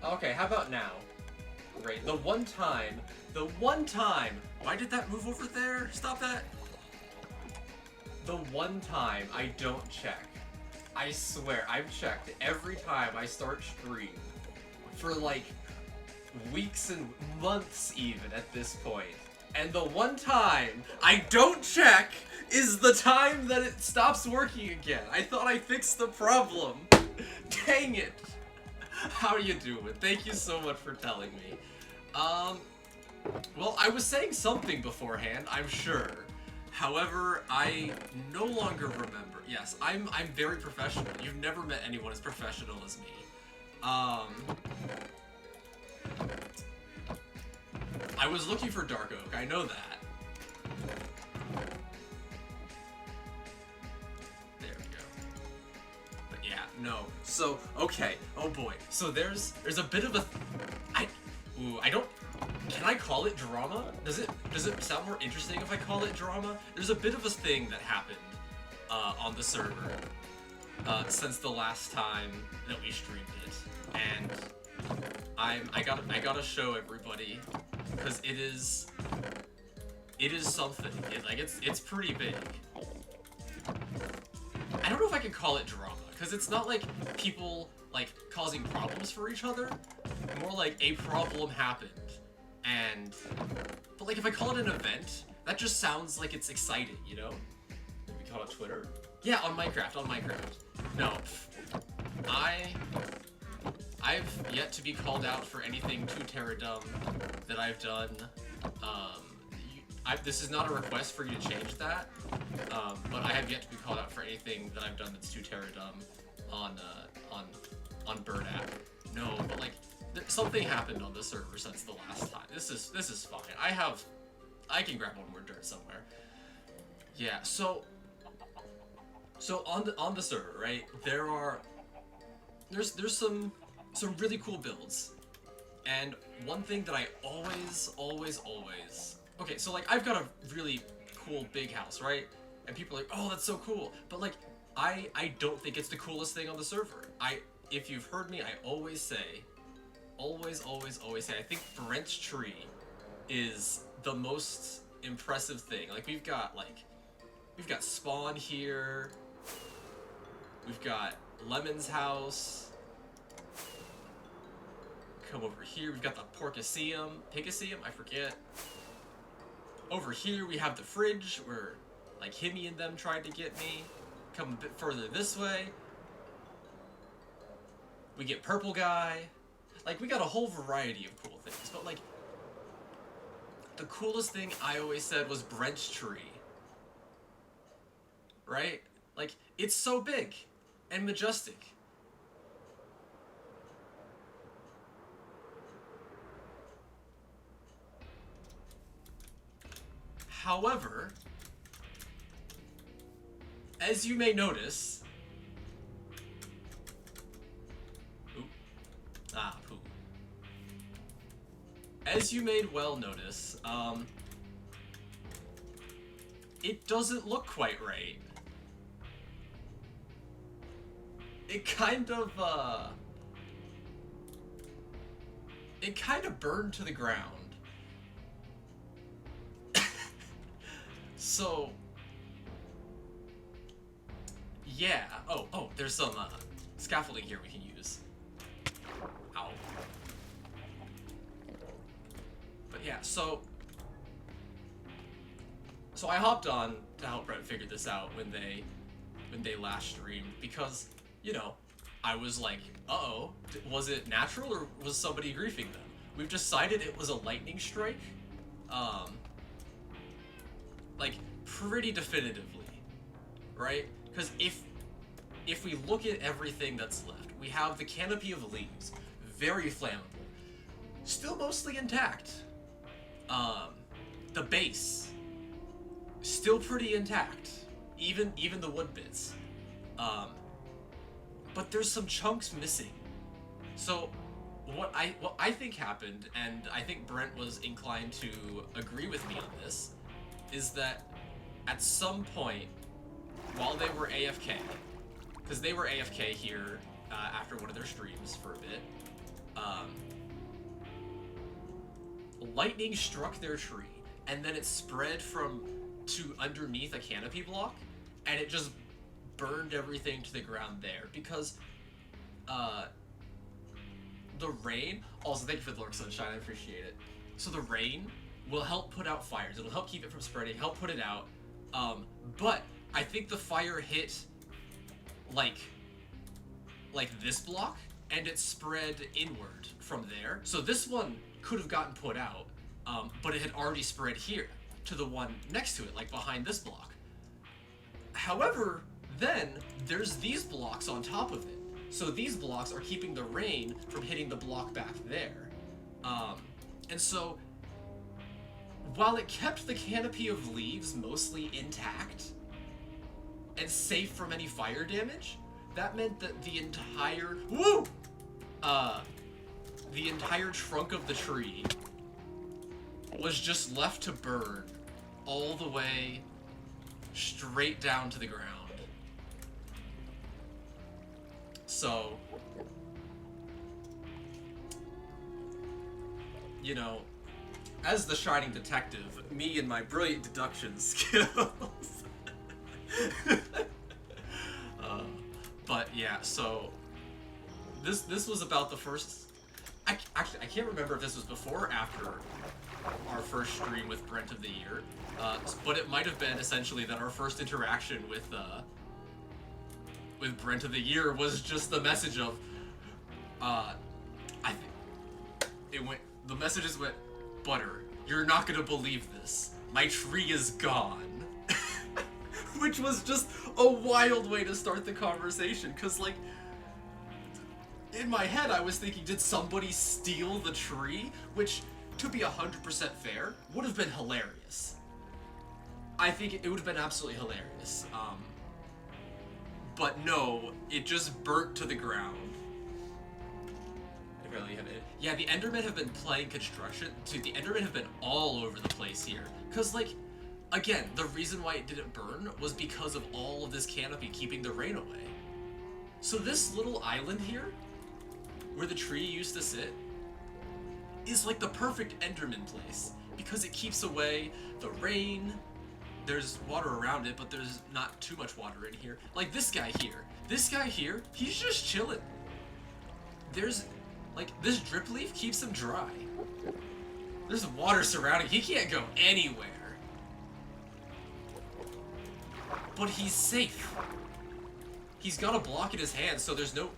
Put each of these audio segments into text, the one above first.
Okay, how about now? Right, the one time, why did that move over there? Stop that. The one time I don't check, I swear, I've checked every time I start stream for like weeks and months even at this point. And the one time I don't check is the time that it stops working again. I thought I fixed the problem. Dang it. How you doing? Thank you so much for telling me. Well, I was saying something beforehand, I'm sure. However, I no longer remember. Yes, I'm very professional. You've never met anyone as professional as me. I was looking for Dark Oak, I know that. There we go. But yeah, no. So, okay, oh boy. So there's a bit of a... I don't... Can I call it drama? Does it sound more interesting if I call it drama? There's a bit of a thing that happened on the server since the last time that we streamed it, and I gotta show everybody because it is something. It's pretty big. I don't know if I can call it drama because it's not like people like causing problems for each other. More like a problem happened. But like if I call it an event, that just sounds like it's exciting, you know? Maybe call it Twitter? Yeah, on Minecraft. No. I've yet to be called out for anything too Terradumb that I've done. This is not a request for you to change that, but I have yet to be called out for anything that I've done that's too Terradumb on Bird app. No, but like, something happened on the server since the last time. This is fine. I can grab one more dirt somewhere. Yeah, so on the server, right? There's some really cool builds. And one thing that I always okay, so like I've got a really cool big house, right? And people are like, "Oh, that's so cool." But like I don't think it's the coolest thing on the server. If you've heard me, I always say, I think Brent's tree is the most impressive thing. Like we've got Spawn here. We've got Lemon's house. Come over here, we've got the Pigaseum, I forget. Over here we have the fridge where like Himmy and them tried to get me. Come a bit further this way. We get Purple Guy. Like, we got a whole variety of cool things, but like, the coolest thing I always said was Brent's tree. Right? Like, it's so big and majestic. However, as you may notice, poo. As you may well notice, it doesn't look quite right. It kind of burned to the ground. So, yeah. Oh, there's some scaffolding here we can use. Ow. But yeah, so I hopped on to help Brett figure this out when they last streamed because, you know, I was like, uh-oh, was it natural or was somebody griefing them? We've decided it was a lightning strike, like, pretty definitively, right? Because if we look at everything that's left, we have the canopy of leaves, very flammable, still mostly intact. The base, still pretty intact, even the wood bits. But there's some chunks missing. So what I think happened, and I think Brent was inclined to agree with me on this, is that at some point while they were AFK, because they were AFK here after one of their streams for a bit, lightning struck their tree, and then it spread to underneath a canopy block, and it just burned everything to the ground there, because the rain... Also, thank you for the Lurk Sunshine, I appreciate it. So the rain will help put out fires. It'll help keep it from spreading, help put it out. But I think the fire hit, like this block, and it spread inward from there. So this one could have gotten put out, but it had already spread here to the one next to it, like behind this block. However, then there's these blocks on top of it. So these blocks are keeping the rain from hitting the block back there. And so, while it kept the canopy of leaves mostly intact and safe from any fire damage, that meant that the entire trunk of the tree was just left to burn all the way straight down to the ground. So, you know, as the Shining Detective, me and my brilliant deduction skills. But yeah, so this was about the first. I can't remember if this was before or after our first stream with Brent of the Year, but it might have been essentially that our first interaction with Brent of the Year was just the message of, the messages went, Butter, you're not gonna believe this. My tree is gone. Which was just a wild way to start the conversation, cause like, in my head I was thinking, did somebody steal the tree? Which, to be 100% fair, would have been hilarious. I think it would have been absolutely hilarious. But no, it just burnt to the ground. Yeah, the Endermen have been playing construction. Dude, the Endermen have been all over the place here. Cause like, again, the reason why it didn't burn was because of all of this canopy keeping the rain away. So this little island here, where the tree used to sit, is like the perfect Enderman place. Because it keeps away the rain. There's water around it, but there's not too much water in here. Like this guy here, he's just chilling. There's, like, this drip leaf keeps him dry. There's water surrounding, he can't go anywhere. But he's safe. He's got a block in his hand, so there's no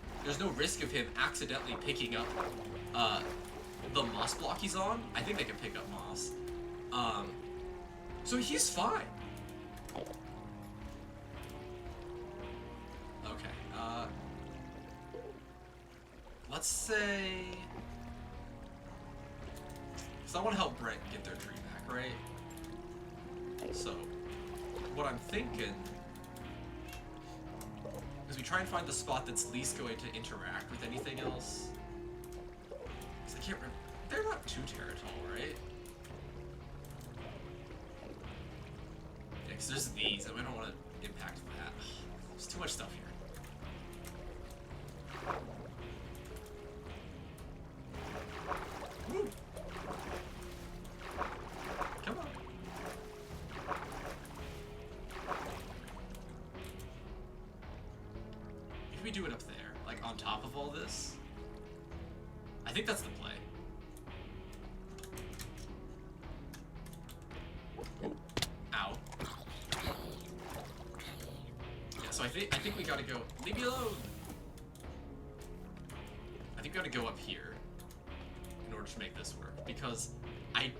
risk of him accidentally picking up, the moss block he's on. I think they can pick up moss. So he's fine. Okay, let's say... Because I want to help Brent get their tree back, right? So, what I'm thinking is we try and find the spot that's least going to interact with anything else. Because I can't remember. They're not too territol, right? Yeah, because there's these, and we don't want to impact that. There's too much stuff here. Woo. Come on. If we do it up there, like on top of all this, I think that's the play. Ow. Yeah, so I think we gotta go. Leave me alone. I think we gotta go up here in order to make this work, because I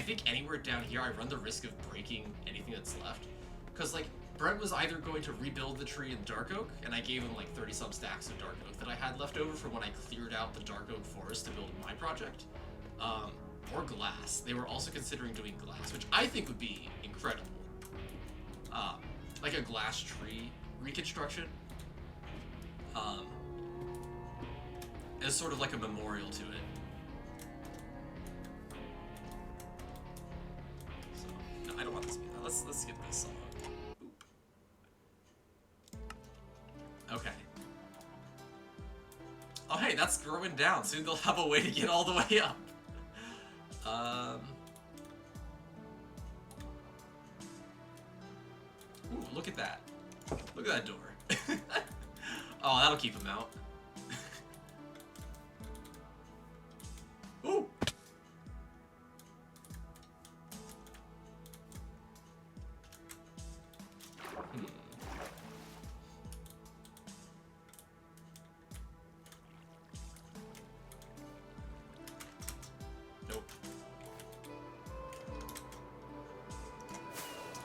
think anywhere down here I run the risk of breaking anything that's left. Because like Brent was either going to rebuild the tree in dark oak, and I gave him like 30-some stacks of dark oak that I had left over from when I cleared out the dark oak forest to build my project, or glass. They were also considering doing glass, which I think would be incredible. Like a glass tree reconstruction, as sort of like a memorial to it. So, no, I don't want this. Let's skip this song. Boop. Okay. Oh hey, that's growing down. Soon they'll have a way to get all the way up. Ooh, look at that. Look at that door. Oh, that'll keep him out. Ooh! Nope.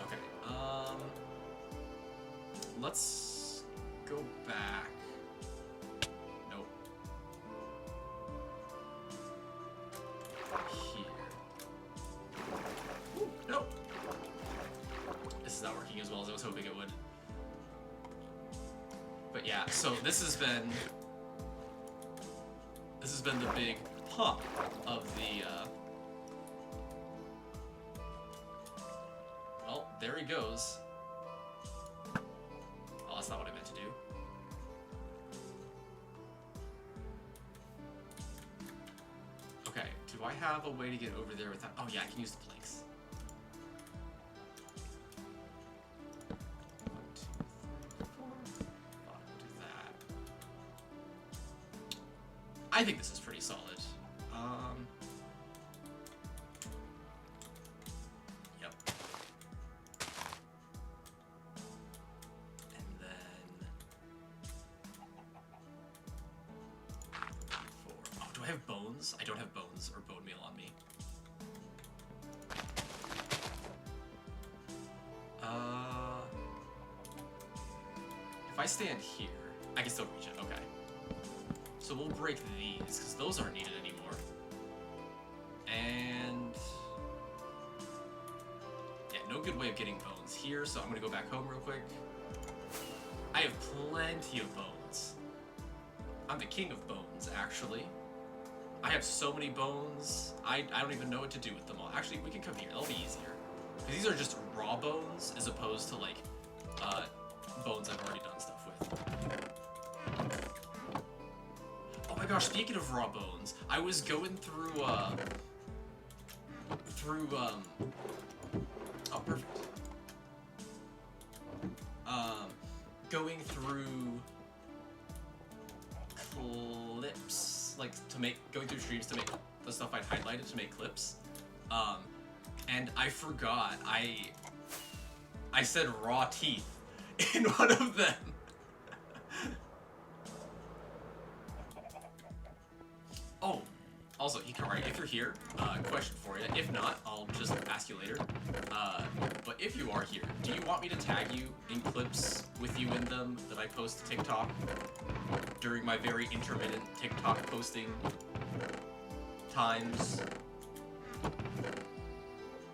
Okay, let's go back. Nope. Here. Ooh, nope. This is not working as well as I was hoping it would. But yeah, so this has been the big hump of the well, there he goes. Oh, that's not what I meant to do. Okay, do I have a way to get over there without... Oh yeah, I can use the planks. 1, 2, 3, 4, 5, do that. I think this is pretty solid. Yep. And then 4. Oh, do I have bones? I don't have bones or bone meal on me. If I stand here, I can still reach it. Okay. So we'll break these, because those aren't needed anymore. And... yeah, no good way of getting bones here, so I'm going to go back home real quick. I have plenty of bones. I'm the king of bones, actually. I have so many bones, I don't even know what to do with them all. Actually, we can come here, that'll be easier. Because these are just raw bones, as opposed to, like, bones I've already done stuff with. Oh my gosh, speaking of raw bones, I was going through, oh, perfect. Going through clips, like, going through streams to make the stuff I'd highlighted to make clips. And I forgot, I said raw teeth in one of them. Oh, also, Hikari, if you're here, question for you. If not, I'll just ask you later. But if you are here, do you want me to tag you in clips with you in them that I post to TikTok during my very intermittent TikTok posting times?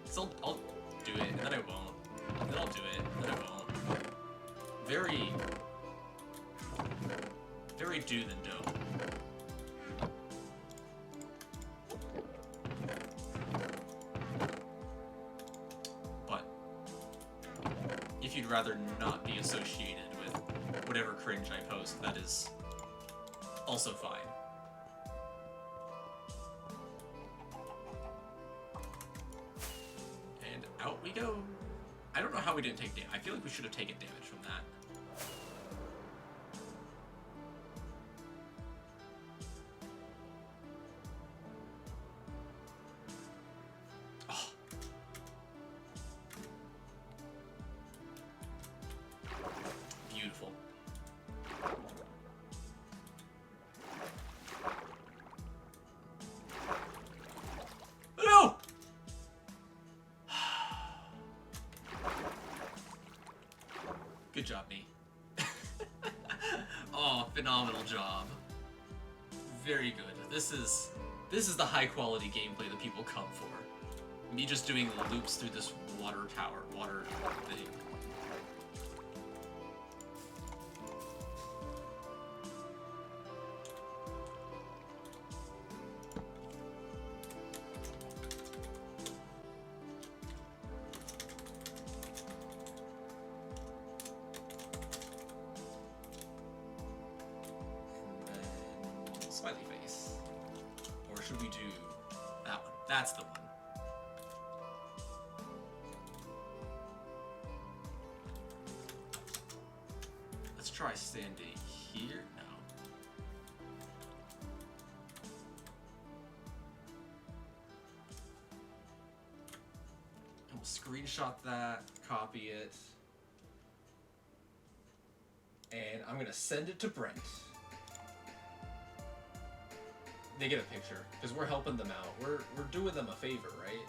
So I'll do it, and then I won't. And then I'll do it, and then I won't. Very do than don't. But if you'd rather not be associated with whatever cringe I post, that is also fine. And out we go. I don't know how we didn't take damage. I feel like we should have taken damage from that. Good job, me. Oh, phenomenal job. Very good. This is the high quality gameplay that people come for. Me just doing loops through this water thing. should we do? That one. That's the one. Let's try standing here. No. And we'll screenshot that, copy it. And I'm gonna send it to Brent. They get a picture, because we're helping them out. We're doing them a favor, right?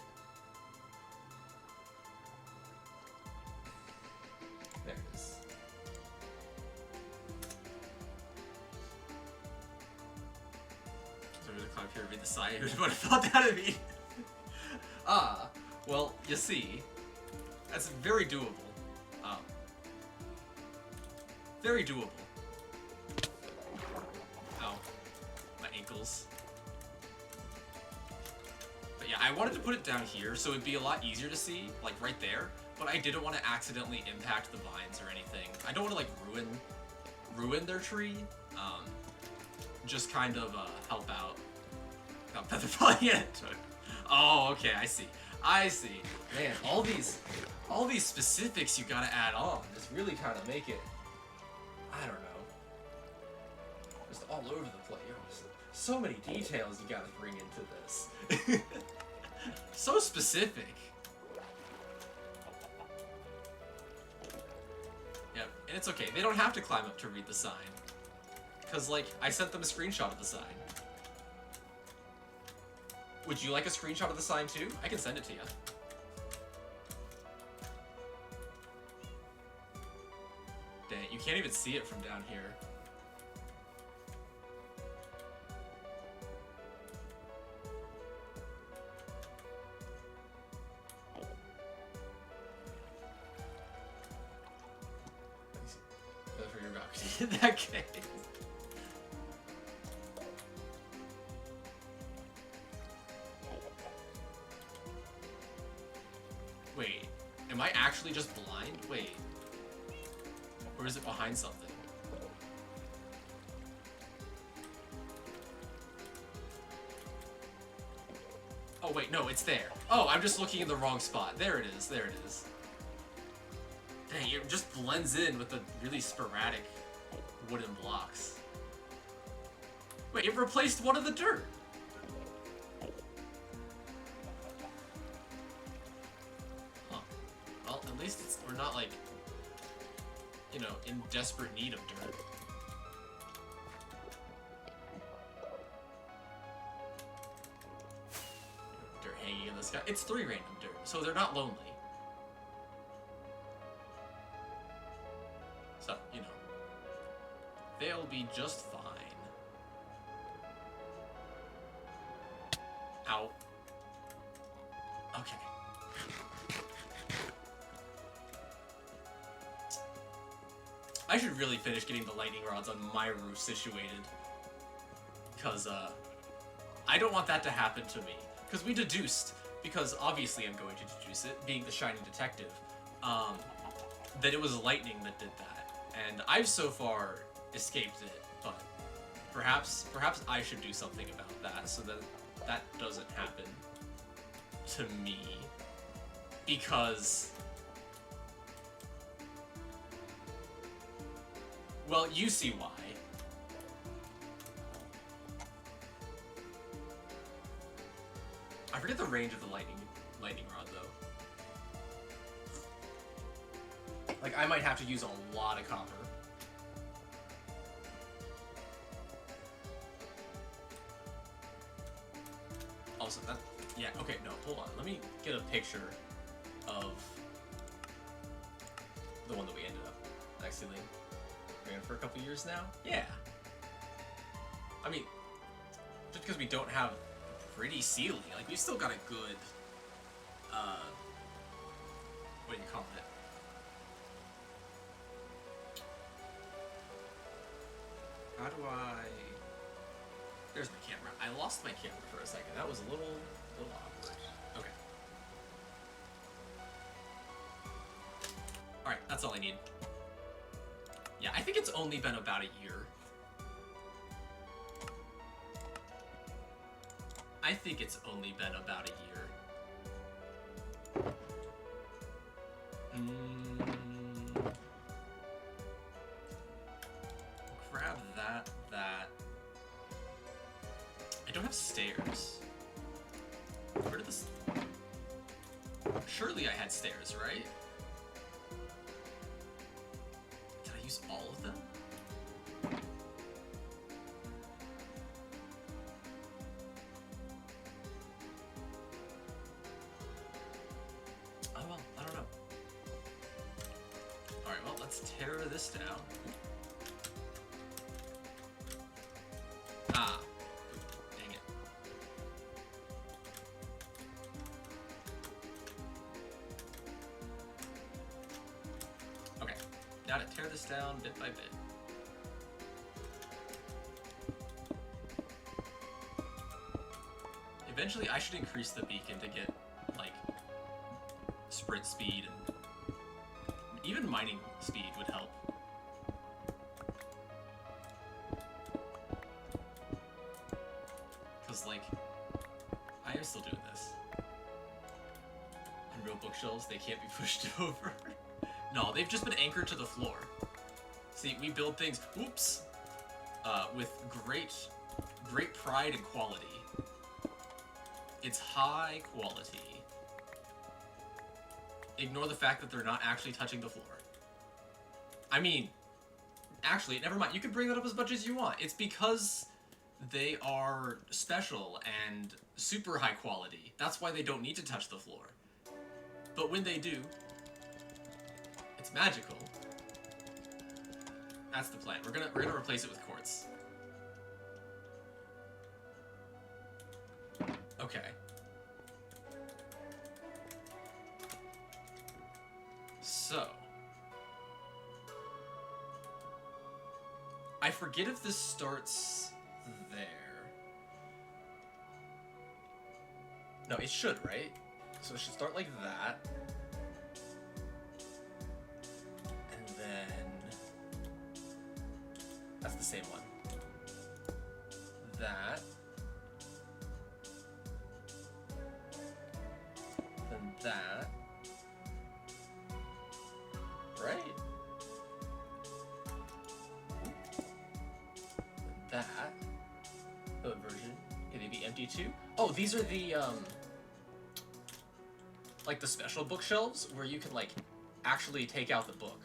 There it is. So I'm gonna climb here and read the sign. Who would have thought that of me? Well, you see, that's very doable. Very doable. Ow. My ankles. But yeah, I wanted to put it down here so it'd be a lot easier to see, like right there, but I didn't want to accidentally impact the vines or anything. I don't want to like ruin their tree. Just kind of help out. Got Butterfae in it. Oh, okay, I see. I see. Man, all these specifics you gotta add on. Just really kind of make it, I don't know, just all over the place. So many details you gotta bring into this. So specific. Yep, and it's okay. They don't have to climb up to read the sign. Because, like, I sent them a screenshot of the sign. Would you like a screenshot of the sign too? I can send it to you. Dang, you can't even see it from down here. For your box. In that case. Wait, am I actually just blind? Wait. Or is it behind something? Oh wait, no, it's there. Oh, I'm just looking in the wrong spot. There it is, there it is. Dang, it just blends in with the really sporadic wooden blocks. Wait, it replaced one of the dirt. Huh. Well, at least we're not like, you know, in desperate need of dirt. Dirt hanging in the sky. It's 3 random dirt, so they're not lonely. So, you know, they'll be just fine. Ow. Okay. I should really finish getting the lightning rods on my roof situated. Because, I don't want that to happen to me. Because we deduced, because obviously I'm going to deduce it, being the shiny detective, that it was lightning that did that. And I've so far escaped it, but perhaps I should do something about that so that that doesn't happen to me. Because, well, you see why. I forget the range of the lightning rod, though. Like, I might have to use a lot of copper. Also, that... Yeah, okay, no, hold on. Let me get a picture of the one that we ended up actually ran for a couple years now. Yeah. I mean, just because we don't have a pretty ceiling, like, we still got a good, what do you call it? How do I... There's my camera. I lost my camera for a second. That was a little awkward. Okay. Alright, that's all I need. Yeah, I think it's only been about a year. I think it's only been about a year. Grab that. I don't have stairs. Where did this... Surely I had stairs, right? Did I use all of them? Oh well, I don't know. Alright, well, let's tear this down. Ah. Dang it. Okay, now to tear this down bit by bit. Eventually, I should increase the beacon to get, like, sprint speed and even mining speed would help. Because, like, I am still doing this. And real bookshelves, they can't be pushed over. No, they've just been anchored to the floor. See, we build things, oops, with great pride and quality. It's high quality. Ignore the fact that they're not actually touching the floor. I mean, actually, never mind. You can bring that up as much as you want. It's because they are special and super high quality. That's why they don't need to touch the floor. But when they do, it's magical. That's the plan. We're gonna replace it with quartz. Okay. So, I forget if this starts there. No, it should, right? So it should start like that. And then... That's the same one. That. Then that. Right? That. Third version. Can they be empty too? Oh, these are the, like the special bookshelves where you can, like, actually take out the book.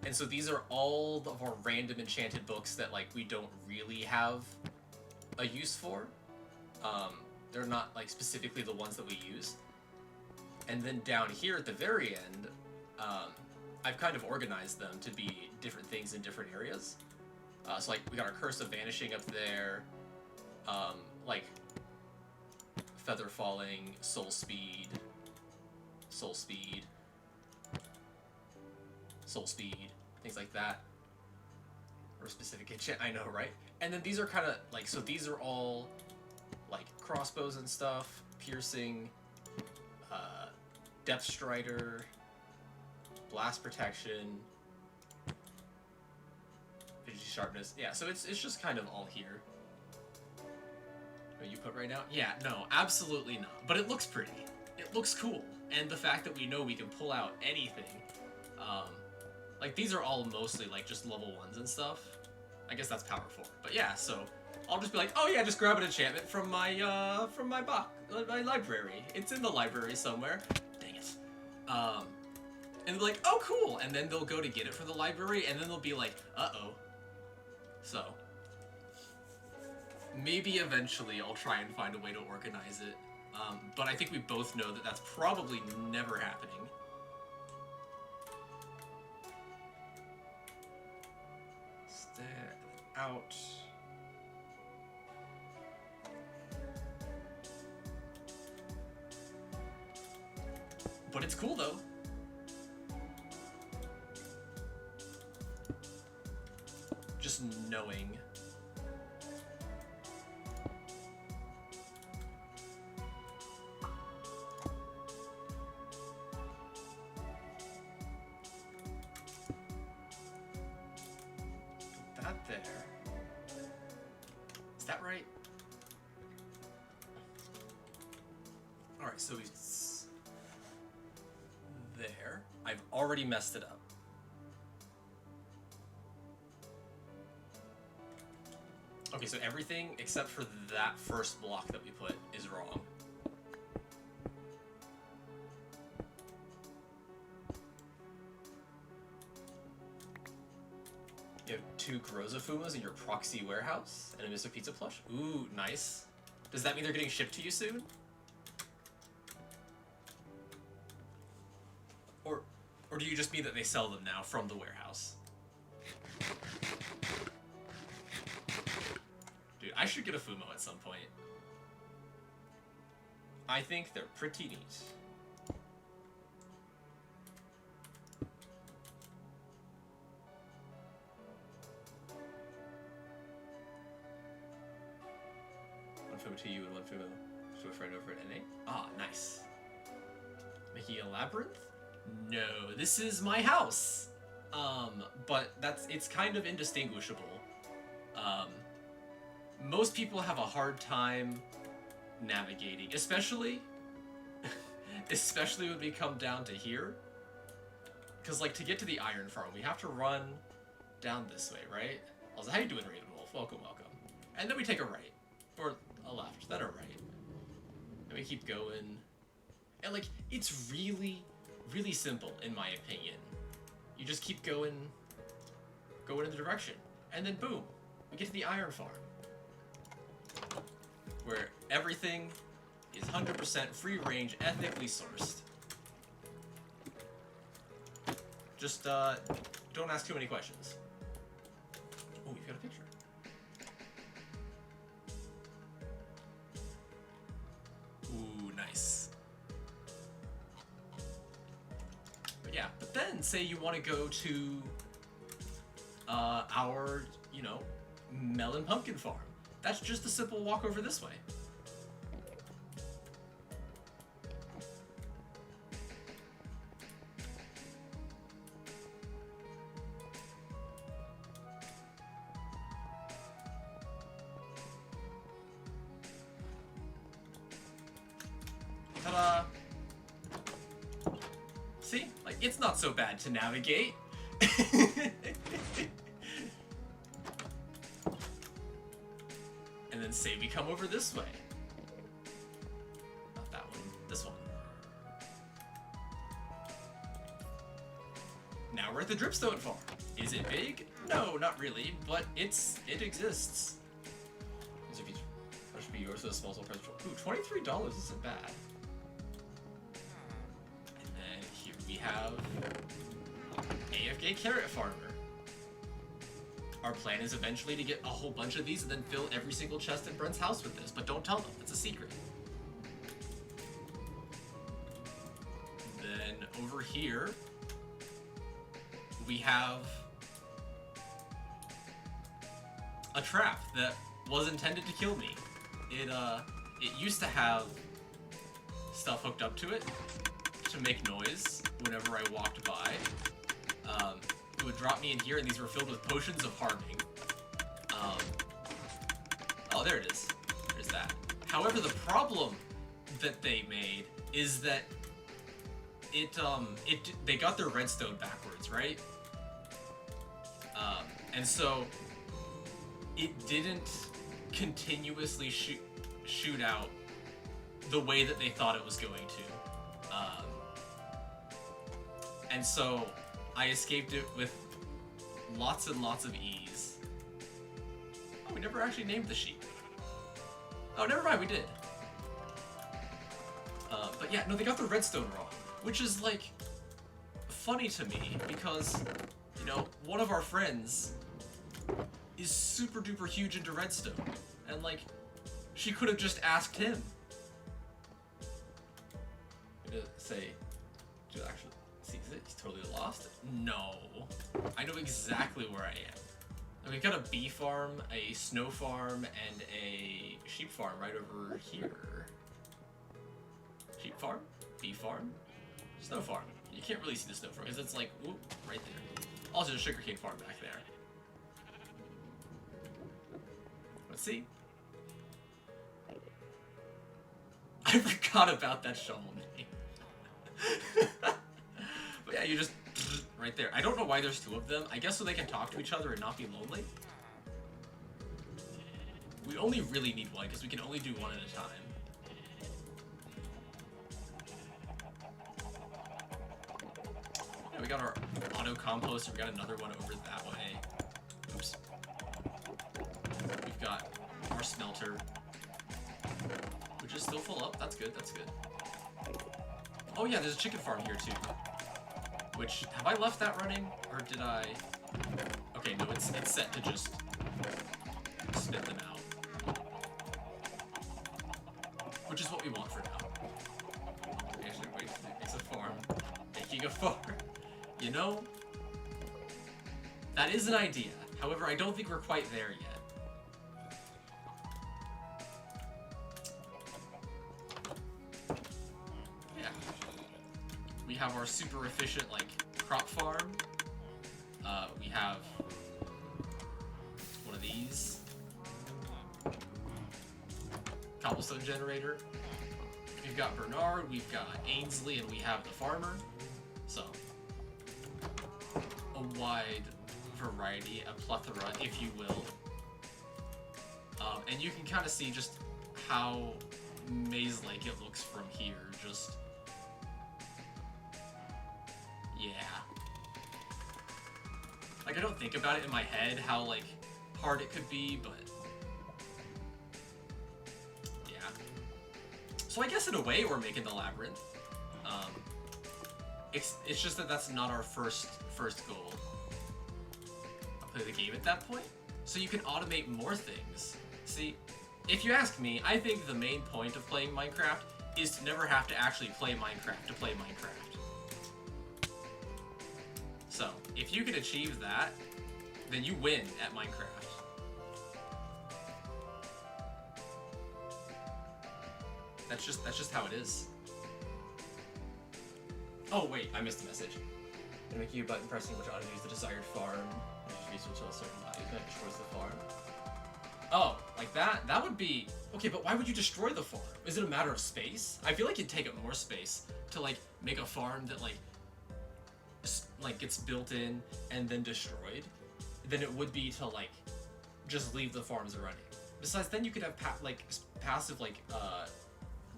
And so these are all of our random enchanted books that, like, we don't really have a use for. They're not, like, specifically the ones that we use. And then down here at the very end, I've kind of organized them to be different things in different areas. So, like, we got our Curse of Vanishing up there, like, Feather Falling, Soul Speed, things like that. Or specific enchant, I know, right? And then these are kind of, like, so these are all, like, crossbows and stuff, piercing, Depth Strider, Blast Protection, Fidgety Sharpness. Yeah, so it's just kind of all here. What you put right now? Yeah, no, absolutely not. But it looks pretty. It looks cool. And the fact that we know we can pull out anything. Like, these are all mostly, like, just level 1s and stuff. I guess that's power 4. But yeah, so I'll just be like, oh yeah, just grab an enchantment from my my library. It's in the library somewhere. Dang it. And they're like, oh cool, and then they'll go to get it from the library, and then they'll be like, uh-oh. So, maybe eventually I'll try and find a way to organize it. But I think we both know that that's probably never happening. Stare out. But it's cool though. Just knowing. Put that there. Is that right? Alright, so he's there. I've already messed it up. Okay, so everything except for that first block that we put is wrong. You have 2 Grozafumas in your proxy warehouse and a Mr. Pizza plush? Ooh, nice. Does that mean they're getting shipped to you soon? Or do you just mean that they sell them now from the warehouse? Dude, I should get a Fumo at some point. I think they're pretty neat. One Fumo to you and one Fumo to a friend over at NA. Ah, nice. Making a labyrinth? No, this is my house. But it's kind of indistinguishable. Most people have a hard time navigating, especially when we come down to here. Because, like, to get to the iron farm, we have to run down this way, right? Also, how you doing, Ravenwolf? Welcome, welcome. And then we take a right, or a left, then a right. And we keep going. And, like, it's really, really simple, in my opinion. You just keep going in the direction. And then, boom, we get to the iron farm. Where everything is 100% free range, ethically sourced. Just, don't ask too many questions. Oh, we've got a picture. Ooh, nice. But yeah, but then, say you want to go to, our, you know, melon pumpkin farm. That's just a simple walk over this way. Ta-da! See? Like, it's not so bad to navigate. And then say we come over this way. Not that one, this one. Now we're at the Dripstone farm. Is it big? No, not really, but it exists. That should be yours for the small price. Ooh, $23 isn't bad. And then here we have AFK Carrot Farmer. Our plan is eventually to get a whole bunch of these and then fill every single chest in Brent's house with this, but don't tell them, it's a secret. Then over here, we have a trap that was intended to kill me. It used to have stuff hooked up to it to make noise whenever I walked by. It would drop me in here, and these were filled with potions of harming. Oh, there it is. There's that. However, the problem that they made is that they got their redstone backwards, right? And so it didn't continuously shoot out the way that they thought it was going to. And so I escaped it with lots and lots of ease. Oh, we never actually named the sheep. Oh, never mind, we did. But yeah, no, they got the redstone wrong, which is, like, funny to me because, you know, one of our friends is super duper huge into redstone, and, like, she could have just asked him. I'm gonna say, do actually. He's totally lost? No. I know exactly where I am. And we've got a bee farm, a snow farm, and a sheep farm right over here. Sheep farm? Bee farm? Snow farm. You can't really see the snow farm because it's like, whoop, right there. Also, a sugarcane farm back there. Let's see. I forgot about that shovel name. But yeah, you just right there. I don't know why there's two of them. I guess so they can talk to each other and not be lonely. We only really need one because we can only do one at a time. Yeah, we got our auto compost. We got another one over that way. Oops. We've got our smelter, which is still full up. That's good. That's good. Oh yeah, there's a chicken farm here too. Which, have I left that running, or did I? Okay, no, it's set to just spit them out, which is what we want for now. Actually, wait, it's a farm. Making a farm. You know, that is an idea. However, I don't think we're quite there yet. We have our super efficient, like, crop farm. We have one of these. Cobblestone generator. We've got Bernard, we've got Ainsley, and we have the farmer. So, a wide variety, a plethora, if you will. And you can kind of see just how maze-like it looks from here. Just... yeah. Like, I don't think about it in my head how, like, hard it could be, but... yeah. So I guess in a way we're making the labyrinth. It's just that that's not our first goal. I'll play the game at that point. So you can automate more things. See, if you ask me, I think the main point of playing Minecraft is to never have to actually play Minecraft to play Minecraft. So, if you can achieve that, then you win at Minecraft. That's just how it is. Oh wait, I missed a message. I'm making a button pressing which automates the desired farm, which is reached until a certain value that destroys the farm. Oh, like that? That would be... okay, but why would you destroy the farm? Is it a matter of space? I feel like it'd take up more space to, like, make a farm that, like gets built in and then destroyed than it would be to, like, just leave the farms running. Besides, then you could have passive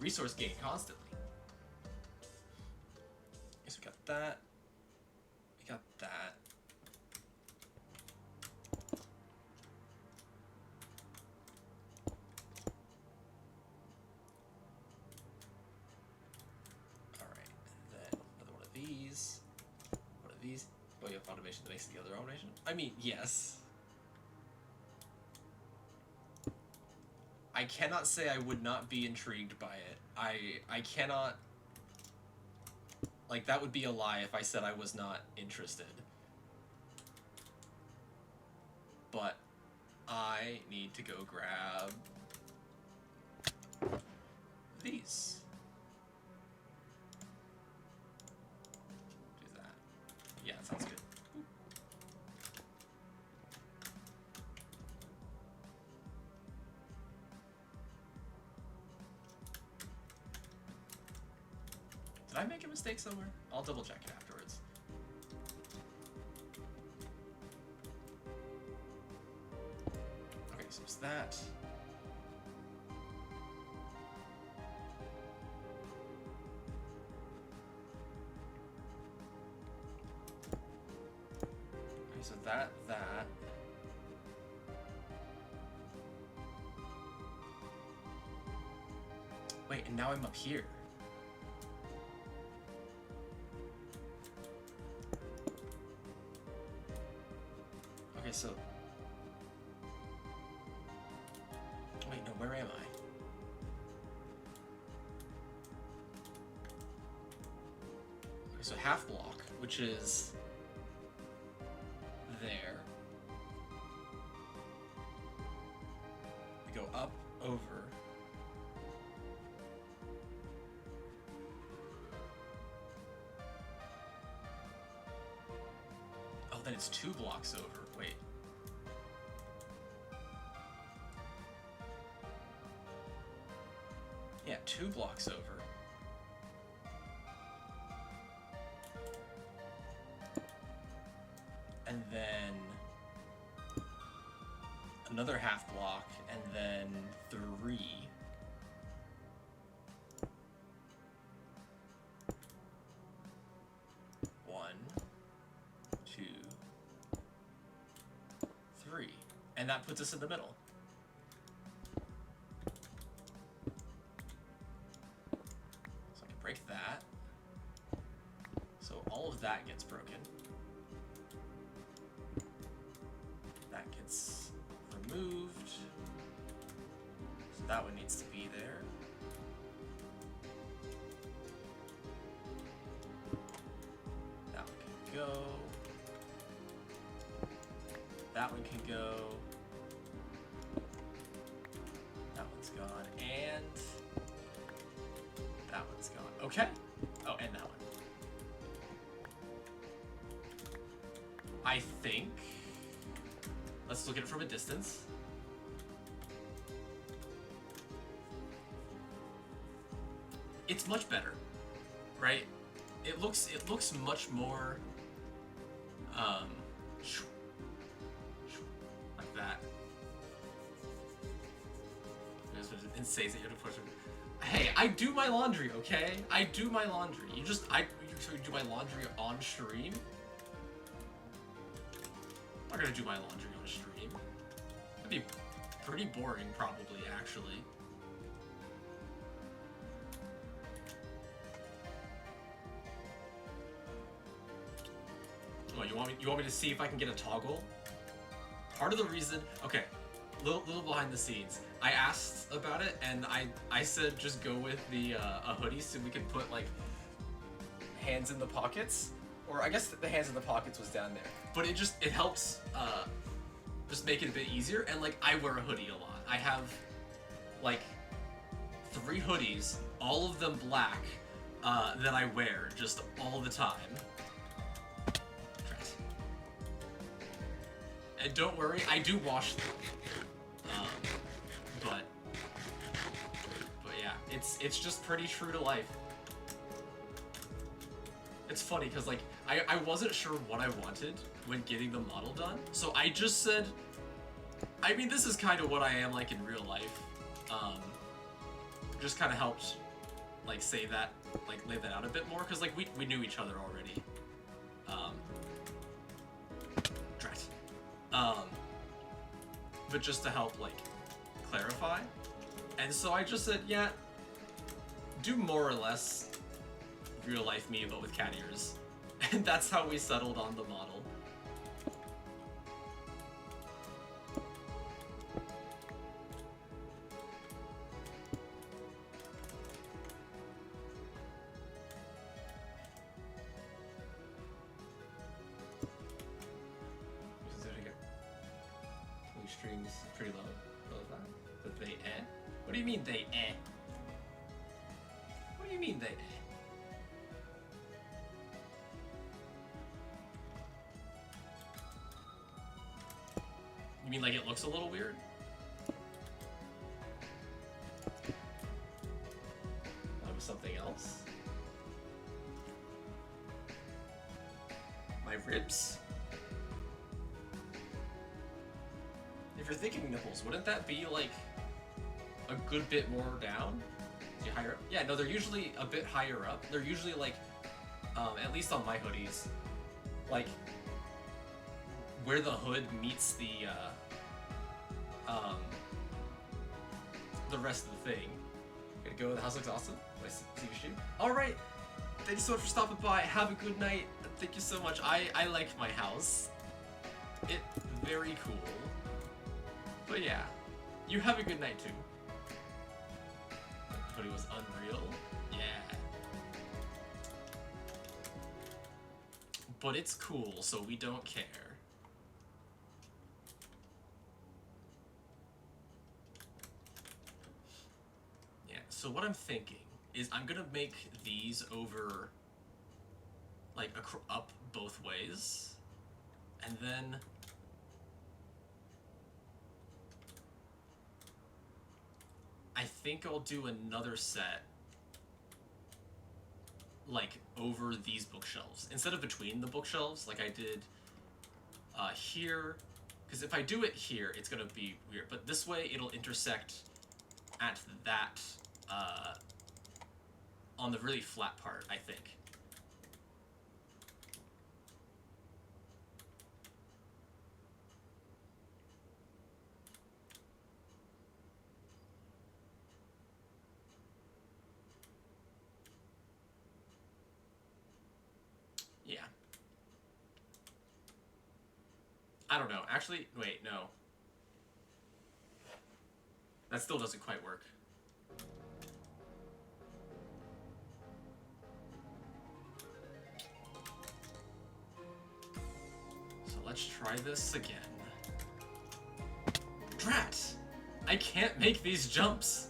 resource gain constantly. So we got that. We got that. Alright, and then another one of these. One of these. Oh, you have automation that makes the other automation? I mean, yes. I cannot say I would not be intrigued by it. I cannot... like, that would be a lie if I said I was not interested. But I need to go grab these. Do that. Yeah, that sounds good. Did I make a mistake somewhere? I'll double check it afterwards. Okay, so it's that. Okay, so that. Wait, and now I'm up here. So, wait, no, where am I? Okay, so half block, which is there. We go up, over. Oh, then it's 2 blocks over. Wait. Yeah, 2 blocks over. And then another half block, and then 3. One, 2, 3. And that puts us in the middle. So I can break that. So all of that gets broken. That gets removed. So that one needs to be there. That one can go. That one can go. That one's gone. And that one's gone. Okay. Oh, and that one. I think... Let's look at it from a distance. It's much better, right? It looks much more like that. It says that you have to push it. Hey, I do my laundry, okay? I do my laundry. You do my laundry on stream? I'm not gonna do my laundry on stream. That'd be pretty boring, probably, actually. Oh, you want me to see if I can get a toggle? Part of the reason, okay, little behind the scenes. I asked about it, and I said just go with the a hoodie so we can put like hands in the pockets, or I guess the hands in the pockets was down there. But it helps just make it a bit easier. And like I wear a hoodie a lot. I have like 3 hoodies, all of them black, that I wear just all the time. And don't worry, I do wash them. But yeah, it's just pretty true to life. It's funny because like I wasn't sure what I wanted when getting the model done, so I just said, I mean, this is kind of what I am like in real life. Just kind of helped like say that, like lay that out a bit more, because like we knew each other already. But just to help like clarify, and so I just said, yeah, do more or less real life me but with cat ears, and that's how we settled on the model. Streams pretty low that. But they What do you mean they What do you mean they You mean like it looks a little weird? That was something else? My ribs? If you're thinking nipples, wouldn't that be like a good bit more down? Higher up? Yeah, no, they're usually a bit higher up. They're usually like, at least on my hoodies, like where the hood meets the rest of the thing. Gonna go. The house looks awesome. Nice to see you stream. All right, thank you so much for stopping by. Have a good night. Thank you so much. I like my house. It's very cool. But yeah, you have a good night too. But it was unreal. Yeah. But it's cool, so we don't care. Yeah, so what I'm thinking is I'm gonna make these over, like, up both ways. And then I I think I'll do another set, like, over these bookshelves. Instead of between the bookshelves, like I did here. Because if I do it here, it's going to be weird. But this way, it'll intersect at that, on the really flat part, I think. Yeah. I don't know. Actually, wait, no. That still doesn't quite work. So let's try this again. Drat! I can't make these jumps!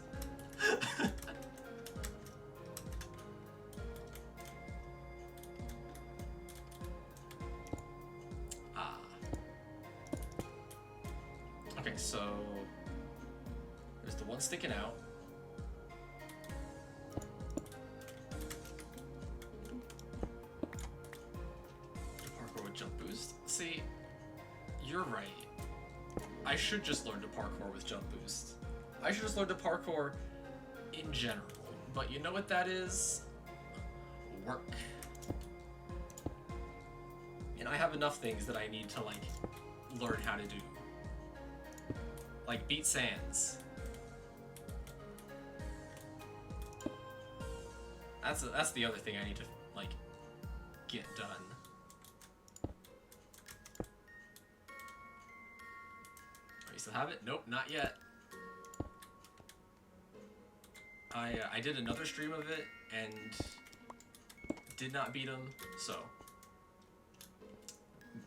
Okay, so there's the one sticking out. Parkour with jump boost. See, you're right. I should just learn to parkour with jump boost. I should just learn to parkour in general. But you know what that is? Work. And I have enough things that I need to, like, learn how to do. Like beat Sans. That's the other thing I need to, like, get done. Oh, you still have it? Nope, not yet. I did another stream of it and did not beat him, so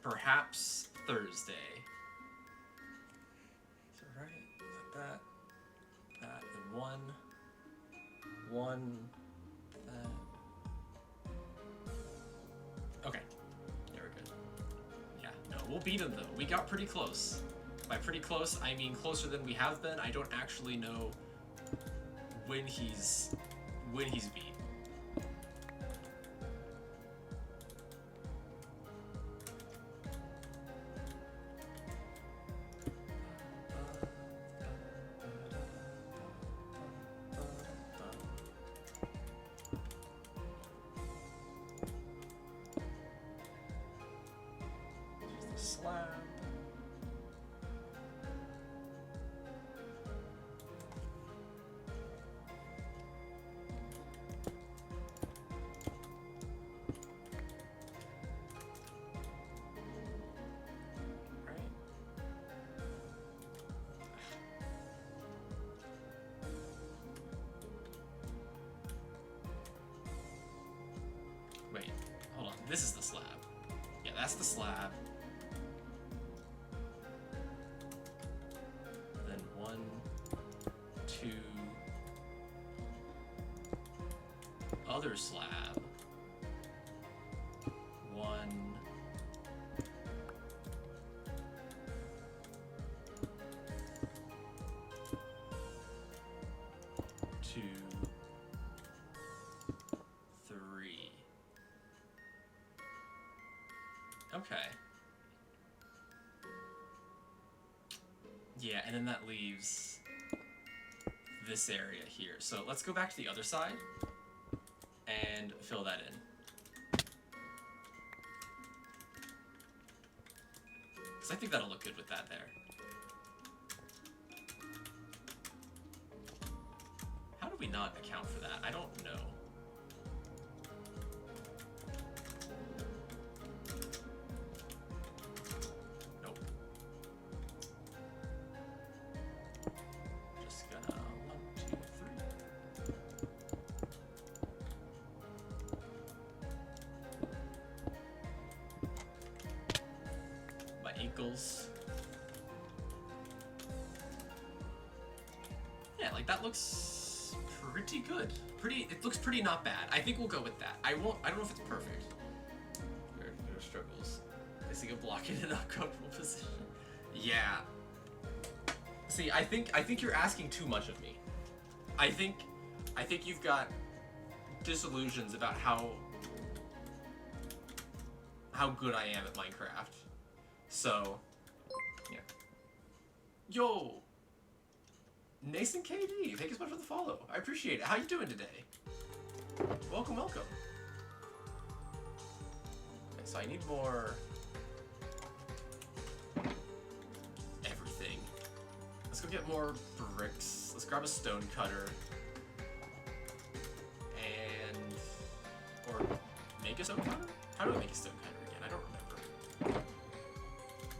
perhaps Thursday. That, and one, that. Okay, yeah, we're good. Yeah, no, we'll beat him though. We got pretty close. By pretty close, I mean closer than we have been. I don't actually know when he's beat. Slab. Right. Wait, hold on. This is the slab. Yeah, that's the slab. Other slab. 1, 2, 3. Okay. Yeah, and then that leaves this area here. So let's go back to the other side and fill that in. Because I think that'll look good with that there. How do we not account for that? I don't know. Nope. Just gonna 1, 2, 3. My ankles. Yeah, like that looks pretty good. It looks pretty not bad. I think we'll go with that. I don't know if it's perfect. There are struggles. Missing a block in an uncomfortable position. Yeah. See, I think you're asking too much of me. I think you've got disillusions about how good I am at Minecraft. So, yeah. Yo! Nason KD, thank you so much for the follow. I appreciate it. How you doing today? Welcome, welcome. Okay, so I need more... everything. Let's go get more bricks. Let's grab a stone cutter. And... or make a stone cutter? How do I make a stone cutter again? I don't remember.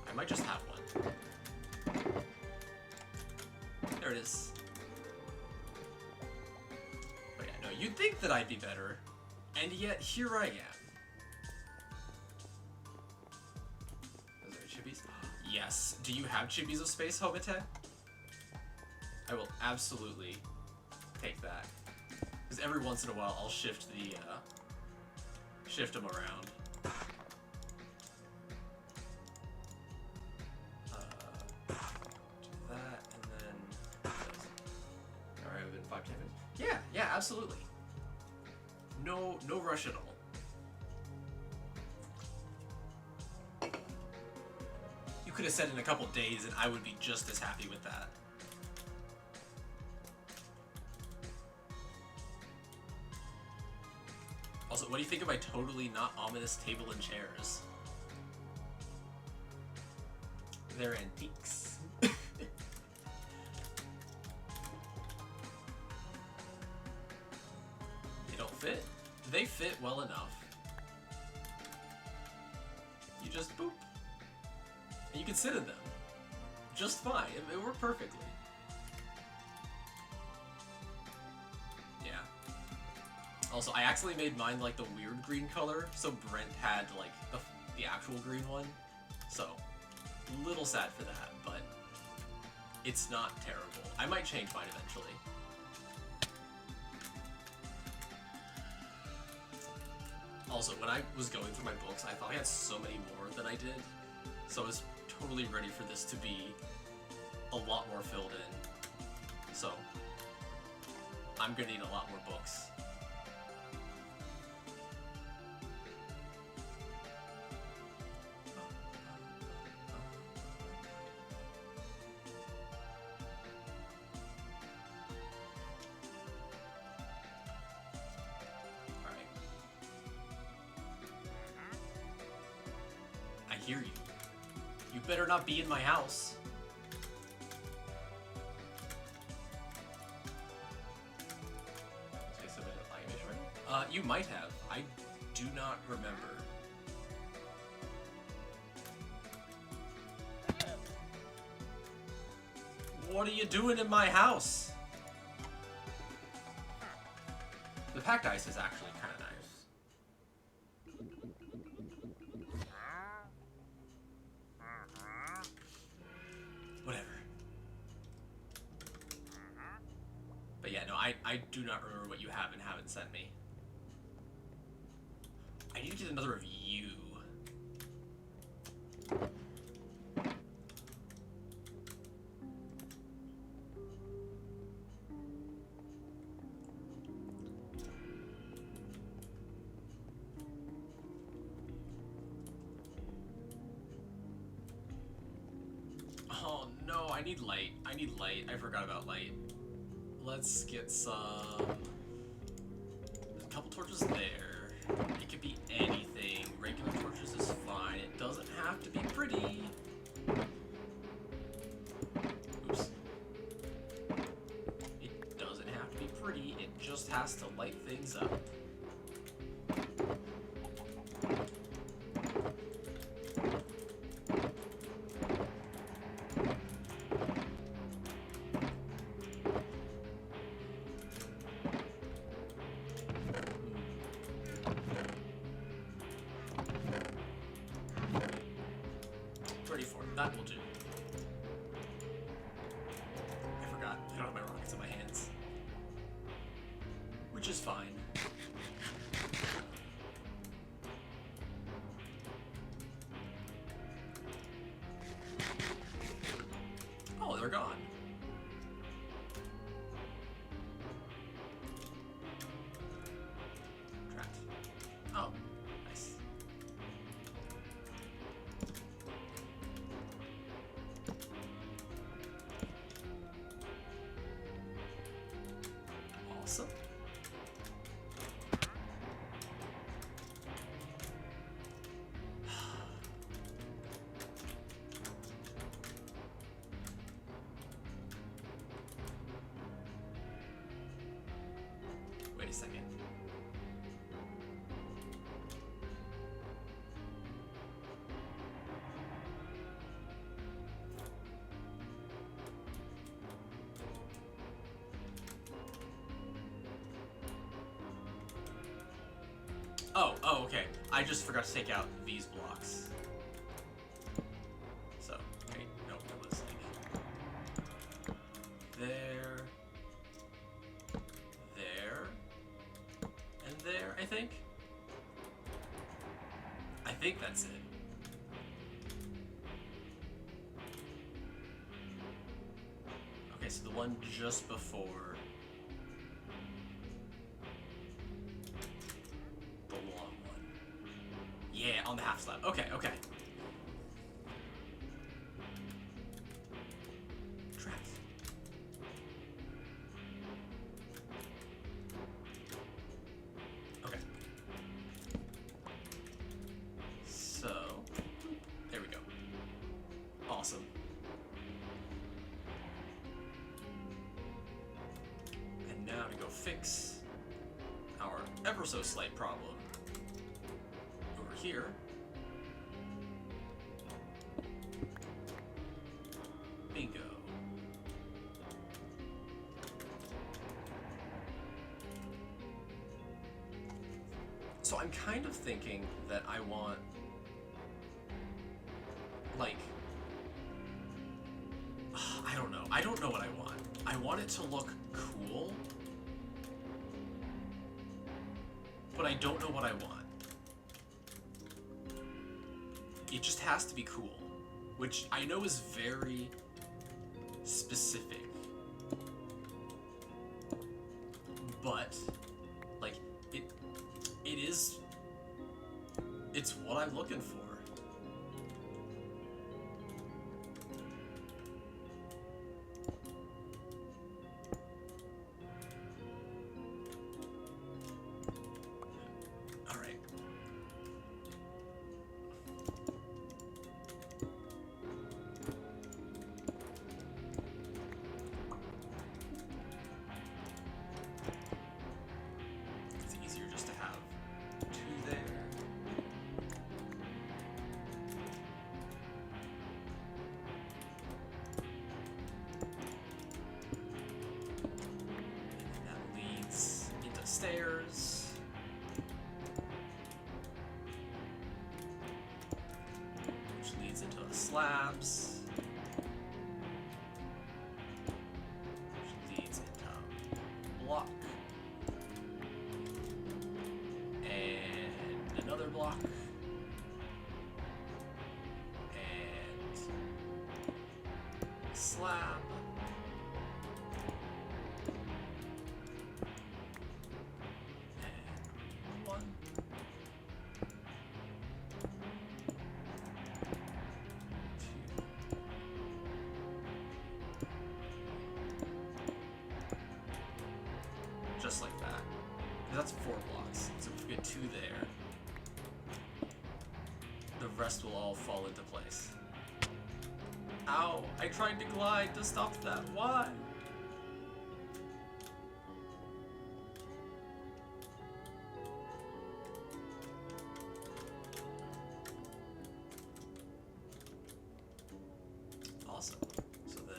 I might just have one. There it is. But yeah, no, you'd think that I'd be better. And yet, here I am. Those are chibis? Yes. Do you have chibis of space, Homite? I will absolutely take that. Because every once in a while, I'll shift the, shift them around. Do that, and then... Alright, within 5-10 minutes. Yeah, absolutely. No rush at all. You could have said in a couple days, and I would be just as happy with that. Also, what do you think of my totally not ominous table and chairs? They're antiques. They don't fit. They fit well enough. You just boop. And you can sit in them. Just fine. It worked perfectly. Yeah. Also, I accidentally made mine like the weird green color, so Brent had like the actual green one. So, a little sad for that, but it's not terrible. I might change mine eventually. Also, when I was going through my books, I thought I had so many more than I did, so I was totally ready for this to be a lot more filled in. So, I'm gonna need a lot more books. Hear you. You better not be in my house. Okay, submitted a image, right? You might have. I do not remember. What are you doing in my house? The packed ice is actually kind of nice. Whatever. But yeah, no, I do not remember what you have and haven't sent me. I need to get another of you. Oh no, I need light. I need light. I forgot about light. Let's get some... There's a couple torches there. It could be anything. Regular torches is fine. It doesn't have to be pretty. Oops. It doesn't have to be pretty. It just has to light things up. That will do. I forgot. I don't have my rockets in my hands. Which is fine. Oh, they're gone. second. Oh, okay. I just forgot to take out these blocks. So, wait, no, it was like there, and there, I think. I think that's it. Okay, so the one just before the long one. Yeah, on the half slab. Okay, okay. Traps. Okay. So, there we go. Awesome. And now to go fix our ever so slight problem over here. Bingo. So I'm kind of thinking that I want, like, I don't know. I don't know what I want. I want it to look cool, but I don't know what I want. It just has to be cool, which I know is very specific. But, like, it's what I'm looking for. Stairs. Which leads into the slabs. Which leads into block. And another block. And slab. Just like that. That's 4 blocks. So if we get 2 there, the rest will all fall into place. Ow! I tried to glide to stop that. Why? Awesome. So then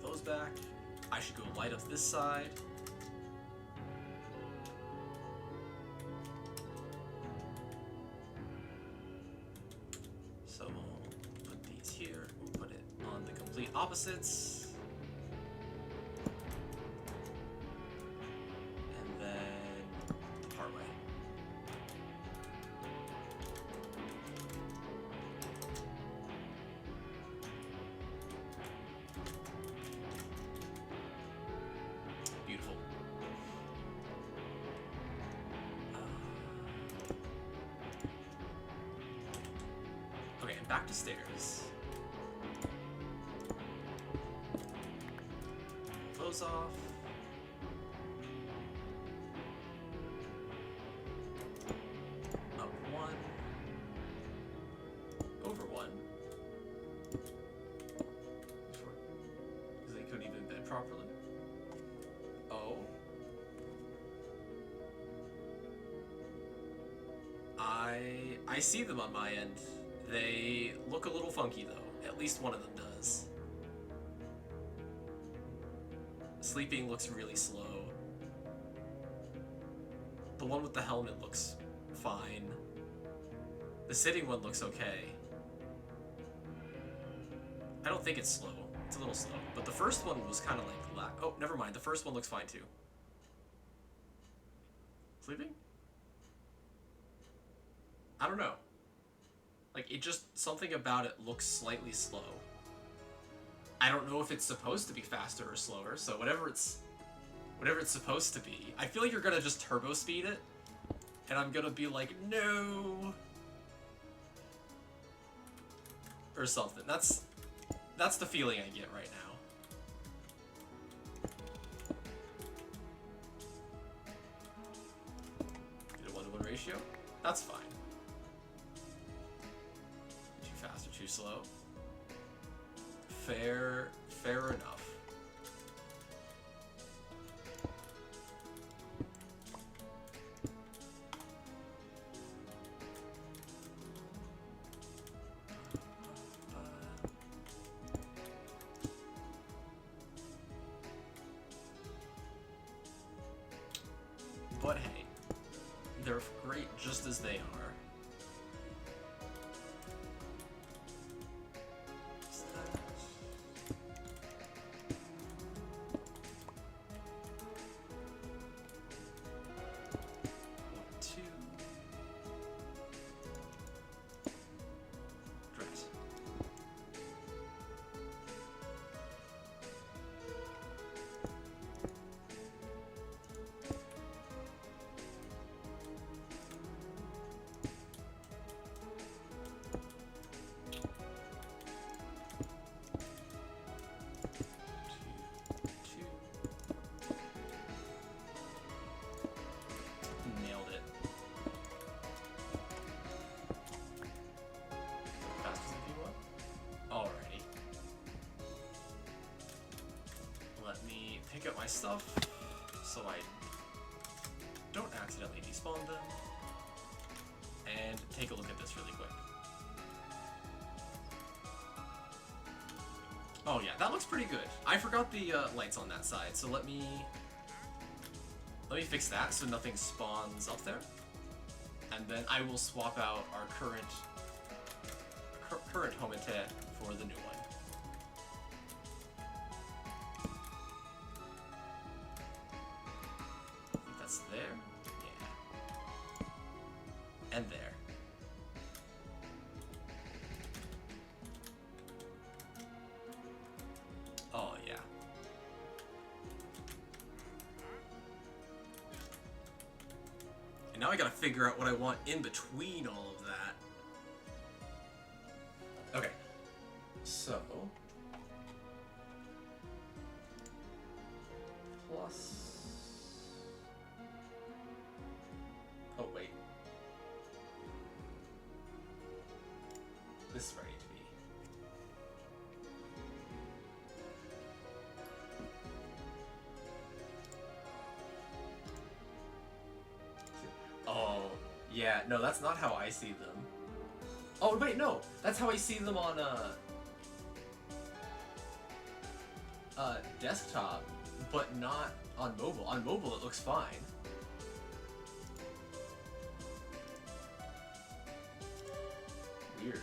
pull those back. I should go light up this side. So we'll put these here. We'll put it on the complete opposites. And then the part way. Beautiful. Okay, and back to stairs. Pull those off. Up 1. Over 1. properly. Oh. I see them on my end. They look a little funky though. At least one of them does. Sleeping looks really slow. The one with the helmet looks fine. The sitting one looks okay. I don't think it's slow. It's a little slow. But the first one was kind of like oh, never mind. The first one looks fine too. Sleeping? I don't know. Like, it just, something about it looks slightly slow. I don't know if it's supposed to be faster or slower, so whatever it's supposed to be. I feel like you're gonna just turbo speed it, and I'm gonna be like, no! Or something. That's the feeling I get right now. Get a 1-to-1 ratio? That's fine. Too fast or too slow? Fair enough. But hey, they're great just as they are. Pick up my stuff so I don't accidentally despawn them, and take a look at this really quick. Oh yeah, that looks pretty good. I forgot the lights on that side, so let me fix that so nothing spawns up there, and then I will swap out our current Homete for the new one. There, yeah, and there. Oh yeah. And now I gotta figure out what I want in between all of that. Okay, so plus. Oh, wait. This is ready to be. Oh, yeah. No, that's not how I see them. Oh, wait, no. That's how I see them on, desktop, but not on mobile. On mobile, it looks fine. Weird.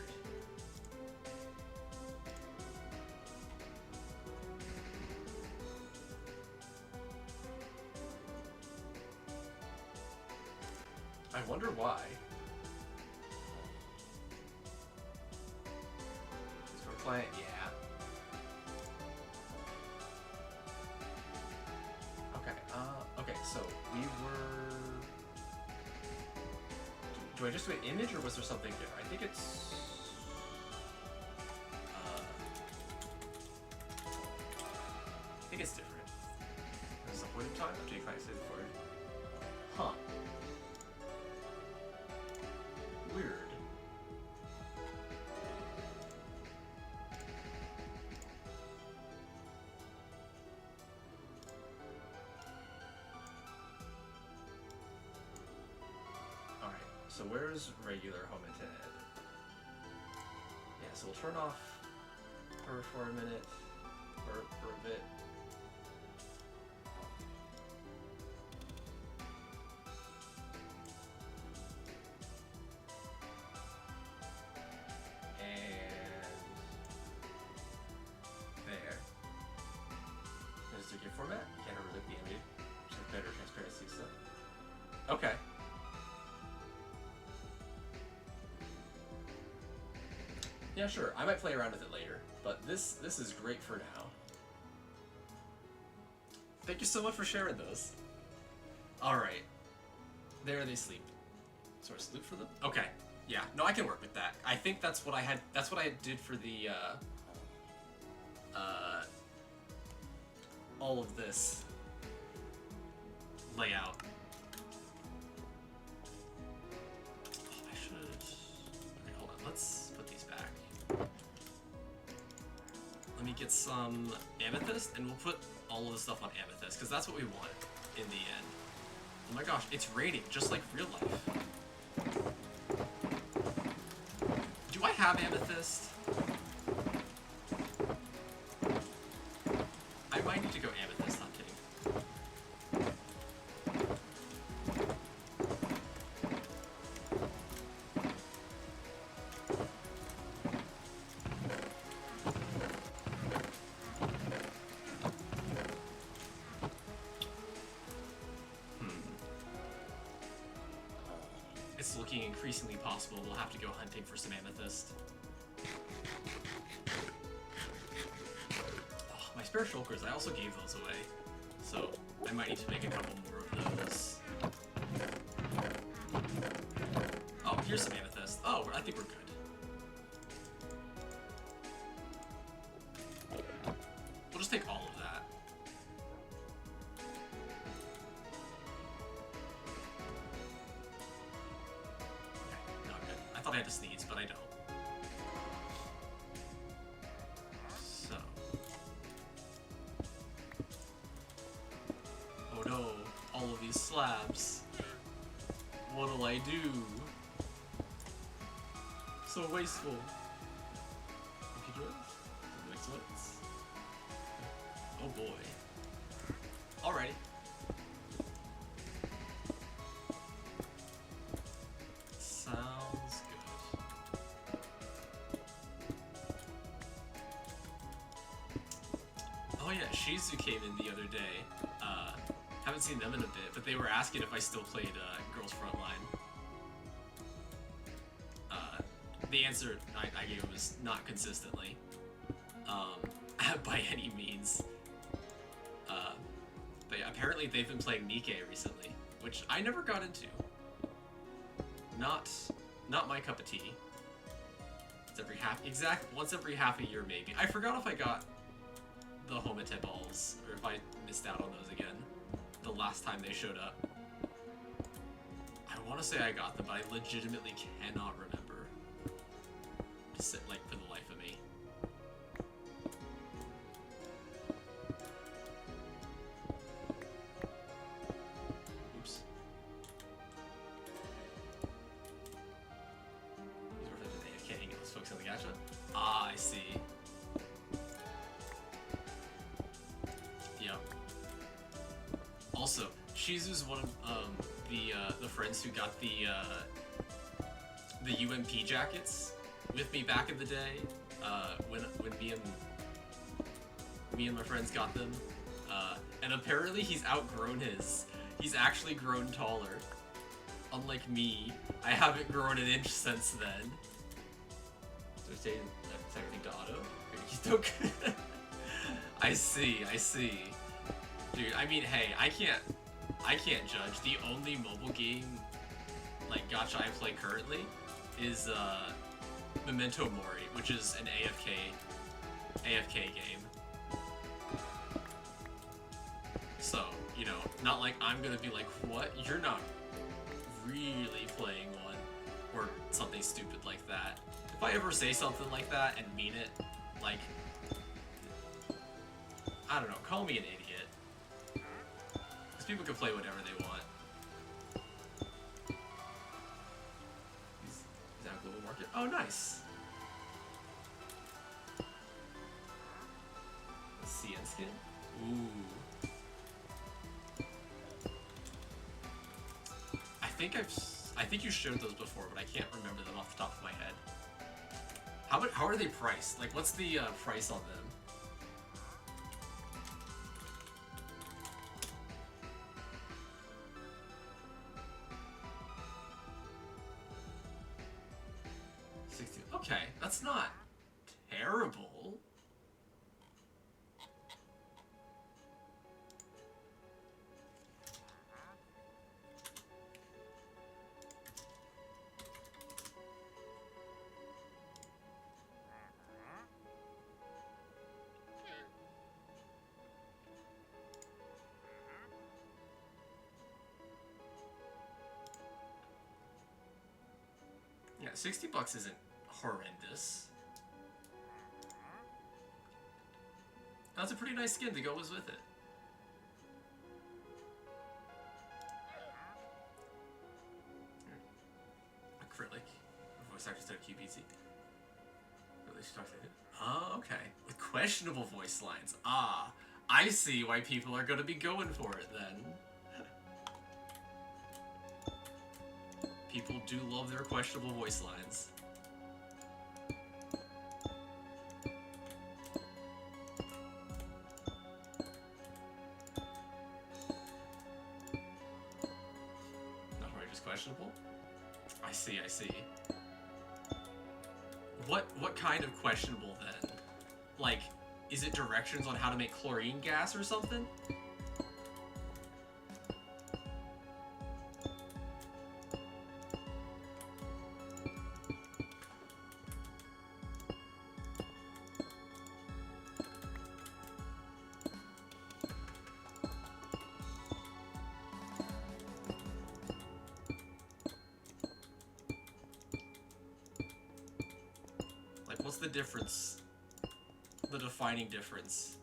I wonder why. So we're playing, yeah. Okay, so we were... Do I just do an image, or was there something different? I think it's... I think it's different. At some point in time, after you kind of say the word. Huh. Weird. So where's regular Homited? Yeah, so we'll turn off her for a minute, or for a bit. Format? You can't overlook the image. Just better transparency stuff. Okay. Yeah, sure. I might play around with it later, but this is great for now. Thank you so much for sharing those. All right. There they sleep. So I sleep for them? Okay. Yeah. No, I can work with that. I think that's what I had. That's what I did for the all of this layout. Oh, I should. Okay, hold on. Let's put these back. Let me get some amethyst, and we'll put all of the stuff on amethyst because that's what we want in the end. Oh my gosh, it's raining just like real life. Do I have amethyst? I might need to go amethyst hunting. It's looking increasingly possible we'll have to go hunting for some amethyst. My spare shulkers, I also gave those away, so I might need to make a couple more of those. Oh, here's some amethyst. Oh, I think we're good. We'll just take all of that. Okay, no, I'm good. I thought I had to sneeze, but I don't. Slabs. What'll I do? So wasteful. Oh boy. Alrighty. Sounds good. Oh yeah, Shizu came in the other day. Haven't seen them in a bit, but they were asking if I still played Girls Frontline. The answer I gave was not consistently, by any means. But yeah, apparently they've been playing Nikke recently, which I never got into. Not my cup of tea. It's once every half a year maybe. I forgot if I got the Homete balls or if I missed out on those again. The last time they showed up. I want to say I got them, but I legitimately cannot remember. Just like for the life of me. Oops. These were for the AFK and let's focus on the gacha. Ah, I see. Yep. Also, Shizu's one of the friends who got the UMP jackets with me back in the day. When me and my friends got them, and apparently he's outgrown his. He's actually grown taller. Unlike me, I haven't grown an inch since then. So I stayed everything to auto. He's still good. I see. Dude, I mean, hey, I can't judge. The only mobile game, like, gacha I play currently is, Memento Mori, which is an AFK game. So, you know, not like I'm gonna be like, what? You're not really playing one, or something stupid like that. If I ever say something like that and mean it, like, I don't know, call me an idiot. Because people can play whatever they want. Oh, nice. The CN skin? Ooh. I think you showed those before, but I can't remember them off the top of my head. How are they priced? Like, what's the price on them? Okay, that's not terrible. Yeah, $60 isn't horrendous. That's a pretty nice skin to go with it. Acrylic. Voice actor instead of QBT. Oh, okay. With questionable voice lines. Ah, I see why people are going to be going for it then. People do love their questionable voice lines. Not outrageous questionable? I see, I see. What kind of questionable then? Like, is it directions on how to make chlorine gas or something? What's the difference? The defining difference.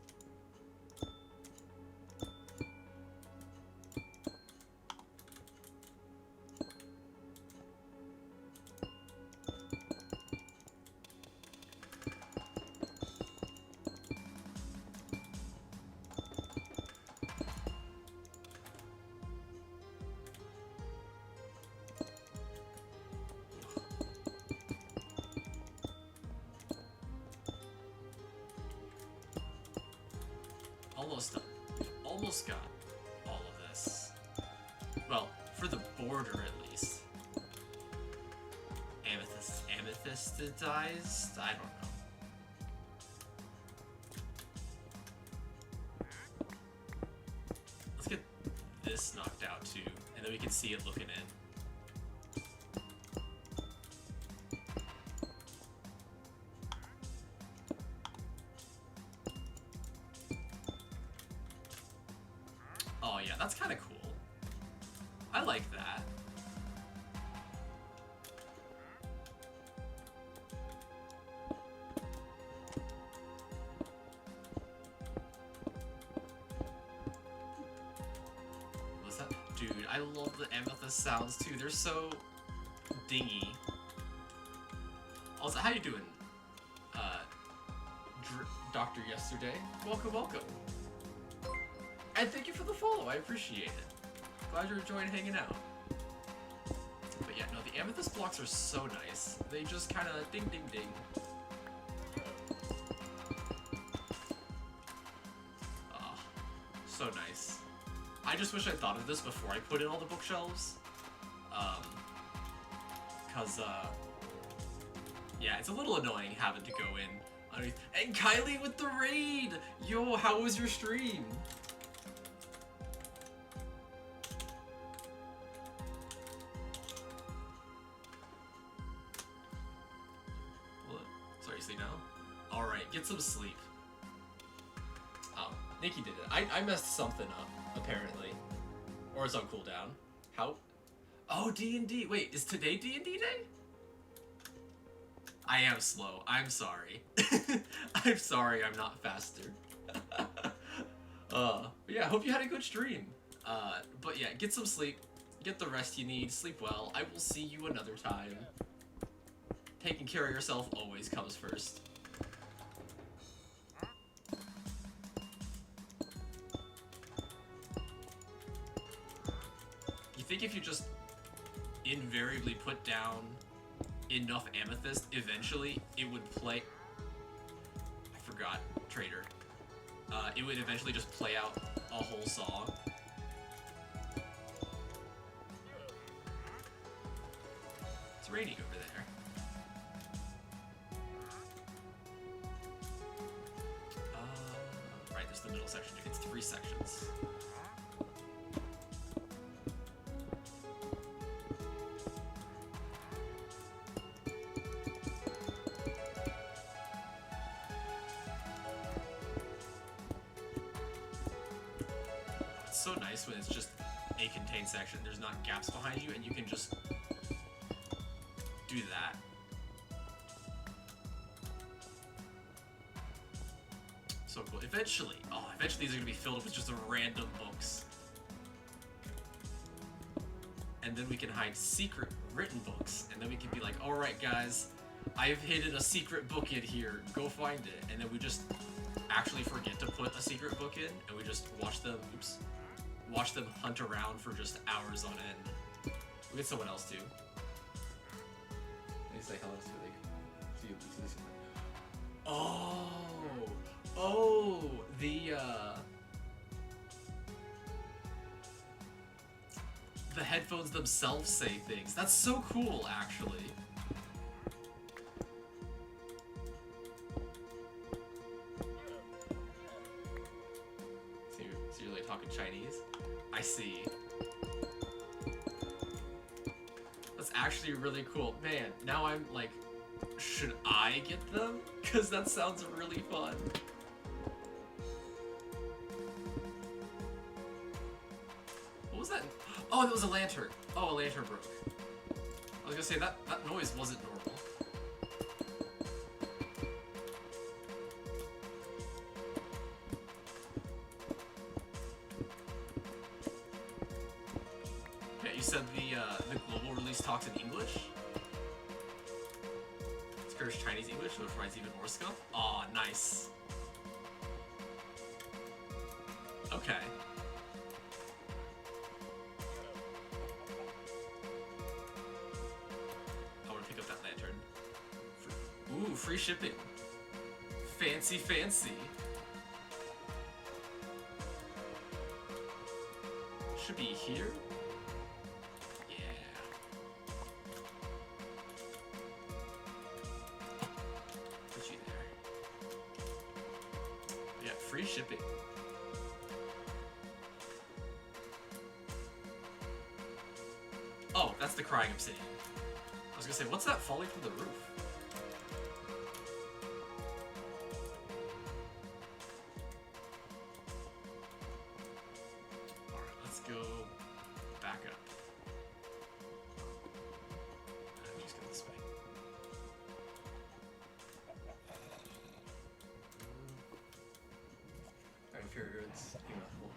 Almost done. Almost got all of this. Well, for the border at least. Amethystized? I don't know. Let's get this knocked out too, and then we can see it looking in. Oh yeah, that's kind of cool. I like that. What's that? Dude, I love the amethyst sounds too. They're so dingy. Also, how you doing? Dr. Yesterday? Welcome, welcome. And thank you for the follow, I appreciate it. Glad you're enjoying hanging out. But yeah, no, the amethyst blocks are so nice. They just kind of ding ding ding. Oh, so nice. I just wish I thought of this before I put in all the bookshelves. Yeah, it's a little annoying having to go in underneath. And Kylie with the raid! Yo, how was your stream? Get some sleep. Oh, Nikki did it. I messed something up, apparently. Or it's on cooldown. How? Oh, D&D. Wait, is today D&D day? I am slow. I'm sorry. I'm sorry I'm not faster. But yeah, hope you had a good stream. But yeah, get some sleep. Get the rest you need. Sleep well. I will see you another time. taking care of yourself always comes first. You think if you just invariably put down enough amethyst, eventually it would play... I forgot, traitor. It would eventually just play out a whole song. It's raining over there. Right, there's the middle section. It's 3 sections. So nice when it's just a contained section. There's not gaps behind you, and you can just do that. So cool. Eventually these are gonna be filled with just random books, and then we can hide secret written books, and then we can be like, all right, guys, I've hidden a secret book in here. Go find it, and then we just actually forget to put a secret book in, and we just watch them. Oops. Watch them hunt around for just hours on end. We get someone else too. They say hello to you. Oh, the headphones themselves say things. That's so cool, actually. So you're like talking Chinese? I see. That's actually really cool. Man, now I'm like, should I get them? Because that sounds really fun. What was that? Oh, that was a lantern. Oh, a lantern broke. I was gonna say, that noise wasn't normal. You said the global release talks in English? Scourge Chinese English, which provides even more scope? Aw, nice. Okay. I want to pick up that lantern. Ooh, free shipping. Fancy, fancy. Should be here. Free shipping. Oh, that's the crying obsidian. I was gonna say, what's that falling from the roof? Alright, let's go back up. Let me just go this way. Periods, you know, will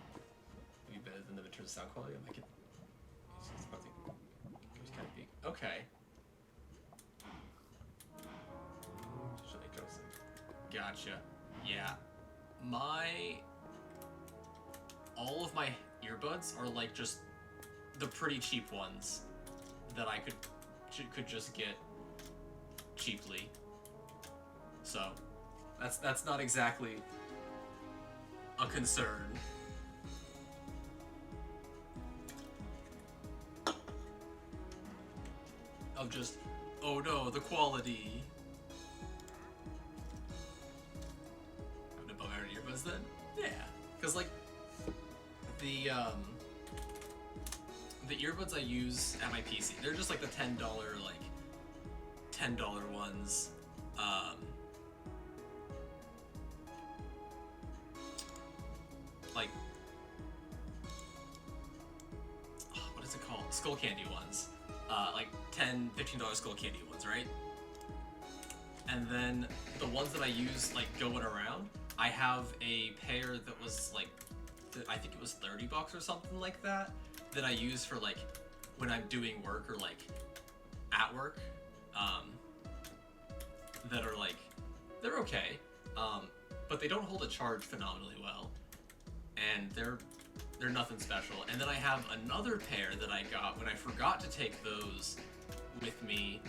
be better than them in terms of sound quality. I might get. It's about to. It's kind of big. Okay. Gotcha. Yeah. All of my earbuds are like just the pretty cheap ones that I could just get cheaply. So that's not exactly a concern. Of just, oh no, the quality. I'm gonna buy my earbuds then? Yeah. Cause like, the earbuds I use at my PC, they're just like the $10 ones. Like, what is it called? Skull Candy ones. Like $10, $15 Skull Candy ones, right? And then the ones that I use, like, going around, I have a pair that was, like, I think it was $30 or something like that I use for, like, when I'm doing work or, like, at work. that are like, they're okay, but they don't hold a charge phenomenally well, and they're nothing special. And then I have another pair that I got when I forgot to take those with me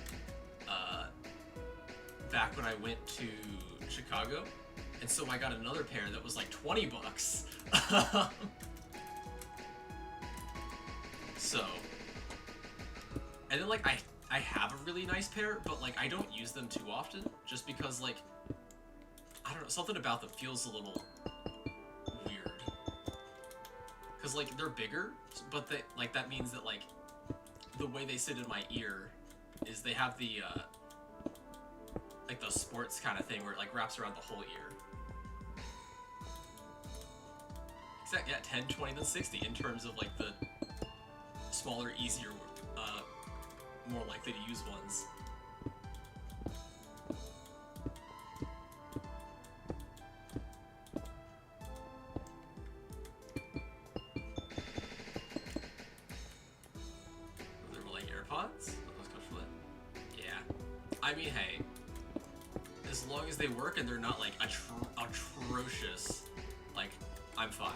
back when I went to Chicago, and so I got another pair that was like 20 bucks. So, and then like I have a really nice pair, but like I don't use them too often, just because like, I don't know, something about them feels a little weird. Cause like they're bigger, but they like that means that like the way they sit in my ear is they have the like the sports kind of thing where it like wraps around the whole ear. Exactly, yeah, 10, 20, then 60 in terms of like the smaller, easier, more likely to use ones. They're like AirPods? Those comfortable? Yeah. I mean, hey, as long as they work and they're not like atrocious, like, I'm fine.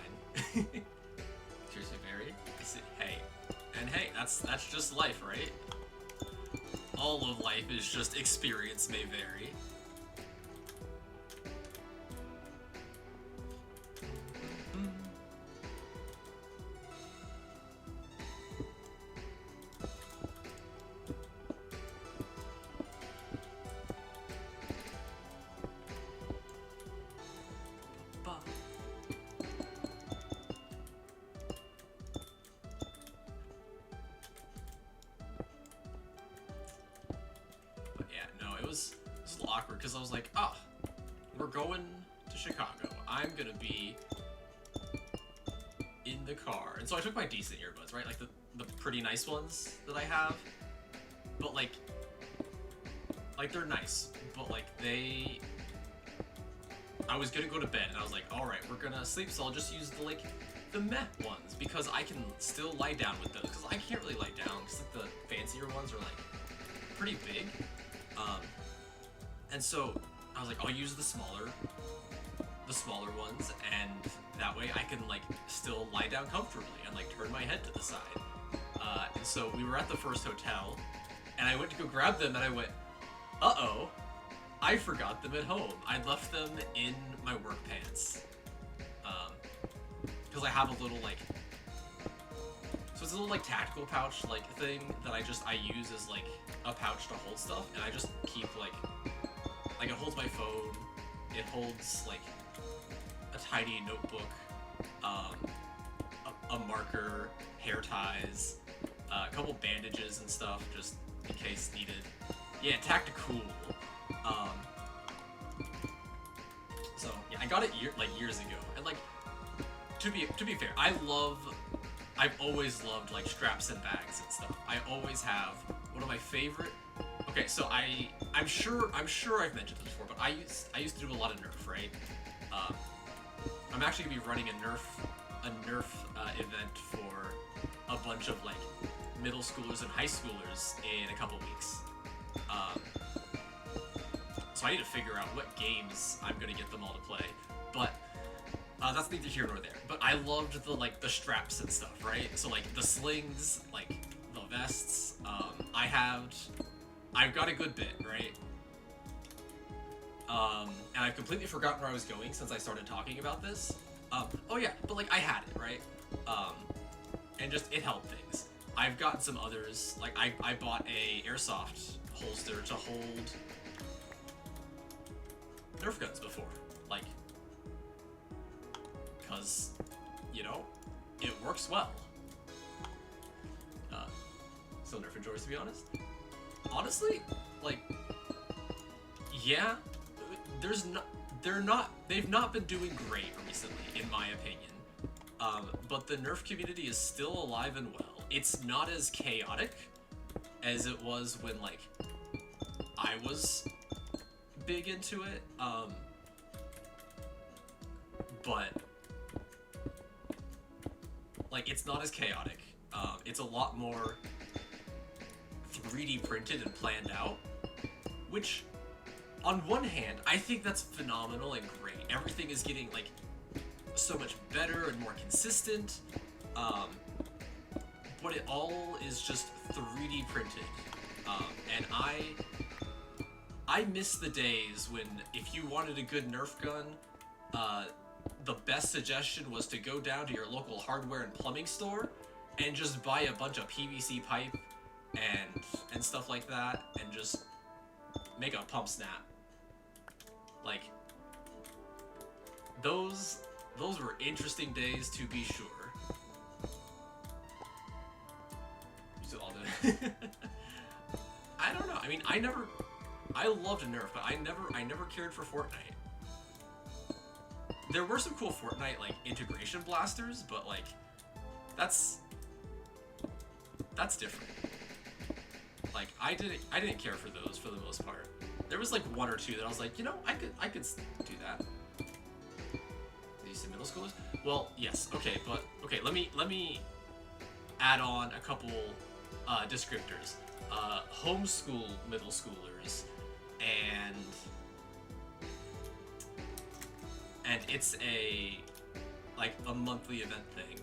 Seriously, Barry? Hey. And hey, that's just life, right? All of life is just experience may vary. It was a little awkward because I was like, oh, we're going to Chicago. I'm gonna be in the car. And so I took my decent earbuds, right? Like the pretty nice ones that I have. But like they're nice. But like I was gonna go to bed and I was like, alright, we're gonna sleep, so I'll just use the meh ones because I can still lie down with those. Because I can't really lie down because like the fancier ones are like pretty big. And so I was like, I'll use the smaller ones, and that way I can like still lie down comfortably and like turn my head to the side. And so we were at the first hotel, and I went to go grab them, and I went, uh-oh, I forgot them at home. I left them in my work pants. Because I have a little like, so it's a little like tactical pouch like thing that I use as like a pouch to hold stuff, and I just keep like it holds my phone, it holds like a tiny notebook, a marker, hair ties, a couple bandages and stuff just in case needed. Yeah, tactical. So yeah, I got it years ago, and like to be fair, I've always loved like straps and bags and stuff. I always have. One of my favorite. Okay, so I'm sure I've mentioned this before, but I used to do a lot of Nerf, right? I'm actually gonna be running a Nerf event for a bunch of like middle schoolers and high schoolers in a couple weeks. So I need to figure out what games I'm gonna get them all to play, but that's neither here nor there. But I loved the straps and stuff, right? So like the slings, like the vests. I've got a good bit, right? And I've completely forgotten where I was going since I started talking about this. Oh yeah, but like I had it, right? And just it held things. I've gotten some others. Like I bought a airsoft holster to hold Nerf guns before, like, because you know it works well. Still Nerf enjoys, to be honest. Honestly, like, yeah, they've not been doing great recently, in my opinion. But the Nerf community is still alive and well. It's not as chaotic as it was when, like, I was big into it. But, like, it's not as chaotic. It's a lot more 3D printed and planned out, which on one hand, I think that's phenomenal and great. Everything is getting, like, so much better and more consistent. But it all is just 3D printed. And I miss the days when, if you wanted a good Nerf gun, the best suggestion was to go down to your local hardware and plumbing store and just buy a bunch of PVC pipe and stuff like that, and just make a pump snap. Like, those were interesting days, to be sure. You still all do it. I don't know. I mean, I loved Nerf, but I never cared for Fortnite. There were some cool Fortnite, like, integration blasters, but, like, that's different. Like, I didn't care for those for the most part. There was, like, one or two that I was like, you know, I could do that. These middle schoolers? Well, yes, okay, but okay, let me add on a couple descriptors. Homeschool middle schoolers, and it's a monthly event thing,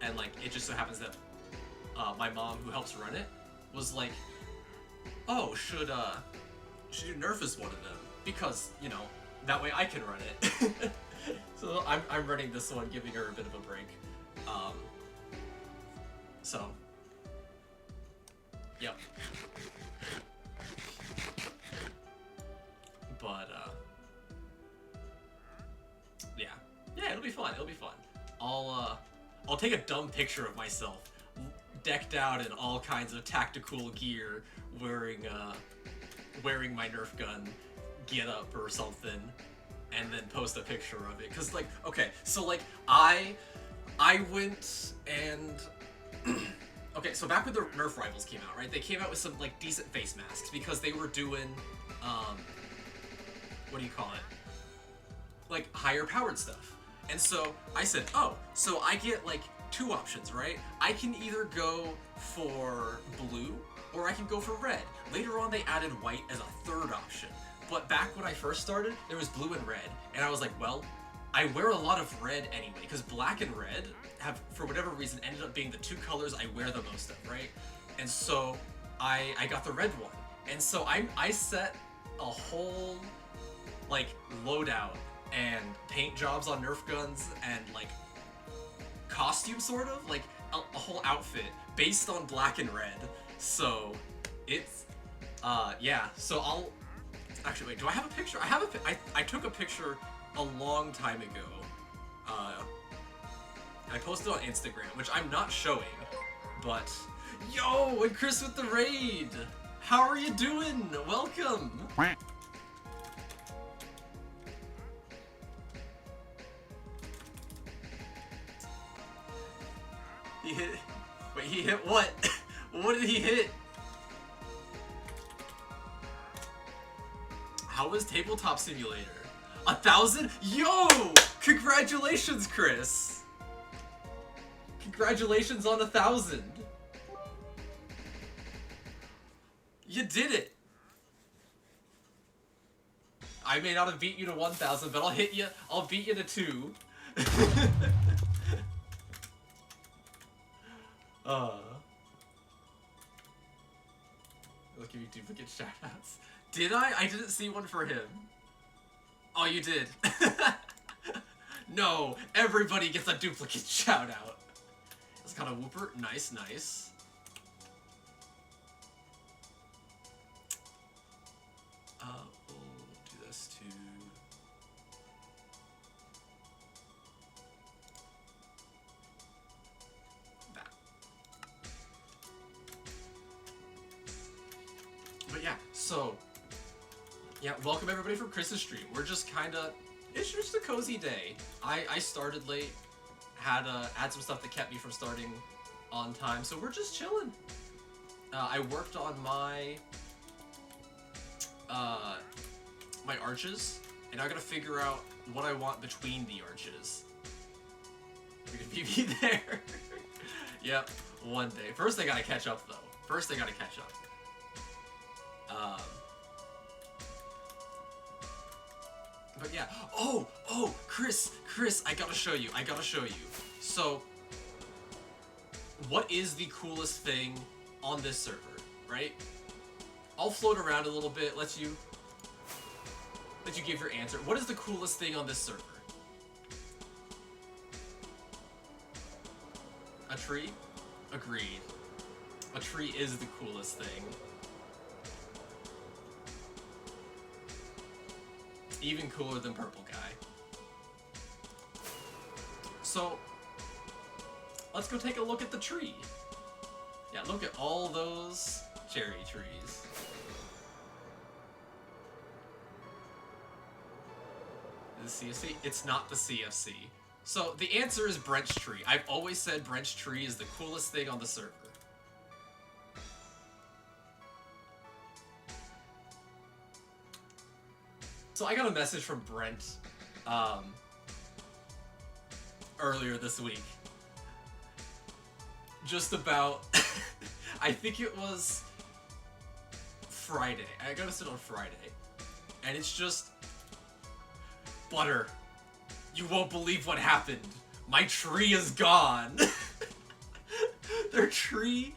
and like it just so happens that my mom, who helps run it, was like, oh, should you Nerf as one of them, because, you know, that way I can run it. So I'm running this one, giving her a bit of a break. So yep. But yeah, it'll be fun. It'll be fun. I'll take a dumb picture of myself decked out in all kinds of tactical gear, wearing my Nerf gun get up or something, and then post a picture of it. Cause like, okay, so like I went and okay, so back when the Nerf rivals came out, right? They came out with some like decent face masks because they were doing what do you call it? Like higher powered stuff. And so I said, oh, so I get like two options, right? I can either go for blue or I can go for red. Later on they added white as a third option. But back when I first started, there was blue and red. And I was like, well, I wear a lot of red anyway, because black and red have, for whatever reason, ended up being the two colors I wear the most of, right? And so I got the red one. And so I set a whole like loadout and paint jobs on Nerf guns and like costume, sort of like a whole outfit based on black and red. So it's yeah, so I'll actually wait, do I have a picture? I took a picture a long time ago. I posted on Instagram, which I'm not showing, but yo, and Chris with the raid. How are you doing? Welcome. He hit. Wait, he hit what? What did he hit? How was Tabletop Simulator? 1,000? Yo! Congratulations, Chris! Congratulations on 1,000! You did it! I may not have beat you to 1,000, but I'll beat you to 2. I'll give you duplicate shoutouts. Did I? I didn't see one for him. Oh, you did. No, everybody gets a duplicate shoutout. It's got a whooper. Nice, nice. We'll do this to... that. But yeah, so... yeah, welcome everybody from Chris's stream. We're just kinda... it's just a cozy day. I started late, had some stuff that kept me from starting on time, so we're just chilling. I worked on my my arches, and I gotta figure out what I want between the arches. We're gonna be there. Yep, one day. First I gotta catch up though. First I gotta catch up. But yeah. Oh, Chris, I gotta show you. So, what is the coolest thing on this server, right? I'll float around a little bit, let you give your answer. What is the coolest thing on this server? A tree? Agreed. A tree is the coolest thing. Even cooler than Purple Guy. So, let's go take a look at the tree. Yeah, look at all those cherry trees. Is it CFC? It's not the CFC. So, the answer is Brent's tree. I've always said Brent's tree is the coolest thing on the server. So I got a message from Brent earlier this week. Just about, I think it was Friday. I got to sit on Friday. And it's just, Butter, you won't believe what happened. My tree is gone. Their tree.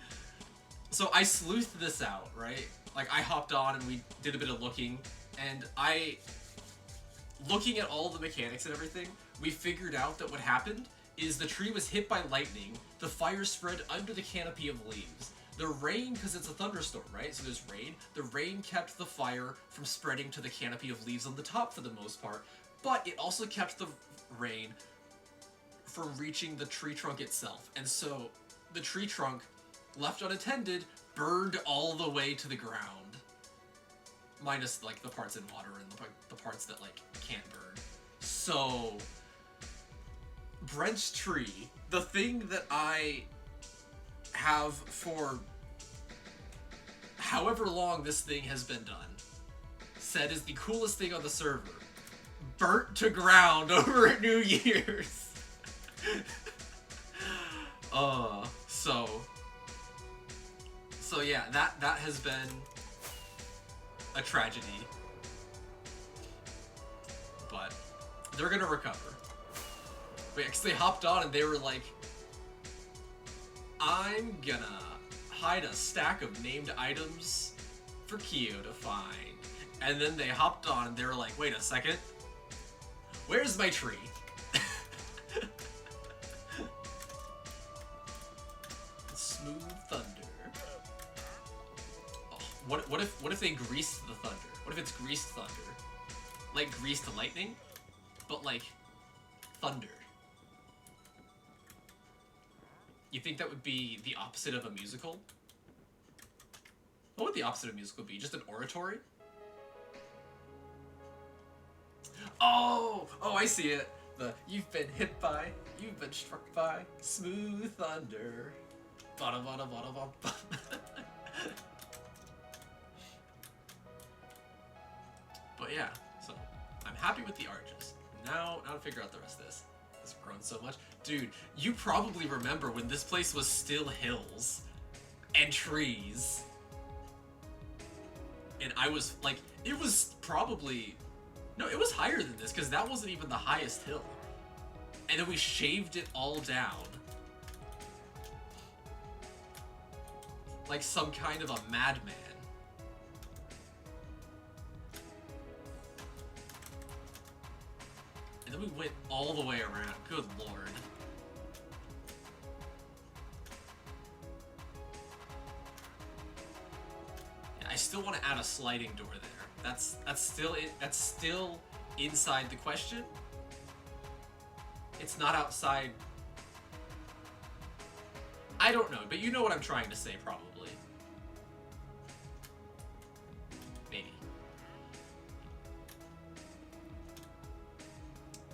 So I sleuthed this out, right? Like I hopped on and we did a bit of looking. And looking at all the mechanics and everything, we figured out that what happened is the tree was hit by lightning, the fire spread under the canopy of leaves. The rain, because it's a thunderstorm, right? So there's rain. The rain kept the fire from spreading to the canopy of leaves on the top for the most part, but it also kept the rain from reaching the tree trunk itself. And so the tree trunk, left unattended, burned all the way to the ground. Minus, like, the parts in water and the parts that, like, can't burn. So, Brent's tree, the thing that I have for however long this thing has been done, said is the coolest thing on the server, burnt to ground over New Year's. So yeah, that has been a tragedy, but they're gonna recover. Because they hopped on and they were like, I'm gonna hide a stack of named items for Kyo to find. And then they hopped on and they were like, wait a second, where's my tree? Smooth thunder. What if they greased the thunder? What if it's greased thunder? Like greased lightning, but like thunder. You think that would be the opposite of a musical? What would the opposite of a musical be? Just an oratory? Oh, I see it. You've been hit by, you've been struck by smooth thunder. Bada bada bada bada. But yeah, so I'm happy with the arches. Now to figure out the rest of this. It's grown so much. Dude, you probably remember when this place was still hills and trees. And I was like, it was probably, no, it was higher than this because that wasn't even the highest hill. And then we shaved it all down. Like some kind of a madman. And then we went all the way around. Good lord. Yeah, I still want to add a sliding door there. That's still inside the question. It's not outside. I don't know, but you know what I'm trying to say, probably. Maybe.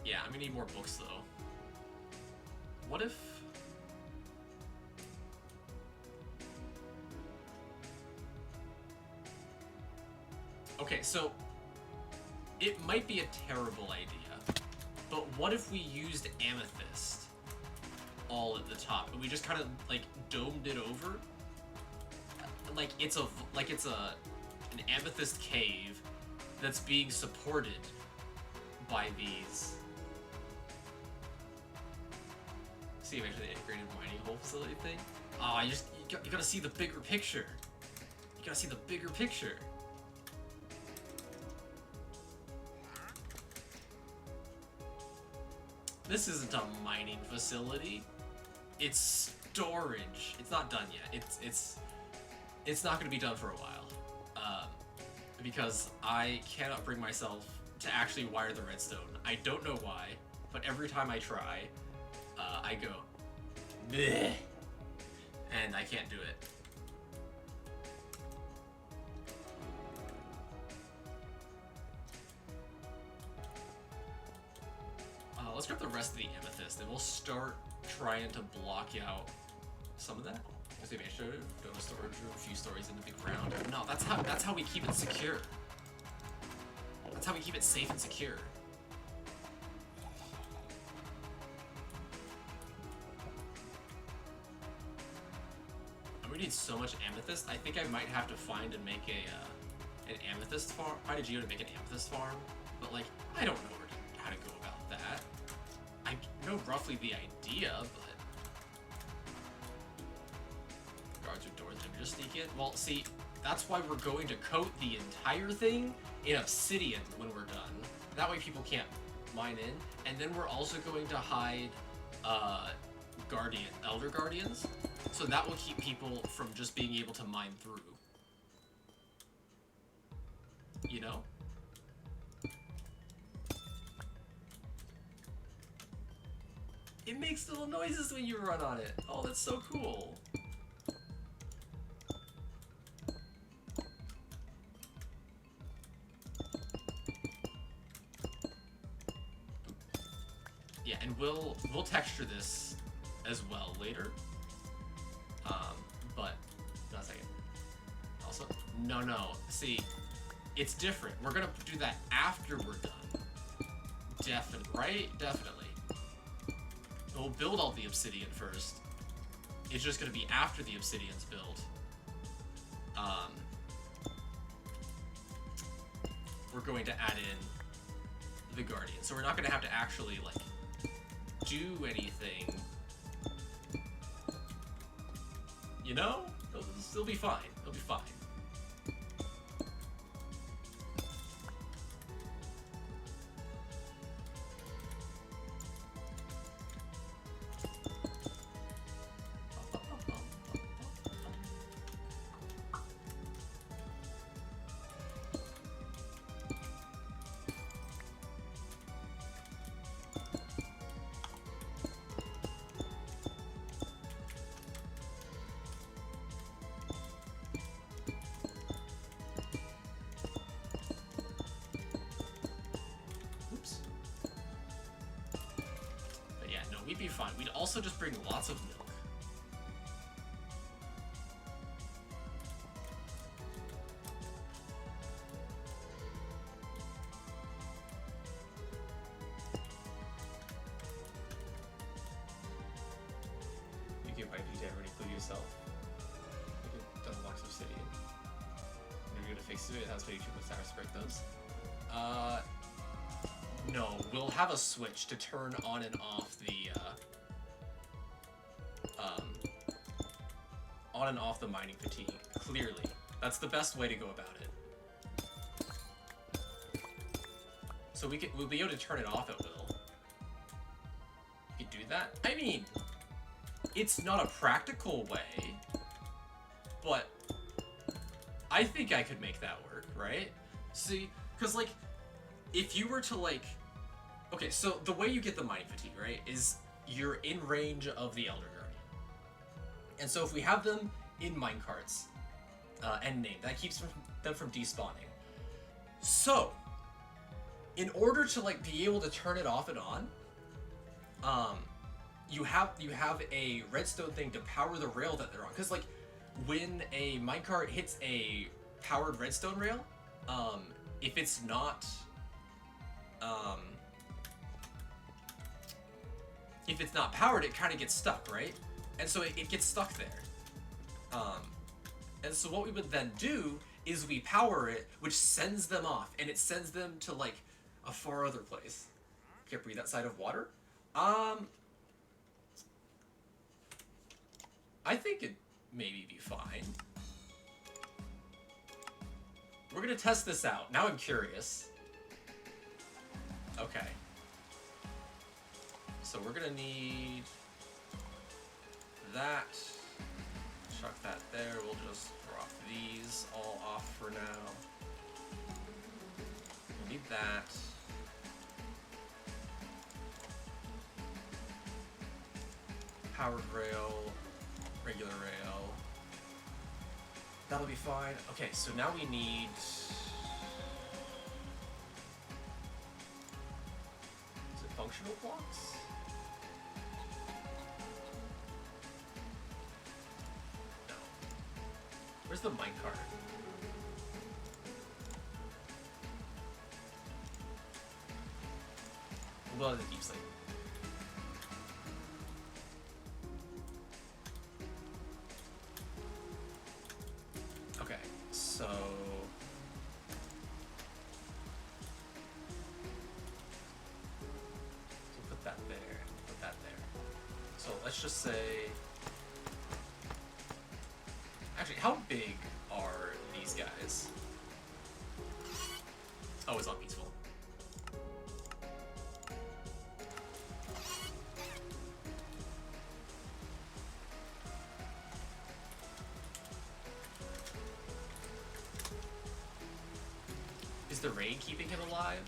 Yeah, I'm gonna need more books, though. What if... Okay, so... It might be a terrible idea, but what if we used amethyst all at the top, and we just kind of, like, domed it over? Like it's an amethyst cave that's being supported by these. See, eventually the integrated mining hole facility thing. Ah, you gotta see the bigger picture. You gotta see the bigger picture. This isn't a mining facility. It's storage. It's not done yet. It's not gonna be done for a while. Because I cannot bring myself to actually wire the redstone. I don't know why, but every time I try, I go, bleh, and I can't do it. Let's grab the rest of the amethyst, and we'll start trying to block out some of that. Let's see, make sure go to storage room, a few stories in the big ground. No, that's how we keep it secure. That's how we keep it safe and secure. We need so much amethyst. I think I might have to find and make an amethyst farm. Find a geo to make an amethyst farm. But like, I don't know how to go about that. I know roughly the idea, but guards or doors never just sneak in. Well, see, that's why we're going to coat the entire thing in obsidian when we're done. That way people can't mine in. And then we're also going to hide elder guardians. So that will keep people from just being able to mine through. You know? It makes little noises when you run on it. Oh, that's so cool. Yeah, and we'll texture this as well later. But not a second. Also, no. See, it's different. We're gonna do that after we're done. Definitely, right? Definitely. We'll build all the obsidian first. It's just gonna be after the obsidian's built. We're going to add in the guardian, so we're not gonna have to actually like do anything. You know? It'll be fine. It'll be fine. We'd be fine. We'd also just bring lots of milk. You can buy PJ already include yourself. You can double box obsidian. You're gonna fix it, that's pretty cheap with towers to break those. No, we'll have a switch to turn on and off the mining fatigue. Clearly, that's the best way to go about it. So we'll be able to turn it off at will. You can do that. I mean, it's not a practical way, but I think I could make that work, right? See, because like, if you were to like, okay, so the way you get the mining fatigue, right, is you're in range of the Elder Guardian. And so if we have them in minecarts, end name, that keeps them from despawning. So, in order to like be able to turn it off and on, you have a redstone thing to power the rail that they're on. Because like, when a minecart hits a powered redstone rail, if it's not powered, it kind of gets stuck, right? And so it gets stuck there. And so what we would then do is we power it, which sends them off, and it sends them to like A far other place. Can't breathe that side of water? I think it'd maybe be fine. We're gonna test this out. Now I'm curious. Okay. So we're gonna need that. Chuck that there. We'll just drop these all off for now. We'll need that. Powered rail, regular rail. That'll be fine. Okay, so now we need... Is it functional blocks? No. Where's the minecart? We'll go to the deep sleep. Okay, so... we'll put that there, put that there. So let's just say... Actually, how big are these guys? Oh, it's not peaceful. Is the rain keeping him alive?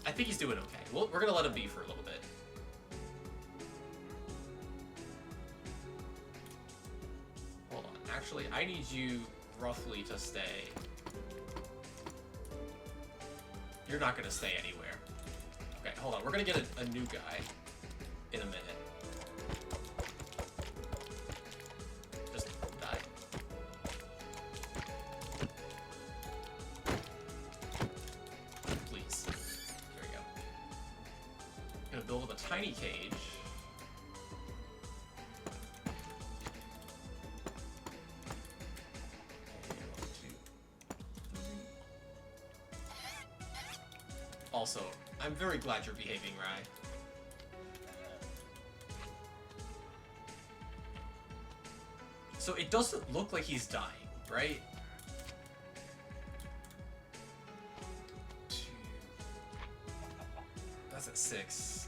I think he's doing okay. Well, we're gonna let him be for a little bit. Hold on. Actually, I need you roughly to stay. You're not gonna stay anywhere. Okay, hold on. We're gonna get a new guy in a minute. Just die. Please. There we go. I'm gonna build him a tiny cage. Also, I'm very glad you're behaving, Rai. So it doesn't look like he's dying, right? That's at 6.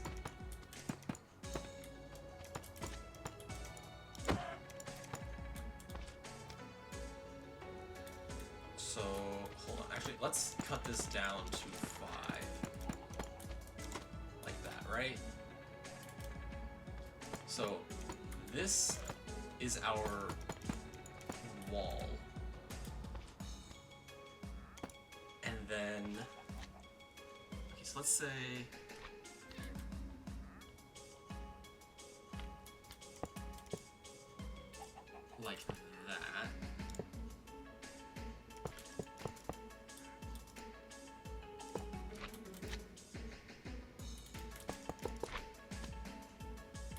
So, hold on. Actually, let's cut this down to 5. Like that, right? So, this is our wall. And then... Okay, so let's say... like that.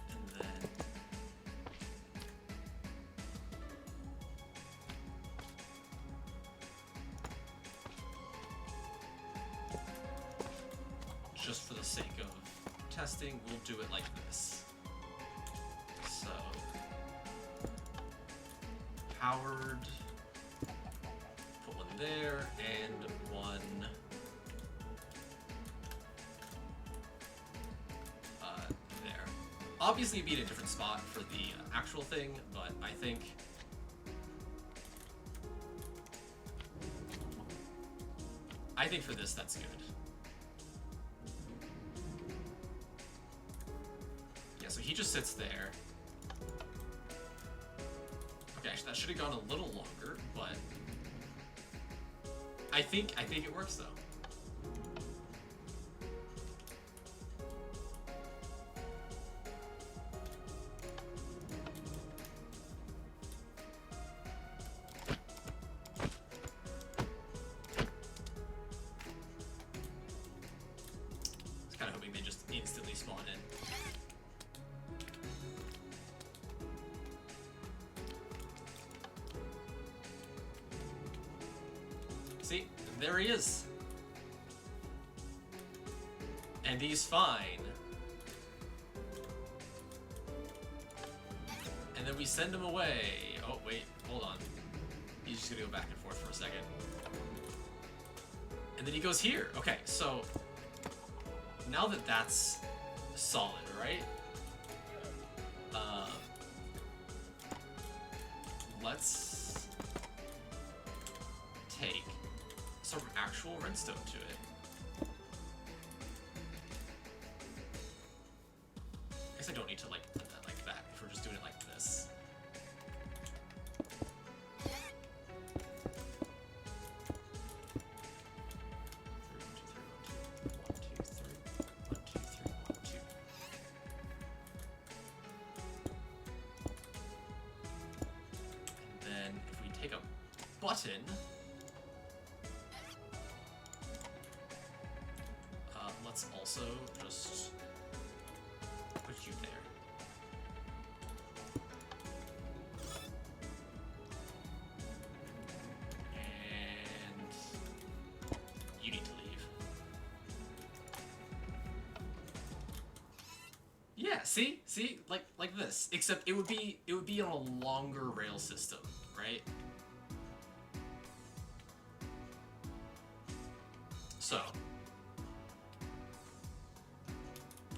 And then just for the sake of testing, we'll do it like this. So powered, put one there, and one there. Obviously, it'd be in a different spot for the actual thing, but I think for this, that's good. Yeah, so he just sits there. Okay, actually, that should have gone a little longer, but I think it works though. I was kind of hoping they just instantly spawn in. there he is. And he's fine. And then we send him away. Oh, wait, hold on. He's just gonna go back and forth for a second. And then he goes here. Okay, so now that that's solid, right? Let's take some actual redstone to it. I guess I don't need to like put that like that if we're just doing it like this. Button. Let's also just put you there. And you need to leave. Yeah, see? Like this. Except it would be on a longer rail system, right? So,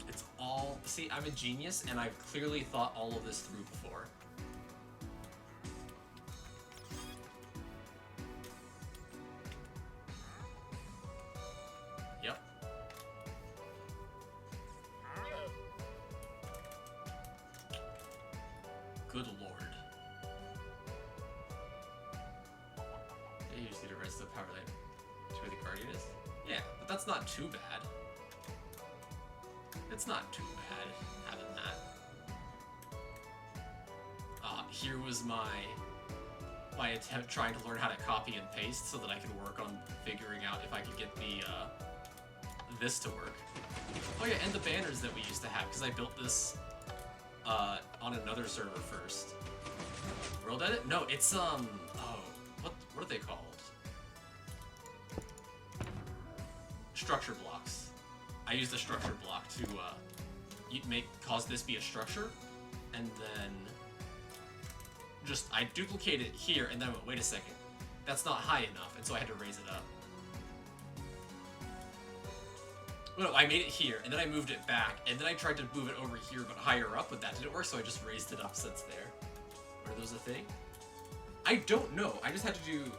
it's all, see, I'm a genius, and I've clearly thought all of this through before. Yep. Good lord. Yeah, you just need to rest the power line to where the guardian is. Yeah, but that's not too bad. It's not too bad having that. Here was my attempt trying to learn how to copy and paste so that I could work on figuring out if I could get the this to work. Oh yeah, and the banners that we used to have, because I built this on another server first. World edit? No, it's what are they called? Structure blocks. I used a structure block to cause this be a structure, and then just I duplicated it here, and then I went, wait a second, that's not high enough, and so I had to raise it up. No, I made it here, and then I moved it back, and then I tried to move it over here, but higher up, but that didn't work, so I just raised it up since there. Are those a thing? I don't know. I just had to do.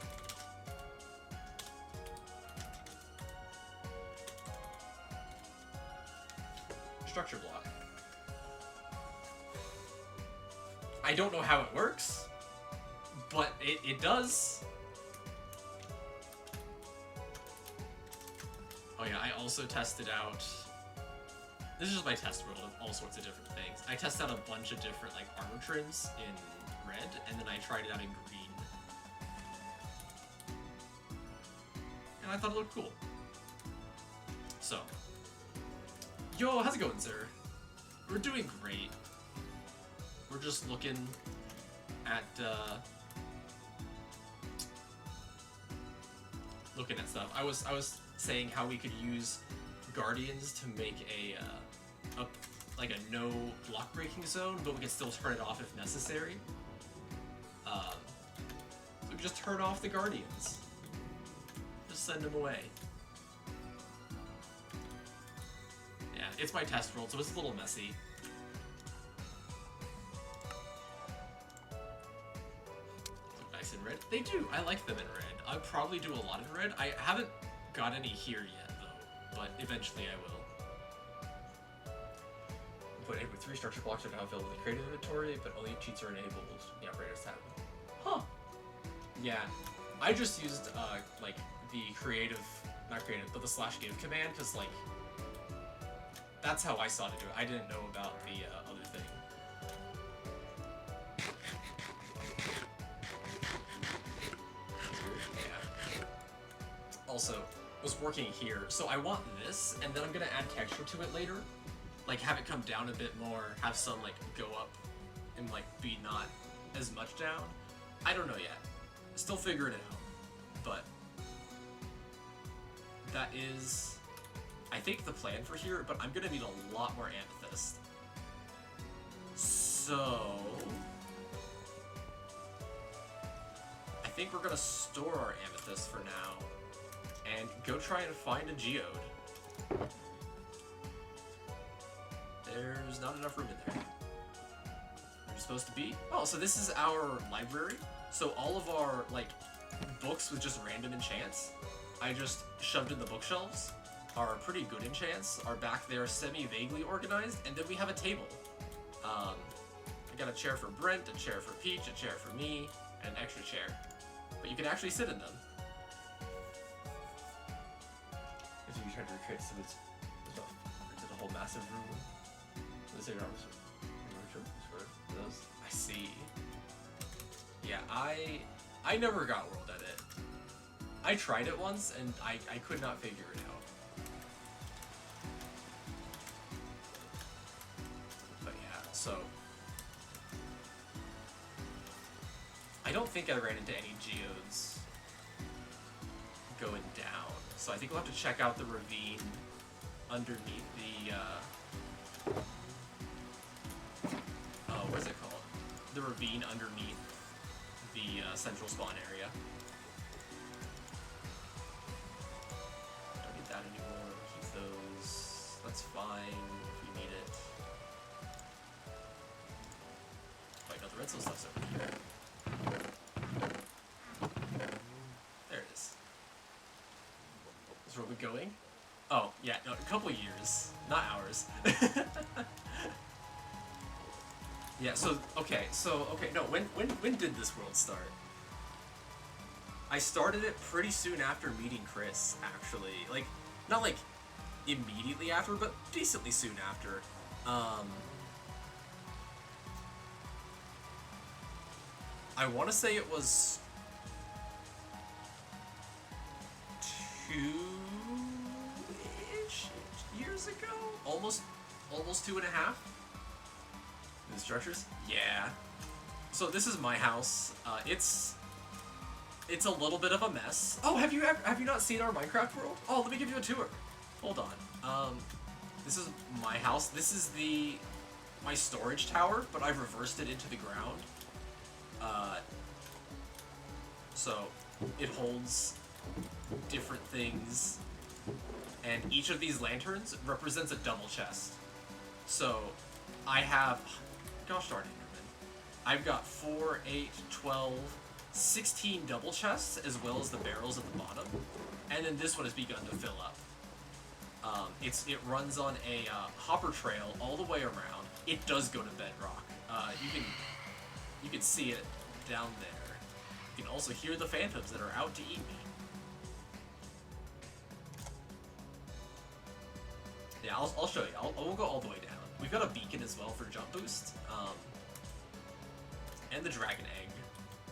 Structure block. I don't know how it works, but it does. Oh yeah, I also tested out, this is just my test world of all sorts of different things. I tested out a bunch of different like armor trims in red, and then I tried it out in green. And I thought it looked cool. So, yo, how's it going, sir? We're doing great. We're just looking at stuff. I was saying how we could use guardians to make a no block breaking zone, but we can still turn it off if necessary. So we can just turn off the guardians. Just send them away. Yeah, it's my test world, so it's a little messy. Look nice in red. They do. I like them in red. I'll probably do a lot in red. I haven't got any here yet, though, but eventually I will. Put with 3 structure blocks are now available in the creative inventory, but only cheats are enabled. The operators tab. Huh. Yeah. I just used, like, the creative, not creative, but the /give command, because, like, that's how I saw to do it. I didn't know about the other thing. Yeah. Also, was working here, so I want this, and then I'm gonna add texture to it later. Like, have it come down a bit more, have some, like, go up, and, like, be not as much down. I don't know yet. Still figuring it out, but that is, I think, the plan for here, but I'm gonna need a lot more amethyst. So... I think we're gonna store our amethyst for now, and go try and find a geode. There's not enough room in there. Where's it supposed to be? Oh, so this is our library. So all of our, like, books with just random enchants, I just shoved in the bookshelves. Our pretty good enchants are back there semi-vaguely organized, and then we have a table. I got a chair for Brent, a chair for Peach, a chair for me, and an extra chair. But you can actually sit in them. If you try to recreate some of its stuff into the whole massive room. I see. Yeah, I never got World Edit. I tried it once and I could not figure it out. But yeah, so I don't think I ran into any geodes going down. So I think we'll have to check out the ravine underneath the what is it called? The ravine underneath the central spawn area. Don't need that anymore. Keep those. That's fine if we need it. Wait, no, the redstone stuff's over here. There it is. Is where we're going? Oh, yeah, no, a couple years, not hours. Yeah, so, okay, no, when did this world start? I started it pretty soon after meeting Chris, actually. Like, not like immediately after, but decently soon after. I want to say it was 2-ish years ago? Almost 2.5? The structures? Yeah. So this is my house. It's a little bit of a mess. Oh, have you not seen our Minecraft world? Oh, let me give you a tour. Hold on. This is my house. This is my storage tower, but I've reversed it into the ground. So it holds different things, and each of these lanterns represents a double chest. So I have, gosh darn it, I've got 4, 8, 12, 16 double chests, as well as the barrels at the bottom. And then this one has begun to fill up. It runs on a hopper trail all the way around. It does go to bedrock. You can see it down there. You can also hear the phantoms that are out to eat me. Yeah, I'll show you. I won't go all the way down. We've got a beacon as well for jump boost, and the dragon egg,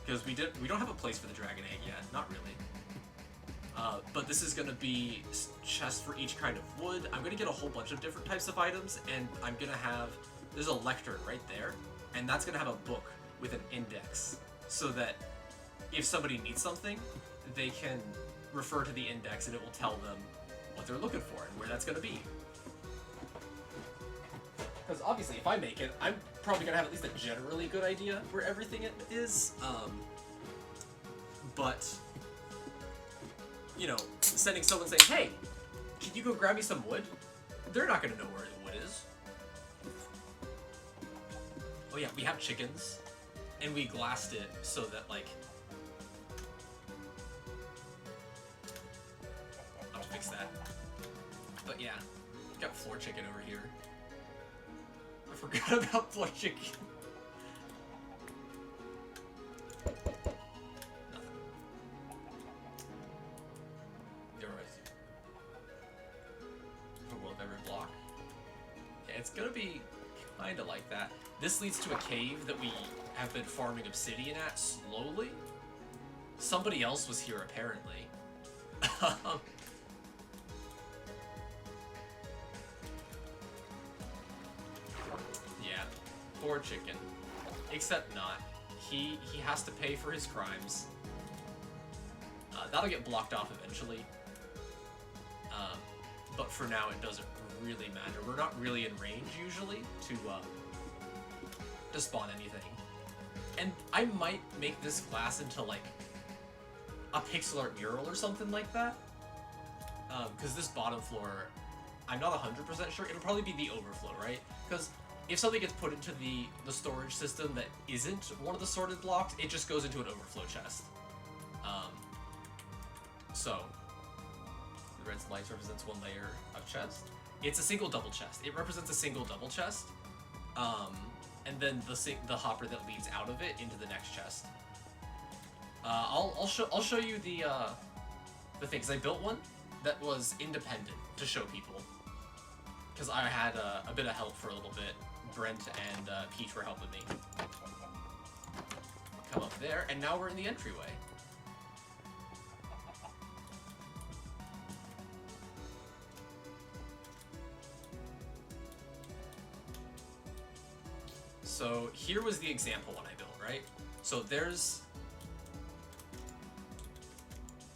because we don't have a place for the dragon egg yet, not really. But this is gonna be chests for each kind of wood. I'm gonna get a whole bunch of different types of items, and I'm gonna have, there's a lectern right there, and that's gonna have a book with an index, so that if somebody needs something, they can refer to the index and it will tell them what they're looking for and where that's gonna be. Because obviously, if I make it, I'm probably gonna have at least a generally good idea where everything is. But you know, sending someone saying, "Hey, can you go grab me some wood?" They're not gonna know where the wood is. Oh yeah, we have chickens, and we glassed it so that like. I'll fix that. But yeah, got floor chicken over here. I forgot about floor chicken. Nothing. There was a world of every block. Yeah, it's gonna be kinda like that. This leads to a cave that we have been farming obsidian at slowly. Somebody else was here apparently. Yeah, poor chicken. Except not. He has to pay for his crimes. That'll get blocked off eventually. But for now, it doesn't really matter. We're not really in range usually to spawn anything. And I might make this glass into like a pixel art mural or something like that. Because this bottom floor, I'm not 100% sure. It'll probably be the overflow, right? Because if something gets put into the storage system that isn't one of the sorted blocks, it just goes into an overflow chest. So, the red light represents one layer of chest. It's a single double chest. It represents a single double chest. And then the hopper that leads out of it into the next chest. I'll show you the thing, 'cause I built one that was independent to show people. Because I had a bit of help for a little bit. Brent and Peach were helping me. Come up there, and now we're in the entryway. So here was the example one I built, right? So there's...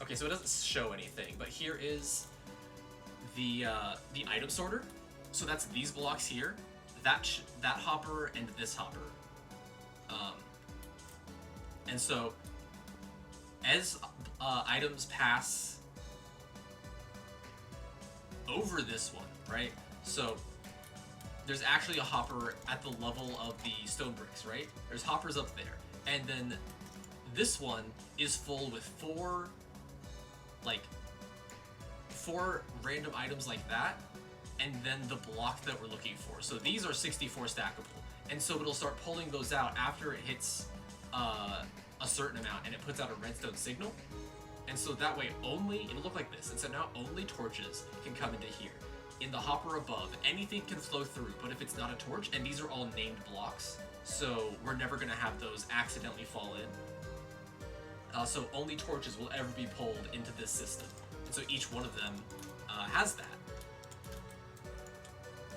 Okay, so it doesn't show anything, but here is the item sorter. So that's these blocks here, that hopper, and this hopper. And so as items pass over this one, right? So there's actually a hopper at the level of the stone bricks, right? There's hoppers up there. And then this one is full with four random items like that, and then the block that we're looking for. So these are 64 stackable. And so it'll start pulling those out after it hits a certain amount, and it puts out a redstone signal. And so that way it'll look like this. And so now only torches can come into here. In the hopper above, anything can flow through, but if it's not a torch, and these are all named blocks, so we're never gonna have those accidentally fall in. So only torches will ever be pulled into this system. And so each one of them has that.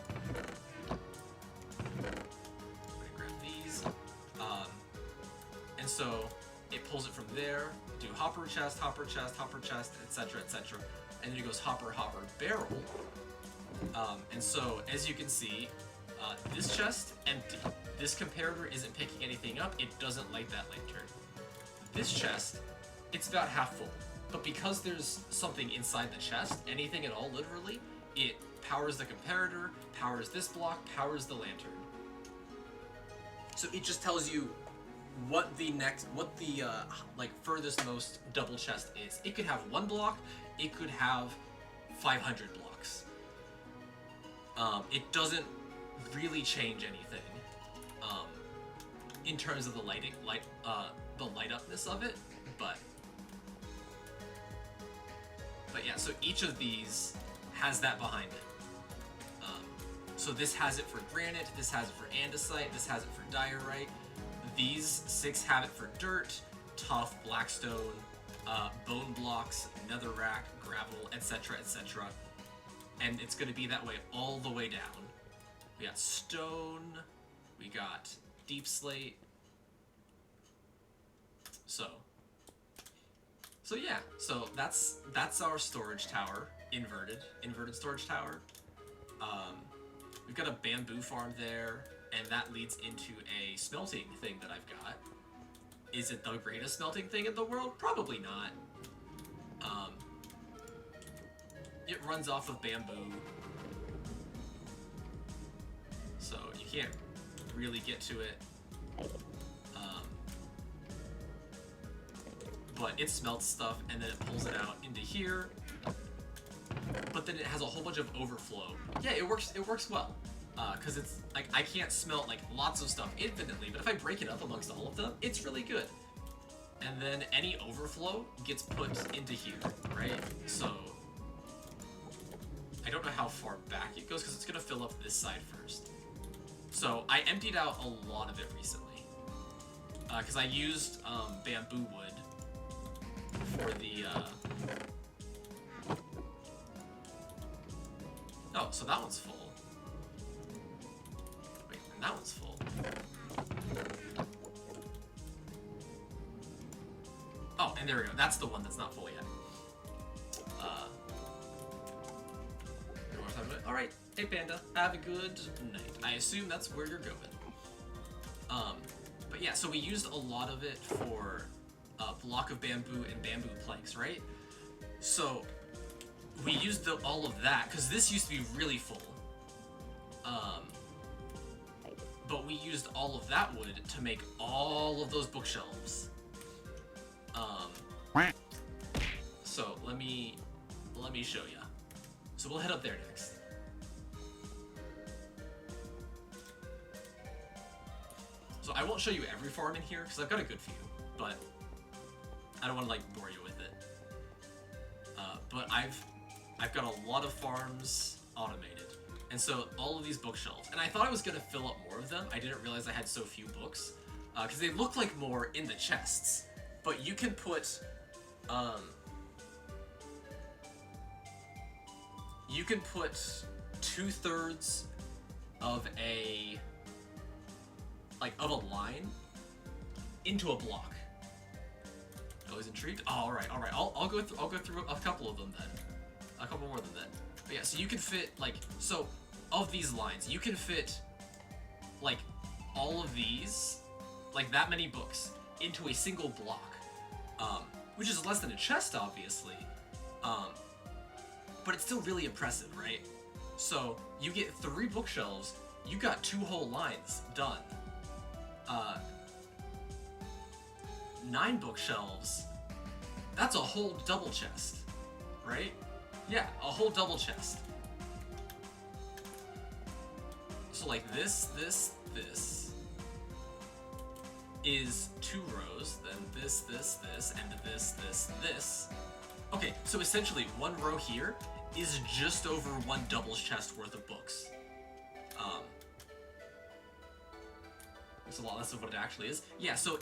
I'm gonna grab these. And so it pulls it from there, do hopper chest, etc., etc. And then it goes hopper, barrel. And so, as you can see, this chest, empty. This comparator isn't picking anything up, it doesn't light that lantern. This chest, it's about half full. But because there's something inside the chest, anything at all, literally, it powers the comparator, powers this block, powers the lantern. So it just tells you what the furthest most double chest is. It could have one block, it could have 500 blocks. It doesn't really change anything in terms of the the light upness of it, but yeah. So each of these has that behind it. So this has it for granite, this has it for andesite, this has it for diorite. These 6 have it for dirt, tuff, blackstone, bone blocks, netherrack, gravel, etc., etc. And it's going to be that way all the way down. We got stone, we got deep slate. So yeah, so that's our storage tower, inverted storage tower. We've got a bamboo farm there, and that leads into a smelting thing that I've got. Is it the greatest smelting thing in the world? Probably not. It runs off of bamboo, so you can't really get to it. But it smelts stuff, and then it pulls it out into here. But then it has a whole bunch of overflow. Yeah, it works well. Because it's like I can't smelt like lots of stuff infinitely, but if I break it up amongst all of them, it's really good. And then any overflow gets put into here, right? So I don't know how far back it goes because it's gonna fill up this side first. So I emptied out a lot of it recently because I used bamboo wood for the. Oh, so that one's full. Wait, and that one's full. Oh, and there we go. That's the one that's not full yet. Hey Panda, have a good night. I assume that's where you're going. But yeah, so we used a lot of it for a block of bamboo and bamboo planks, right? So we used all of that, because this used to be really full. But we used all of that wood to make all of those bookshelves. So let me show ya. So we'll head up there next. So I won't show you every farm in here because I've got a good few, but I don't want to like bore you with it. But I've got a lot of farms automated, and so all of these bookshelves. And I thought I was gonna fill up more of them. I didn't realize I had so few books because they look like more in the chests. But you can put 2/3 of a line into a block. Always intrigued? Oh, all right. I'll go through a couple of them then. A couple more than that. But yeah, so you can fit so of these lines, you can fit all of these, that many books into a single block. Which is less than a chest, obviously. But it's still really impressive, right? So you get 3 bookshelves, you got 2 whole lines done. 9 bookshelves, that's a whole double chest, right? Yeah, a whole double chest. So this is 2 rows, then this, and this. Okay, so essentially 1 row here is just over 1 double chest worth of books. It's a lot less of what it actually is. Yeah, so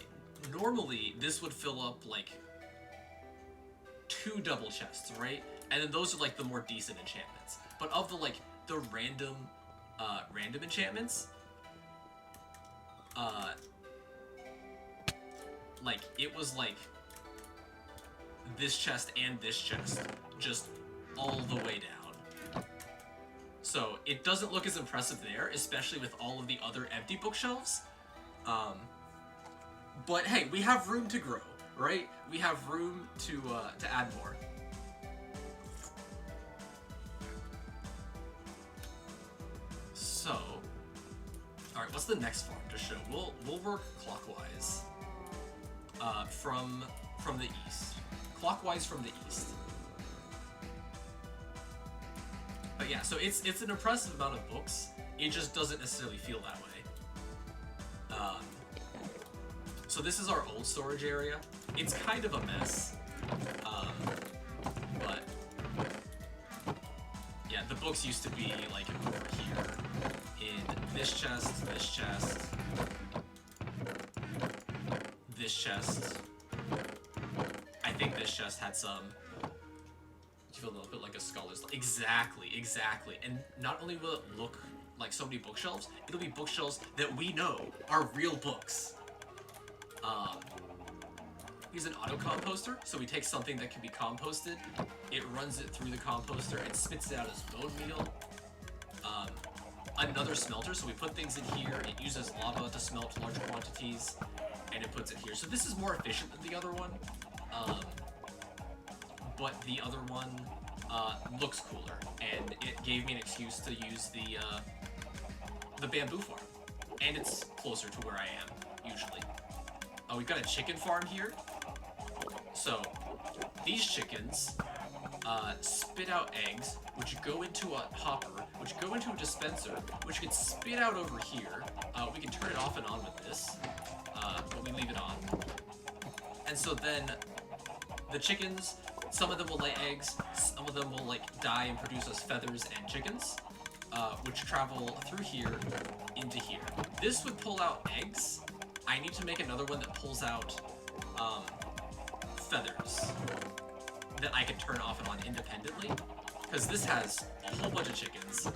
normally this would fill up 2 double chests, right? And then those are the more decent enchantments. But of the random enchantments, it was this chest and this chest just all the way down. So it doesn't look as impressive there, especially with all of the other empty bookshelves. But hey, we have room to grow, right? We have room to add more. So, all right, what's the next farm to show? We'll work clockwise from the east. Clockwise from the east. But yeah, so it's an impressive amount of books. It just doesn't necessarily feel that way. So this is our old storage area. It's kind of a mess, but yeah, the books used to be over here in this chest, this chest, this chest. I think this chest had some. You feel a little bit like a scholar's. Exactly. And not only will it look like so many bookshelves, it'll be bookshelves that we know are real books. Here's an auto composter, so we take something that can be composted, it runs it through the composter and spits it out as bone meal. Another smelter, so we put things in here, it uses lava to smelt large quantities, and it puts it here. So this is more efficient than the other one, but the other one looks cooler, and it gave me an excuse to use the bamboo farm, and it's closer to where I am, usually. We've got a chicken farm here. So, these chickens spit out eggs, which go into a hopper, which go into a dispenser, which gets spit out over here. We can turn it off and on with this, but we leave it on. And so then, the chickens, some of them will lay eggs, some of them will die and produce us feathers and chickens, which travel through here into here. This would pull out eggs. I need to make another one that pulls out feathers that I can turn off and on independently, because this has a whole bunch of chickens,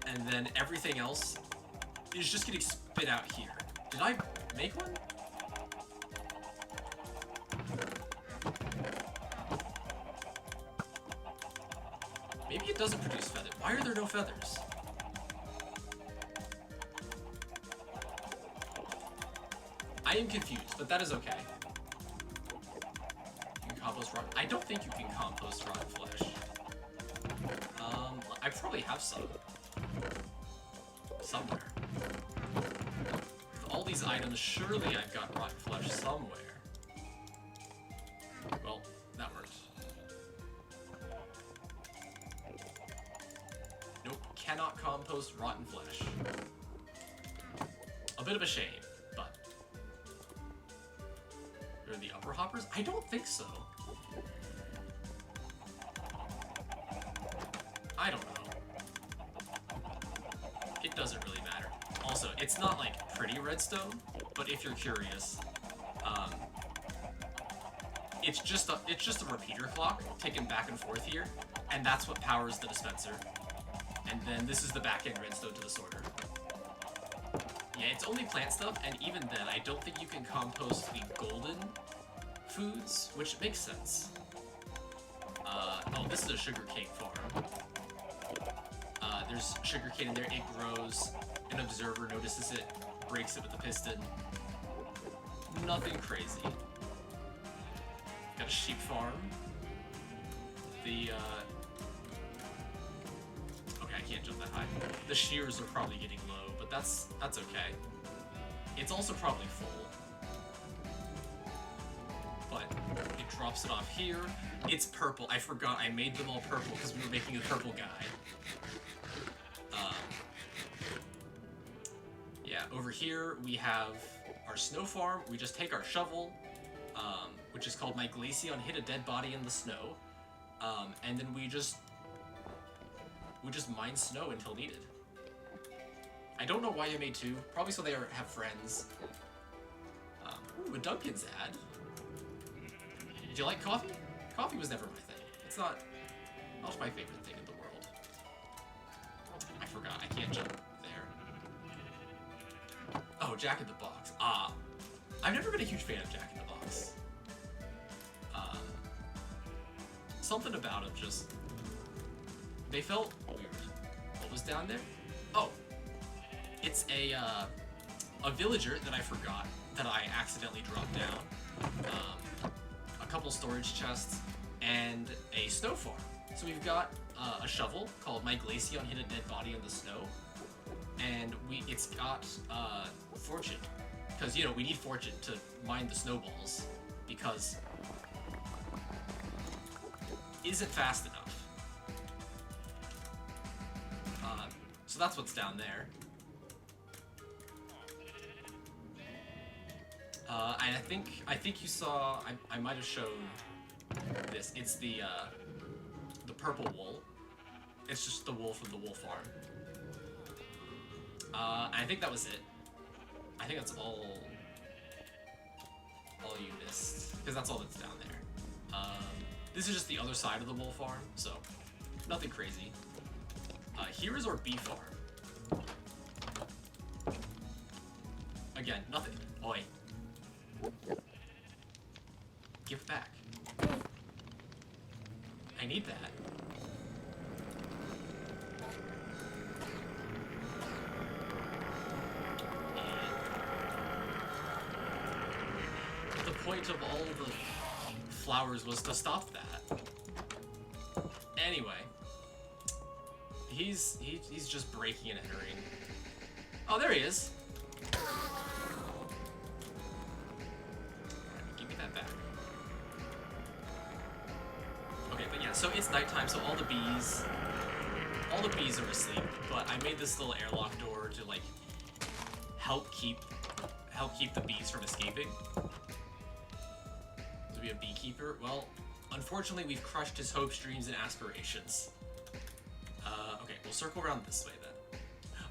and then everything else is just getting spit out here. Did I make one? Maybe it doesn't produce feathers. Why are there no feathers? I am confused, but that is okay. You can compost rotten... I don't think you can compost rotten flesh. I probably have some. Somewhere. With all these items, surely I've got rotten flesh somewhere. Well, that worked. Nope, cannot compost rotten flesh. A bit of a shame, but... Are the upper hoppers? I don't think so. I don't know. It doesn't really matter. Also, it's not like pretty redstone, but if you're curious, it's just a repeater clock ticking back and forth here, and that's what powers the dispenser. And then this is the back-end redstone to the sorter. Yeah, it's only plant stuff, and even then, I don't think you can compost the golden foods, which makes sense. Oh, this is a sugarcane farm. There's sugarcane in there, it grows, an observer notices it, breaks it with a piston. Nothing crazy. Got a sheep farm. Okay, I can't jump that high. The shears are probably getting low, but that's okay. It's also probably full. But it drops it off here. It's purple. I forgot I made them all purple because we were making a purple guy. Yeah, over here we have our snow farm. We just take our shovel, which is called My Glaceon, hit a dead body in the snow, and then we just mine snow until needed. I don't know why I made two. Probably so they have friends. Ooh, a Dunkin's ad. Did you like coffee? Coffee was never my thing. It's not my favorite thing in the world. I forgot. I can't jump there. Oh, Jack in the Box. I've never been a huge fan of Jack in the Box. Something about them just... They felt weird. What was down there? Oh! It's a villager that I forgot that I accidentally dropped down. A couple storage chests, and a snow farm. So we've got a shovel called My Glaceon, hit a dead body in the snow. And it's got fortune, because you know we need fortune to mine the snowballs, because it isn't fast enough. So that's what's down there. And I think you saw. I might have shown this. It's the purple wool. It's just the wool from the wool farm. I think that was it. I think that's all you missed, because that's all that's down there. This is just the other side of the wool farm, so nothing crazy. Here is our bee farm. Again, nothing. Oi. Give back. I need that. The point of all the flowers was to stop that. Anyway, he's just breaking and entering. Oh, there he is. Give me that back. Okay, but yeah, so it's nighttime, so all the bees are asleep. But I made this little airlock door to like help keep the bees from escaping. To be a beekeeper? Well, unfortunately, we've crushed his hopes, dreams, and aspirations. Okay, we'll circle around this way then.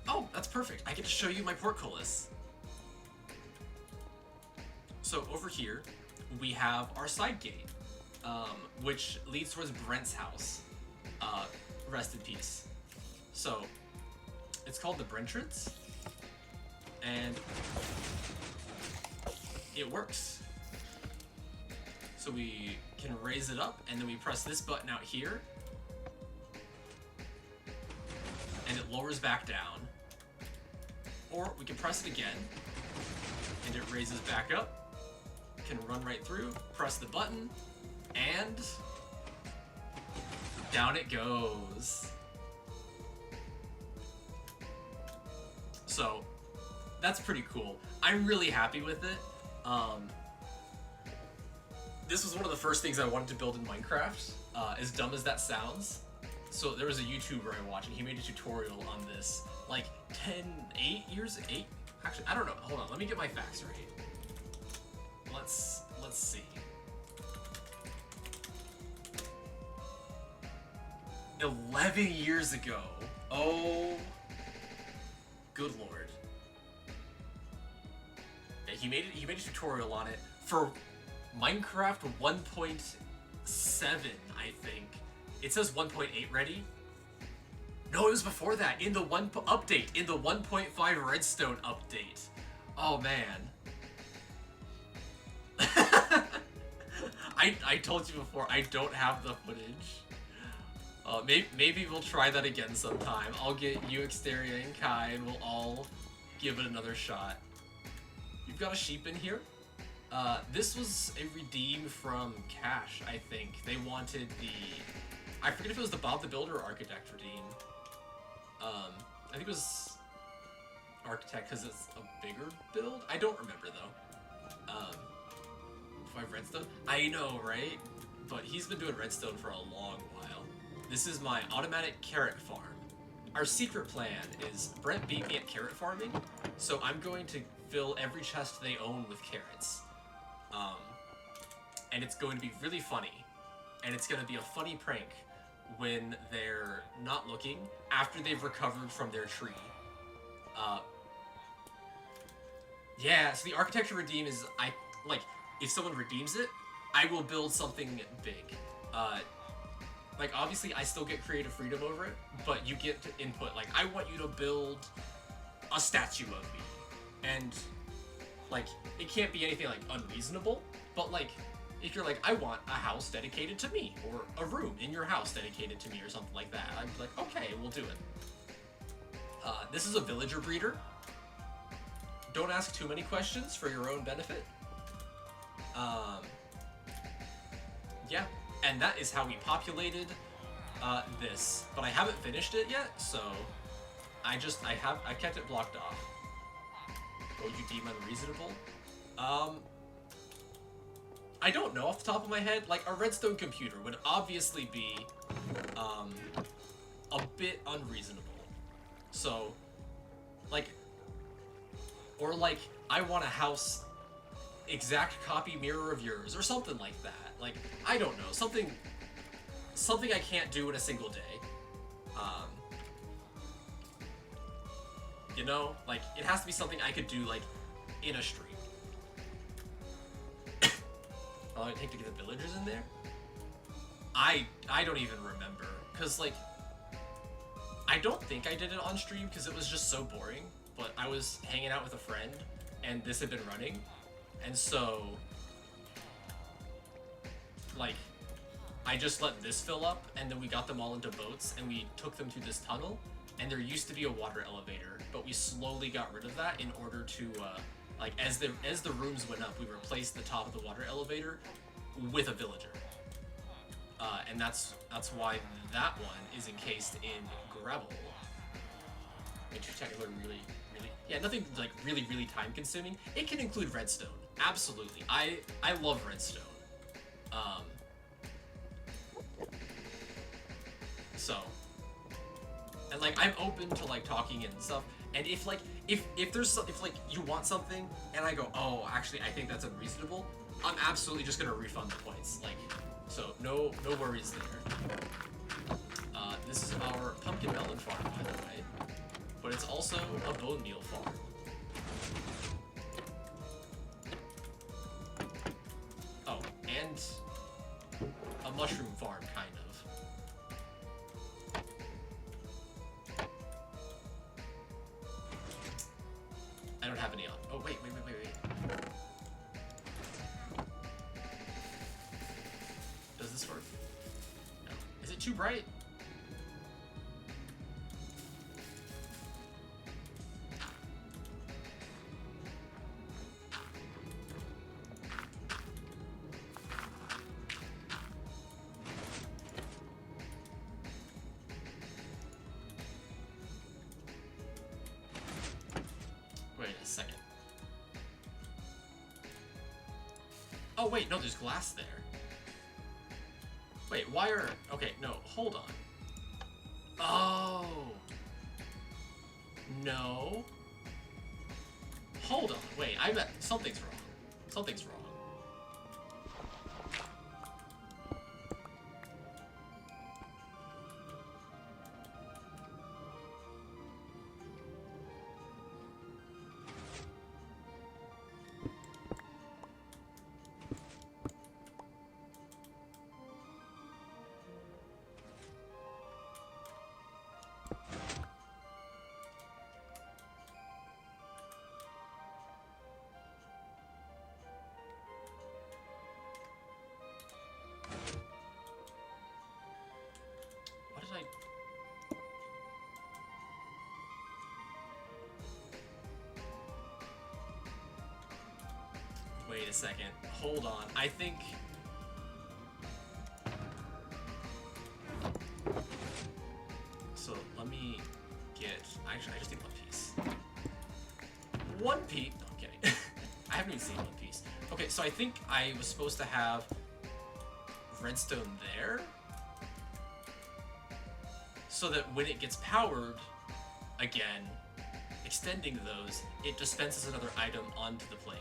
Oh, that's perfect. I get to show you my portcullis. So over here, we have our side gate, which leads towards Brent's house. Rest in peace. So, it's called the Brentrance, and it works. So we can raise it up, and then we press this button out here, it lowers back down. Or we can press it again, and it raises back up. Can run right through, press the button, and down it goes. So that's pretty cool. I'm really happy with it. This was one of the first things I wanted to build in Minecraft, as dumb as that sounds. So there was a YouTuber I watched, and he made a tutorial on this, like 8 years? Actually, I don't know. Hold on, let me get my facts right. Let's see. 11 years ago. Oh, good lord. Yeah, he made a tutorial on it for Minecraft 1.7, I think. It says 1.8 ready. No, it was before that. In the update, in the 1.5 Redstone update. Oh man. I told you before, I don't have the footage. Maybe we'll try that again sometime. I'll get you, Exteria, and Kai, and we'll all give it another shot. You've got a sheep in here. This was a redeem from Cash, I think. They wanted the... I forget if it was the Bob the Builder or Architect redeem. I think it was Architect because it's a bigger build. I don't remember, though. 5 Redstone? I know, right? But he's been doing Redstone for a long while. This is my automatic carrot farm. Our secret plan is Brent beat me at carrot farming, so I'm going to fill every chest they own with carrots. And it's going to be really funny. And it's going to be a funny prank when they're not looking after they've recovered from their tree. Yeah, so the architecture redeem is, if someone redeems it, I will build something big. Like, obviously, I still get creative freedom over it, but you get to input, like, I want you to build a statue of me. And, like, it can't be anything, like, unreasonable, but, like, if you're like, I want a house dedicated to me, or a room in your house dedicated to me, or something like that, I'd be like, okay, we'll do it. This is a villager breeder. Don't ask too many questions for your own benefit. Yeah, and that is how we populated this. But I haven't finished it yet, so I kept it blocked off. What would you deem unreasonable? I don't know off the top of my head. Like, a redstone computer would obviously be a bit unreasonable. So, like, or like, I want a house exact copy mirror of yours, or something like that. Like, I don't know, something I can't do in a single day. You know, like, it has to be something I could do, like, in a stream. How long it take to get the villagers in there? I don't even remember, because, like, I don't think I did it on stream because it was just so boring, but I was hanging out with a friend, and this had been running, and so, like, I just let this fill up, and then we got them all into boats, and we took them through this tunnel, and there used to be a water elevator, but we slowly got rid of that in order to, like, as the rooms went up, we replaced the top of the water elevator with a villager. And that's why that one is encased in gravel. Which is technically really, yeah, nothing like really time consuming. It can include redstone, absolutely. I love redstone. So, and like, I'm open to like talking and stuff. And if like if you want something and I go, oh, actually I think that's unreasonable, I'm absolutely just gonna refund the points. Like, so no worries there. This is our pumpkin melon farm, by the way, but it's also a bone meal farm. Oh, and a mushroom farm, kind of. I don't have any on. Oh, wait. Does this work? No. Is it too bright? Oh, wait, no, there's glass there. Wait, why are... Okay, no, hold on. Oh. No. Hold on, wait, I bet something's wrong. Something's wrong. What did I... Wait a second. Hold on. I think... So, let me get... Actually, I just need one piece. One piece? No, I'm kidding. I haven't even seen One Piece. Okay, so I think I was supposed to have redstone there, so that when it gets powered again, extending those, it dispenses another item onto the plane.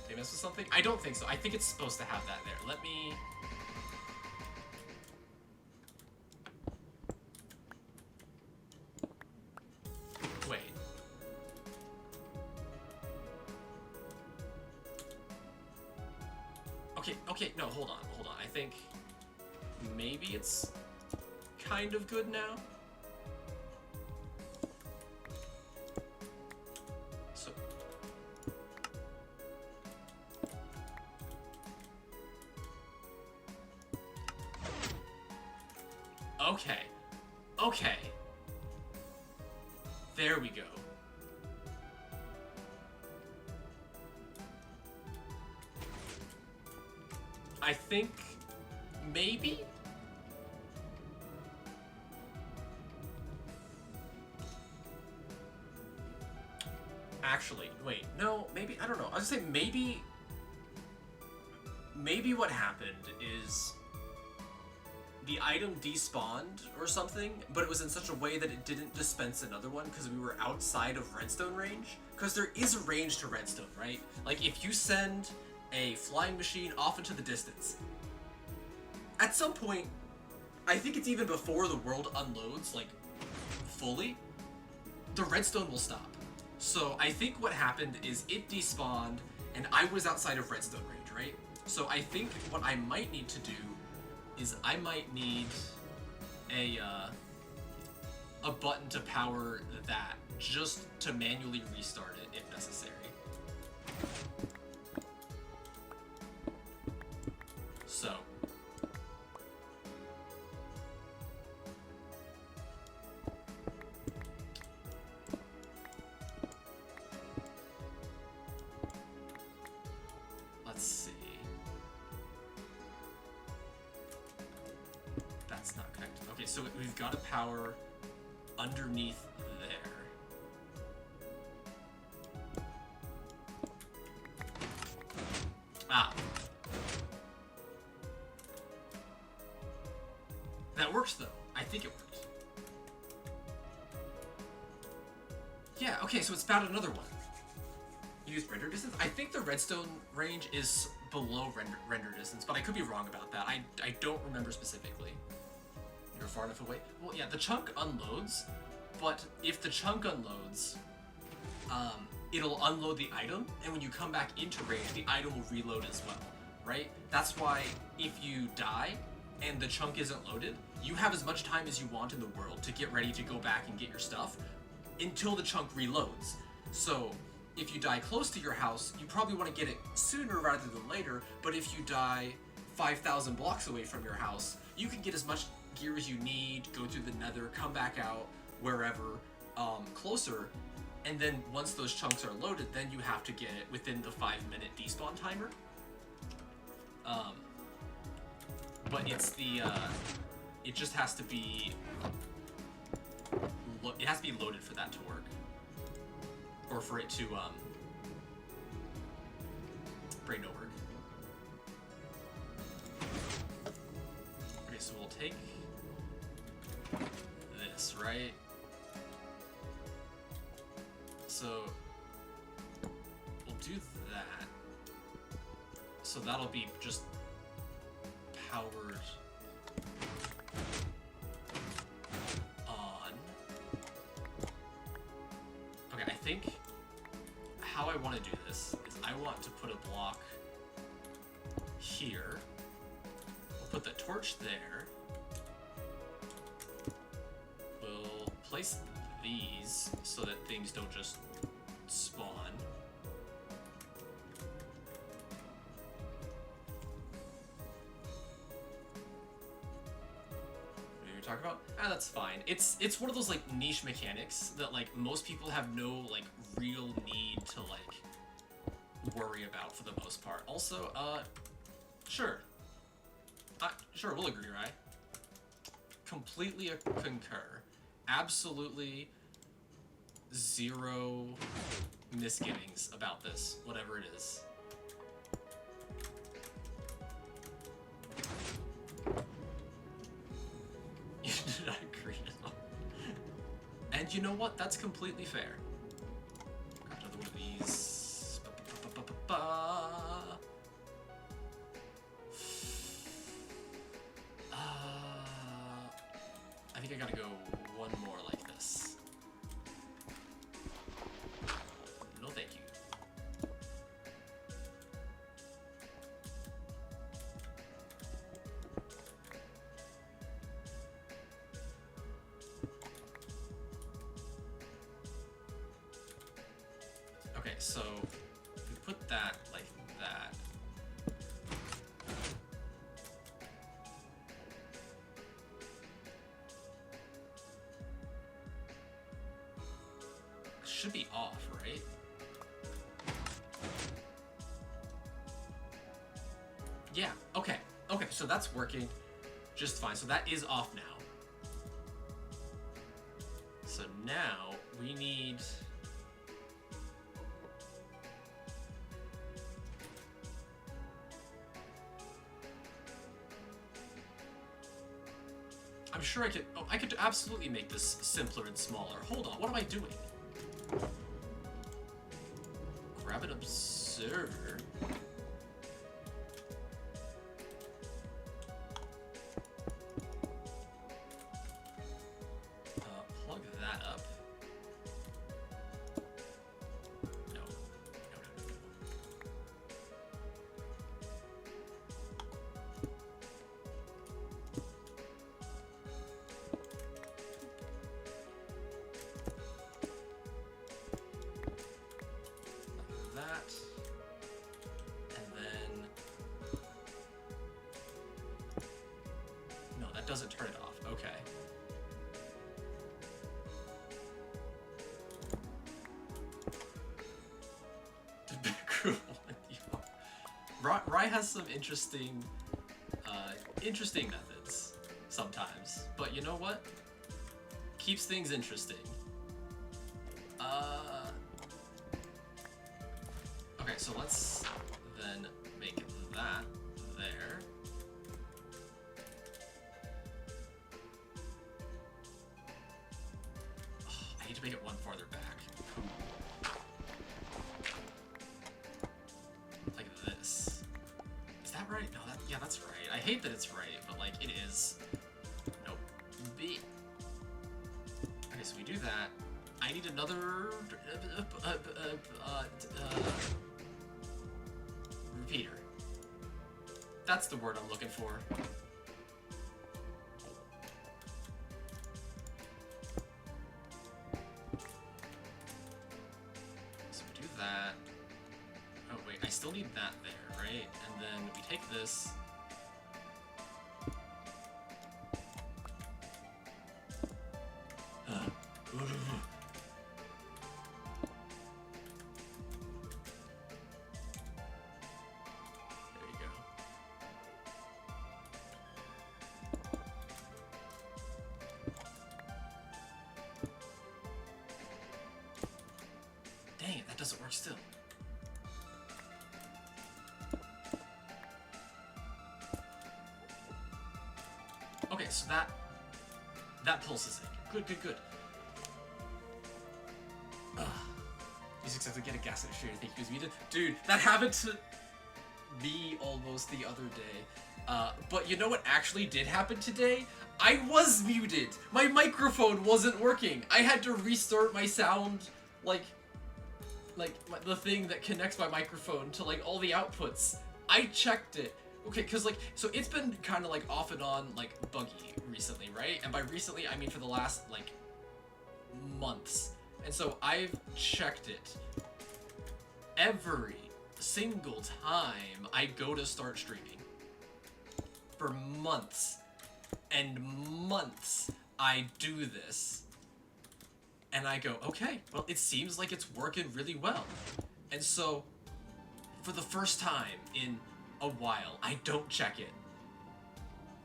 Did I mess with something? I don't think so. I think it's supposed to have that there. Let me... Wait. Okay, no, hold on. I think maybe it's kind of good now. So... Okay. There we go. I think maybe? Actually, wait, no, maybe, I don't know. I was gonna say maybe what happened is the item despawned or something, but it was in such a way that it didn't dispense another one because we were outside of redstone range. Because there is a range to redstone, right? Like, if you send a flying machine off into the distance, at some point, I think it's even before the world unloads, like, fully, the redstone will stop. So I think what happened is it despawned, and I was outside of redstone range, right? So I think what I might need to do is I might need a button to power that, just to manually restart it if necessary. So... let's see. That's not connected. Okay, so we've got to power underneath there. Ah. That works, though. I think it worked. Yeah, okay, so it's about another one. Use render distance? I think the redstone range is below render distance, but I could be wrong about that. I don't remember specifically. You're far enough away? Well, yeah, the chunk unloads, but if the chunk unloads, it'll unload the item, and when you come back into range, the item will reload as well, right? That's why if you die and the chunk isn't loaded, you have as much time as you want in the world to get ready to go back and get your stuff until the chunk reloads. So if you die close to your house, you probably want to get it sooner rather than later, but if you die 5,000 blocks away from your house, you can get as much gear as you need, go through the nether, come back out, wherever, closer, and then once those chunks are loaded, then you have to get it within the 5-minute despawn timer. But it's the, it just has to be, it has to be loaded for that to work. Or for it to, Great, no work. Okay, so we'll take this, right? So we'll do that. So that'll be just powered on. Okay, I think how I want to do this is I want to put a block here. We'll put the torch there. We'll place these so that things don't just spawn. Talk about? Ah, that's fine. It's one of those like niche mechanics that like most people have no like real need to like worry about for the most part. Also, sure. Sure, we'll agree, right? Completely concur. Absolutely zero misgivings about this, whatever it is. You did not agree at all. And you know what? That's completely fair. Grab another one of these. I think I gotta go one more like this. No, thank you. Okay, so we put that like that. Should be off, right? Yeah, okay. Okay, so that's working just fine. So that is off now. So now we need... I'm sure I could absolutely make this simpler and smaller. Hold on, what am I doing? Grab an observer. Plug that up. No. That, and then no, that doesn't turn it off. Okay. Rye has some interesting methods sometimes, but you know what? Keeps things interesting. Okay, so let's then make that there. Oh, I need to make it one farther back. Like this. Is that right? No, yeah, that's right. I hate that it's right, but like it is. Nope. B. Okay, so we do that. I need another repeater. That's the word I'm looking for. So we do that. Oh wait, I still need that there, right? And then we take this. Dang it, that doesn't work still. so that pulses in. Good, good, good. He's excited to get a gaslight straight. I think he was muted. Dude, that happened to me almost the other day. But you know what actually did happen today? I was muted. My microphone wasn't working. I had to restart my sound, the thing that connects my microphone to like all the outputs. I checked it. Okay, cause like, so it's been kind of like off and on like buggy recently, right? And by recently, I mean for the last like months. And so I've checked it every single time I go to start streaming. For months and months I do this. And I go, okay, well, it seems like it's working really well. And so, for the first time in a while, I don't check it.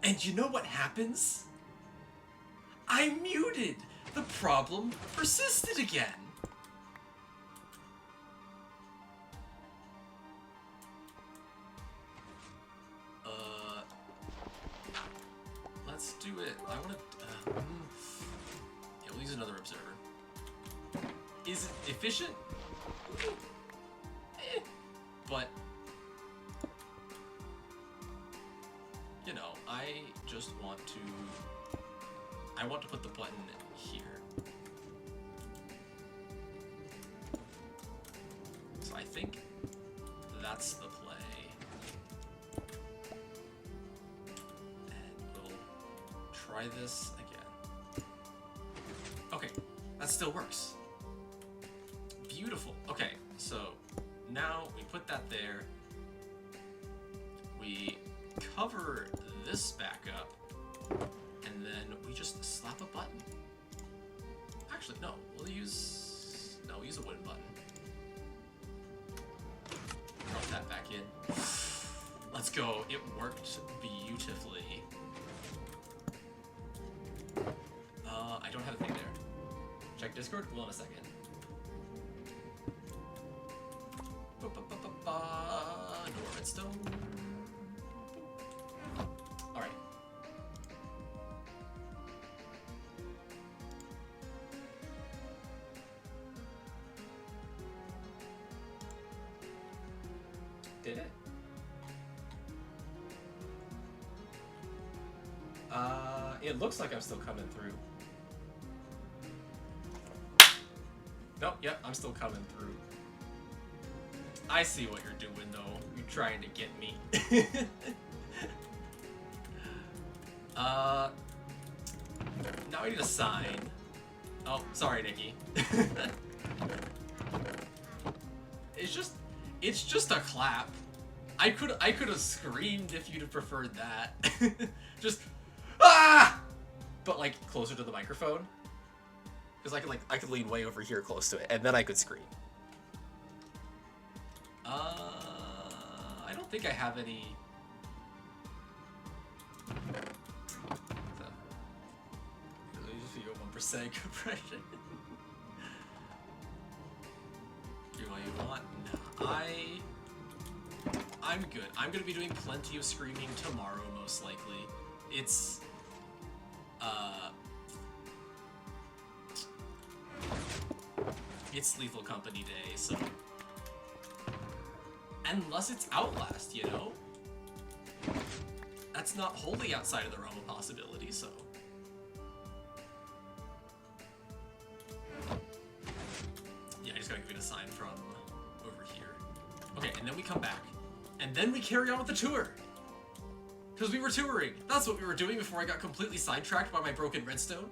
And you know what happens? I'm muted! The problem persisted again. Let's do it. I want to... yeah, we'll use another observer. Is it efficient? But... you know, I just want to... I want to put the button here. So I think that's the play. And we'll try this again. Okay, that still works. Beautiful. Okay, so now we put that there. We cover this back up. And then we just slap a button. Actually, no, we'll use a wooden button. Drop that back in. Let's go. It worked beautifully. I don't have a thing there. Check Discord? Well, in a second. No redstone. Alright. Did it? It looks like I'm still coming through. Nope, yep, I'm still coming through. I see what you're doing, though. You're trying to get me. Now I need a sign. Oh, sorry, Nikki. It's just a clap. I could have screamed if you'd have preferred that. Just ah! But like closer to the microphone. Because I could lean way over here close to it, and then I could scream. I don't think I have any. Really just feel 1% compression. Do what you want? No, I'm good. I'm gonna be doing plenty of screaming tomorrow, most likely. It's Lethal Company Day, so unless it's Outlast, you know? That's not wholly outside of the realm of possibility, so. Yeah, I just gotta give it a sign from over here. Okay, and then we come back. And then we carry on with the tour! Because we were touring! That's what we were doing before I got completely sidetracked by my broken redstone.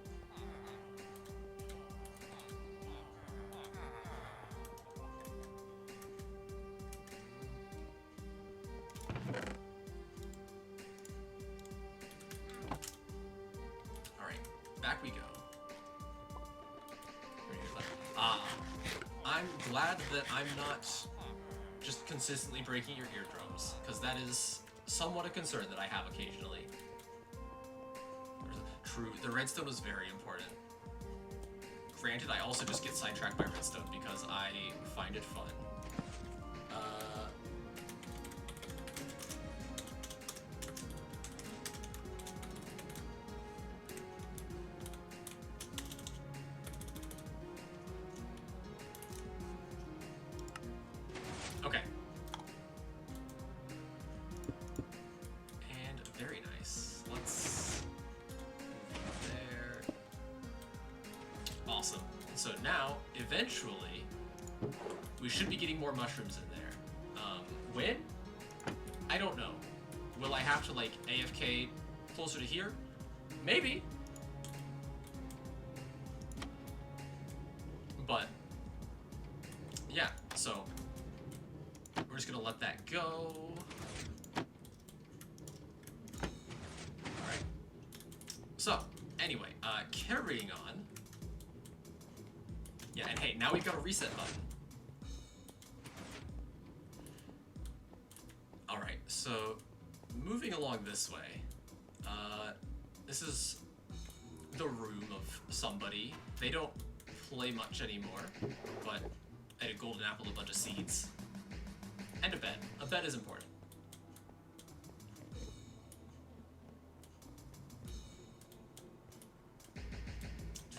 Back we go. I'm glad that I'm not just consistently breaking your eardrums, because that is somewhat a concern that I have occasionally. True, the redstone was very important. Granted, I also just get sidetracked by redstone because I find it fun. eventually, we should be getting more mushrooms in there. When? I don't know. Will I have to, like, AFK closer to here? Maybe. But, yeah, so we're just gonna let that go. Alright. So, anyway, carrying on. Yeah, and hey, now we've got a reset button. Alright, so moving along this way. This is the room of somebody. They don't play much anymore, but I had a golden apple, a bunch of seeds, and a bed. A bed is important.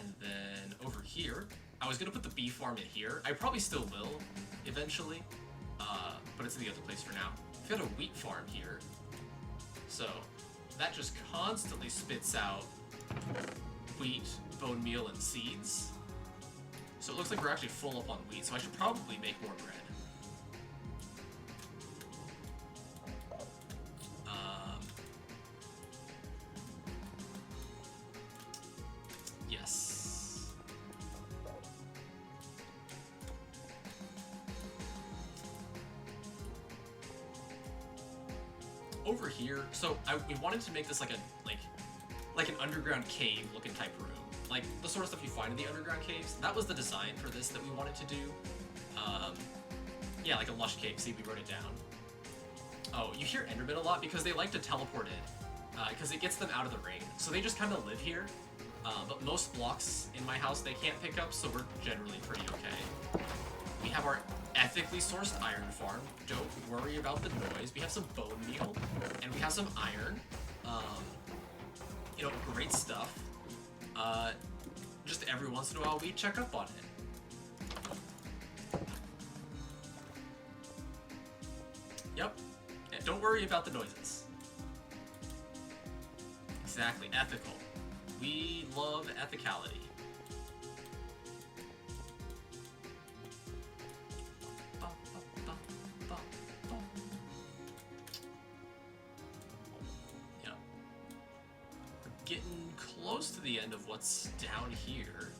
And then over here, I was gonna put the bee farm in here. I probably still will, eventually, but it's in the other place for now. I've got a wheat farm here, so that just constantly spits out wheat, bone meal, and seeds. So it looks like we're actually full up on wheat, so I should probably make more bread. Yes. Over here, so we wanted to make this like an underground cave looking type room. Like the sort of stuff you find in the underground caves. That was the design for this that we wanted to do. Yeah, like a lush cave. See, we wrote it down. Oh, you hear Endermen a lot because they like to teleport in, because it gets them out of the rain. So they just kind of live here. But most blocks in my house they can't pick up, so we're generally pretty okay. We have our ethically sourced iron farm. Don't worry about the noise. We have some bone meal, and we have some iron. You know, great stuff. Just every once in a while we check up on it. Yep. Yeah, don't worry about the noises. Exactly, ethical. We love ethicality. Yep. We're getting close to the end of what's down here.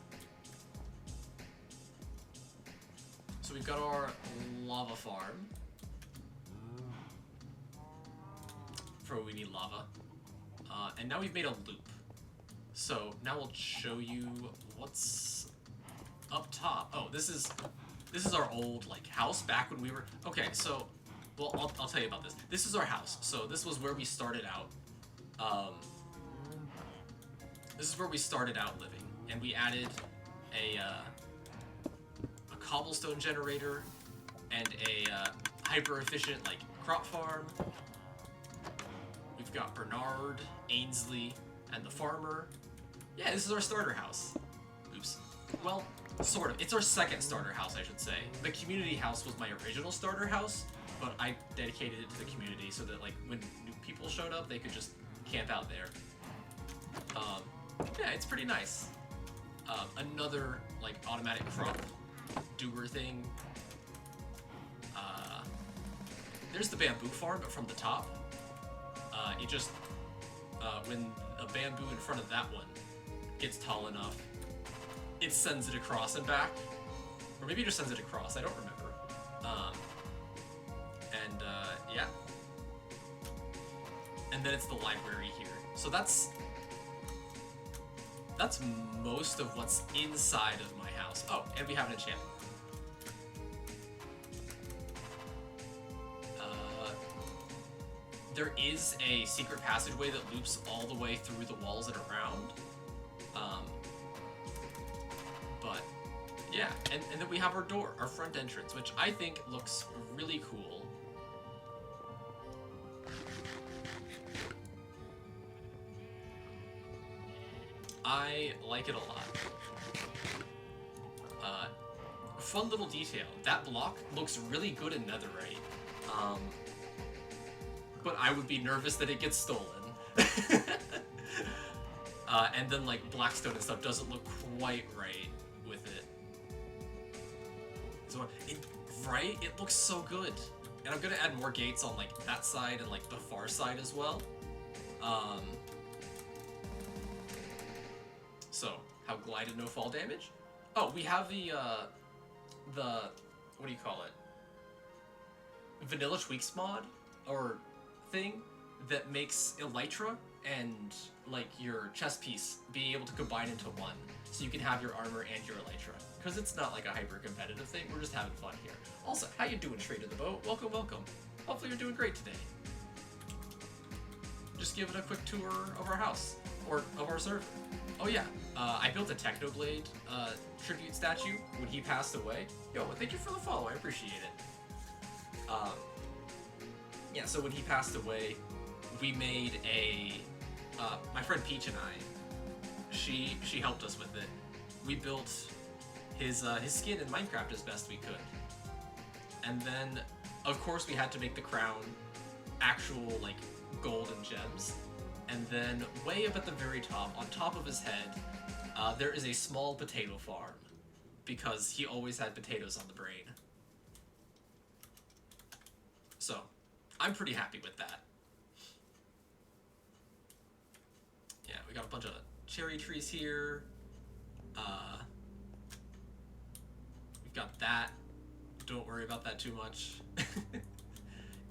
So we've got our lava farm. For we need lava. And now we've made a loop. So now we'll show you what's up top. Oh, this is our old like house back when we were. Okay, so well I'll tell you about this. This is our house. So this was where we started out. This is where we started out living, and we added a cobblestone generator and a hyper efficient like crop farm. We've got Bernard, Ainsley, and the farmer. Yeah, this is our starter house. Oops. Well, sort of. It's our second starter house, I should say. The community house was my original starter house, but I dedicated it to the community so that, like, when new people showed up, they could just camp out there. Yeah, it's pretty nice. Another, like, automatic crop doer thing. There's the bamboo farm, but from the top. It just, when a bamboo in front of that one gets tall enough, it sends it across and back. Or maybe it just sends it across, I don't remember. Yeah. And then it's the library here. So that's most of what's inside of my house. Oh, and we have an enchantment. There is a secret passageway that loops all the way through the walls and around. But yeah, and then we have our door, our front entrance, which I think looks really cool. I like it a lot. Fun little detail. That block looks really good in netherite. But I would be nervous that it gets stolen. And then like Blackstone and stuff doesn't look quite right with it. So, right? It looks so good. And I'm gonna add more gates on, like, that side and, like, the far side as well. So, how glided, no fall damage? Oh, we have the, what do you call it? Vanilla Tweaks mod, or thing, that makes Elytra and, like, your chest piece being able to combine into one. So you can have your armor and your Elytra. Because it's not like a hyper-competitive thing, we're just having fun here. Also, how you doing, Trade of the Boat? Welcome, welcome. Hopefully you're doing great today. Just give it a quick tour of our house, or of our server. Oh yeah, I built a Technoblade tribute statue when he passed away. Yo, thank you for the follow, I appreciate it. Yeah, so when he passed away, we made a, my friend Peach and I, she helped us with it. We built his skin in Minecraft as best we could. And then, of course, we had to make the crown actual, like, gold and gems. And then, way up at the very top, on top of his head, there is a small potato farm. Because he always had potatoes on the brain. So, I'm pretty happy with that. Yeah, we got a bunch of cherry trees here. We've got that. Don't worry about that too much.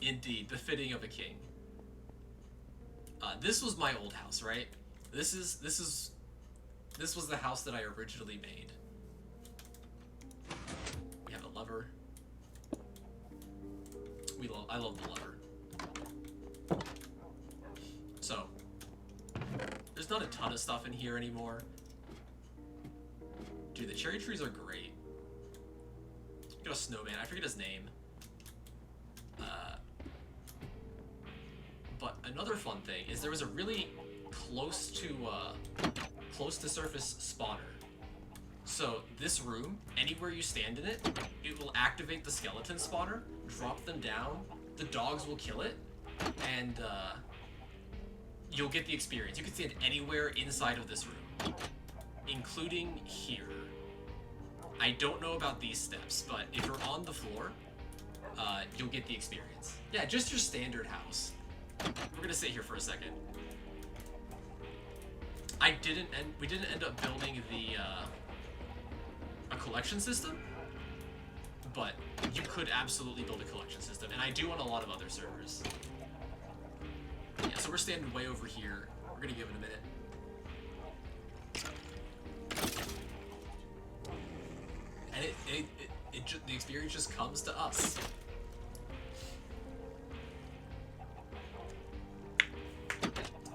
Indeed, befitting of a king. This was my old house, right? This was the house that I originally made. We have a lever. I love the lever. So, there's not a ton of stuff in here anymore. Dude, the cherry trees are great. Got a snowman. I forget his name. But another fun thing is there was a really close to surface spawner. So this room, anywhere you stand in it, it will activate the skeleton spawner, drop them down, the dogs will kill it, and you'll get the experience. You can stand anywhere inside of this room, including here. I don't know about these steps, but if you're on the floor, you'll get the experience. Yeah, just your standard house. We're gonna sit here for a second. We didn't end up building a collection system, but you could absolutely build a collection system, and I do on a lot of other servers. Yeah, so we're standing way over here. We're gonna give it a minute. And the experience just comes to us.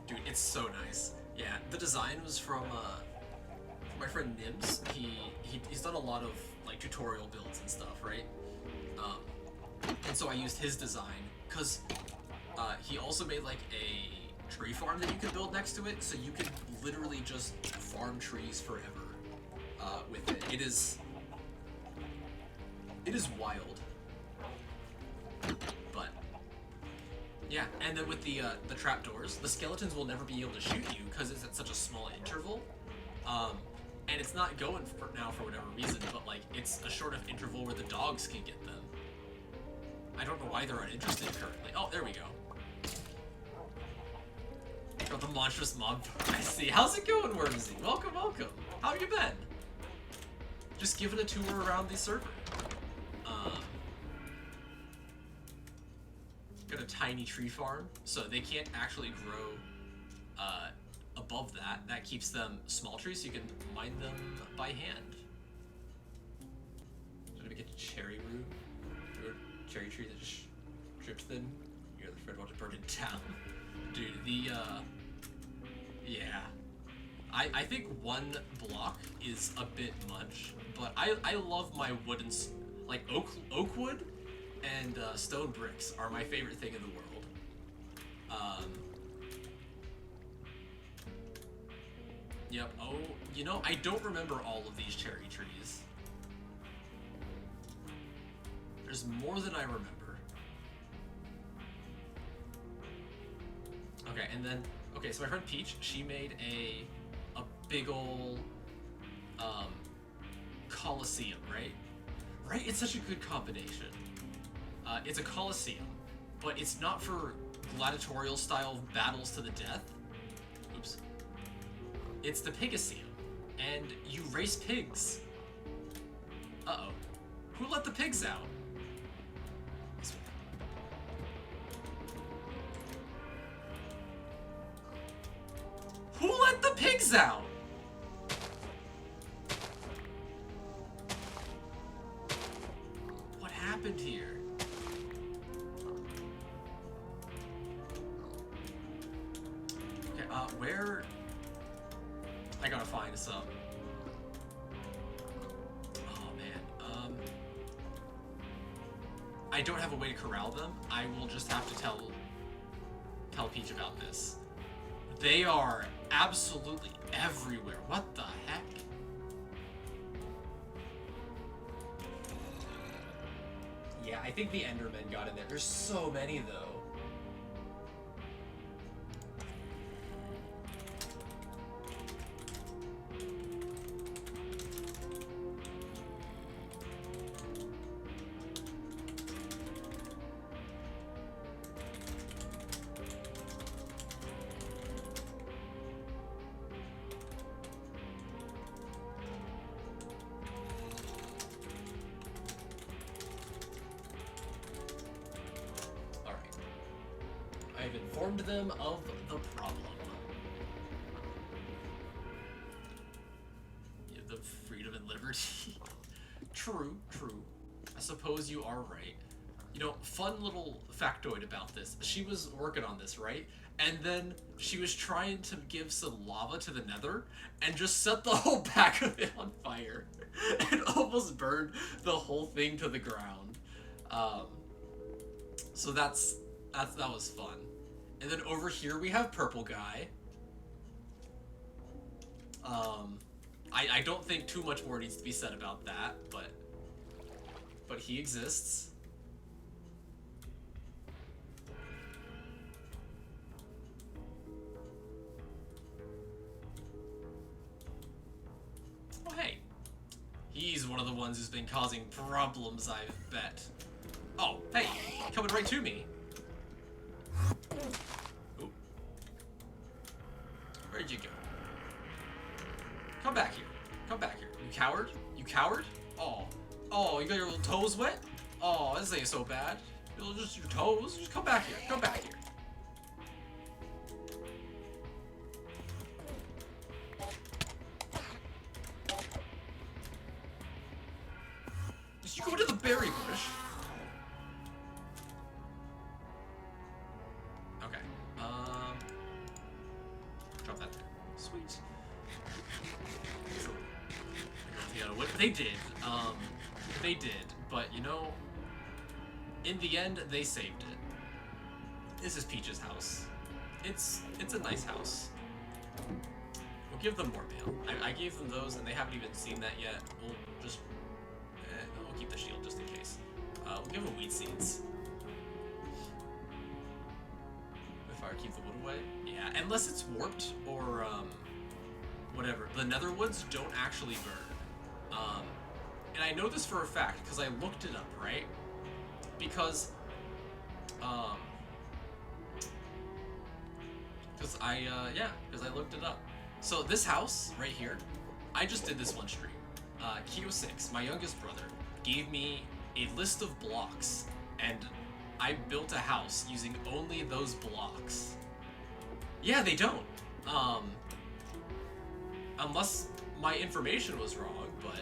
Dude, it's so nice. Yeah, the design was from my friend Nims. He's done a lot of like tutorial builds and stuff, right? And so I used his design because he also made like a tree farm that you could build next to it, so you could literally just farm trees forever with it. It is wild. But yeah, and then with the trapdoors, the skeletons will never be able to shoot you because it's at such a small interval. And it's not going for now for whatever reason, but like it's a short enough interval where the dogs can get them. I don't know why they're uninterested currently. Oh, there we go. Got the monstrous mob. I see. How's it going, Wormsy? Welcome, welcome. How have you been? Just giving a tour around the server. Got a tiny tree farm, so they can't actually grow above that. That keeps them small trees, so you can mine them by hand. Should we get a cherry root? Or a cherry tree that just drips thin? You're the friend want to burn it down. Dude, yeah. I think one block is a bit much, but I love my wooden, like oak wood and stone bricks are my favorite thing in the world. Yep. Oh, you know, I don't remember all of these cherry trees. There's more than I remember. Okay, and then so my friend Peach, she made a big ol' coliseum, right? Right? It's such a good combination. It's a coliseum, but it's not for gladiatorial style battles to the death. Oops. It's the Pigaseum, and you race pigs. Uh-oh. Who let the pigs out? Who let the pigs out? What happened here? Okay, where? I gotta find some. Oh man, I don't have a way to corral them. I will just have to tell Peach about this. They are absolutely everywhere. What the heck? Yeah, I think the Endermen got in there. There's so many, though. I've informed them of the problem. You have the freedom and liberty. True, true. I suppose you are right. You know, fun little factoid about this. She was working on this, right? And then she was trying to give some lava to the nether and just set the whole back of it on fire. And almost burned the whole thing to the ground. So that was fun. And then over here we have Purple Guy. I don't think too much more needs to be said about that, but he exists. Oh hey, he's one of the ones who's been causing problems, I bet. Oh hey, coming right to me. Ooh. Where'd you go? Come back here. Come back here. You coward? You coward? Oh. Oh, you got your little toes wet? Oh, this ain't so bad. Just your toes. Just come back here. Come back here. Just you go to the berry bush. Sweet. You know, what they did, but you know, in the end, they saved it. This is Peach's house. It's a nice house. We'll give them more mail. I gave them those, and they haven't even seen that yet. We'll just, we'll keep the shield just in case. We'll give them wheat seeds. Fire keep the wood away? Yeah, unless it's warped or whatever. The nether woods don't actually burn. And I know this for a fact because I looked it up, right? Because I looked it up. So this house right here, I just did this one stream. Kyo6, my youngest brother, gave me a list of blocks, and I built a house using only those blocks. Yeah, they don't. Unless my information was wrong, but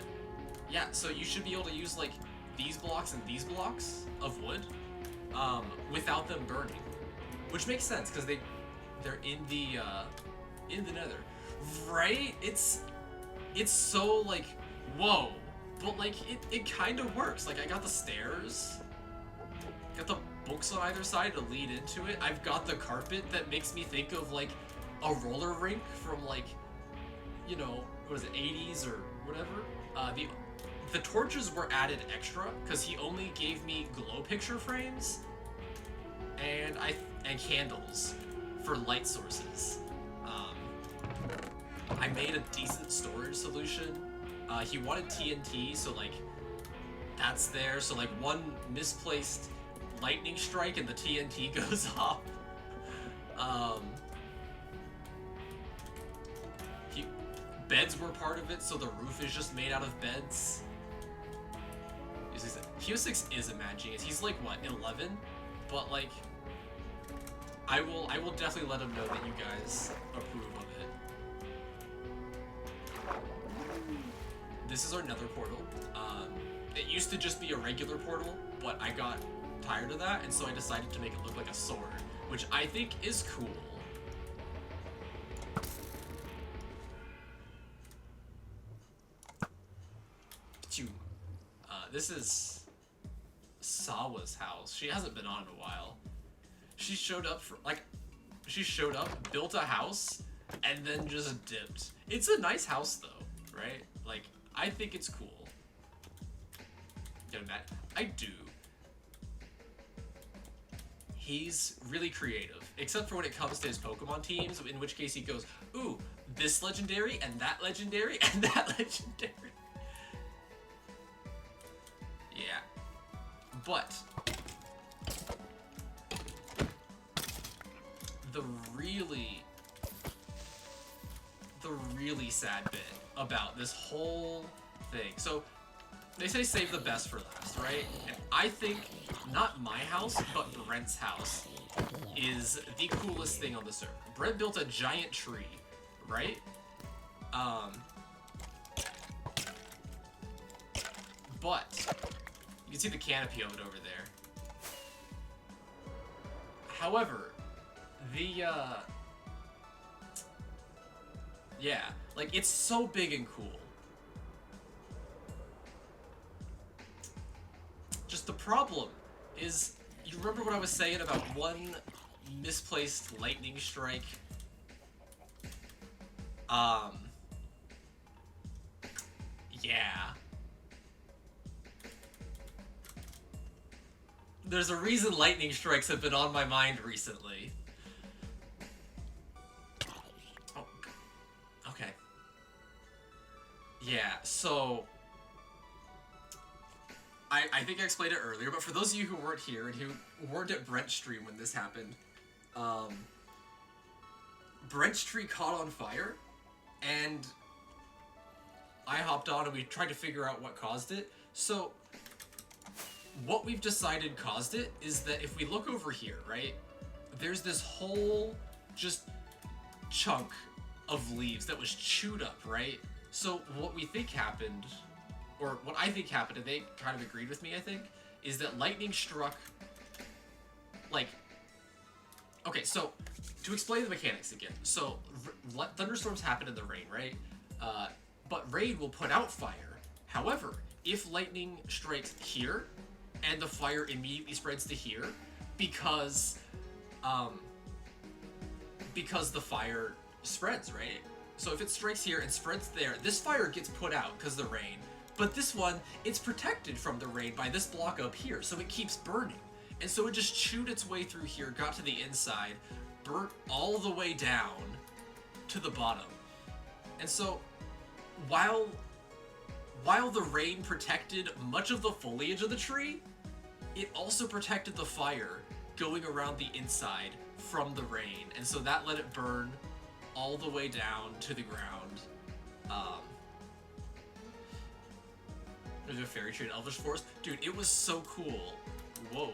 yeah, so you should be able to use like these blocks and these blocks of wood without them burning, which makes sense because they're in the nether, right? It's so like whoa, but like it kind of works. Like I got the stairs. Got the books on either side to lead into it. I've got the carpet that makes me think of like a roller rink from like, you know, what is it, 80s or whatever. The torches were added extra because he only gave me glow picture frames and candles for light sources. I made a decent storage solution. He wanted TNT, so like That's there, so like one misplaced lightning strike and the TNT goes off. Beds were part of it, so the roof is just made out of beds. Q6 is a mad genius. He's like, what, 11? But like, I will definitely let him know that you guys approve of it. This is our nether portal. It used to just be a regular portal, but I got tired of that, and so I decided to make it look like a sword, which I think is cool. This is Sawa's house. She hasn't been on in a while. She showed up, built a house, and then just dipped. It's a nice house though, right? Like, I think it's cool. I do. He's really creative, except for when it comes to his Pokemon teams, in which case he goes, ooh, this legendary, and that legendary, and that legendary. Yeah. But the really sad bit about this whole thing. So they say save the best for last, right? And I think not my house, but Brent's house is the coolest thing on the server. Brent built a giant tree, right? But you can see the canopy of it over there. However, yeah, like, it's so big and cool. Just the problem is, you remember what I was saying about one misplaced lightning strike? Yeah. There's a reason lightning strikes have been on my mind recently. Oh, okay. Yeah, so I think I explained it earlier, but for those of you who weren't here and who weren't at Brent's stream when this happened, Brent's tree caught on fire, and I hopped on and we tried to figure out what caused it. So what we've decided caused it is that if we look over here, right, there's this whole just chunk of leaves that was chewed up, right? So what we think happened, or what I think happened, and they kind of agreed with me, I think, is that lightning struck, like, okay, so to explain the mechanics again, so thunderstorms happen in the rain, right? But rain will put out fire. However, if lightning strikes here, and the fire immediately spreads to here, because the fire spreads, right? So if it strikes here and spreads there, this fire gets put out because of the rain. But this one, it's protected from the rain by this block up here, so it keeps burning. And so it just chewed its way through here, got to the inside, burnt all the way down to the bottom. And so, while the rain protected much of the foliage of the tree, it also protected the fire going around the inside from the rain. And so that let it burn all the way down to the ground. There's a fairy tree in Elvish Forest. Dude, it was so cool. Whoa.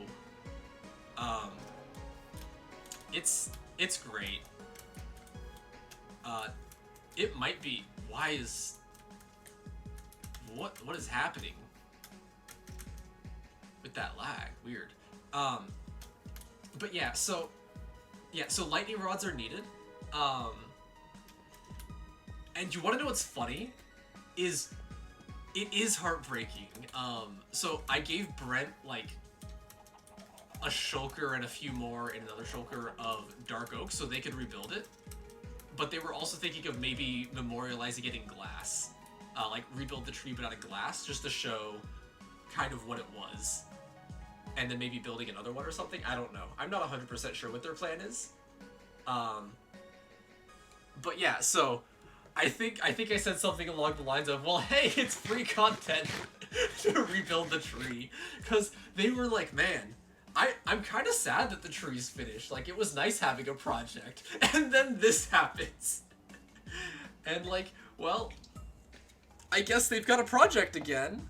It's great. It might be, what is happening with that lag? Weird. But yeah, so lightning rods are needed. And you want to know what's funny? It is heartbreaking. So I gave Brent, like, a shulker and a few more and another shulker of dark oak so they could rebuild it. But they were also thinking of maybe memorializing it in glass. Like, rebuild the tree but out of glass, just to show kind of what it was. And then maybe building another one or something. I don't know. I'm not 100% sure what their plan is. But yeah, so I think I said something along the lines of, well, hey, it's free content. to rebuild the tree, because they were like, man, I'm kind of sad that the tree's finished. Like, it was nice having a project, and then this happens. And like, well, I guess they've got a project again.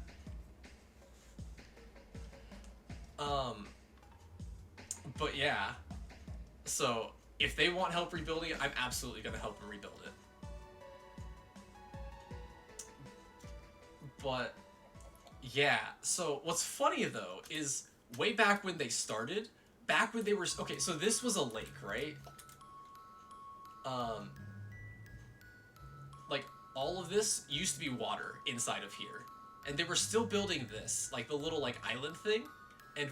But yeah, so if they want help rebuilding it, I'm absolutely gonna help them rebuild it. But yeah, so what's funny though is way back when they started, back when they were, okay, so this was a lake, right? Like, all of this used to be water inside of here. And they were still building this, like the little like island thing, and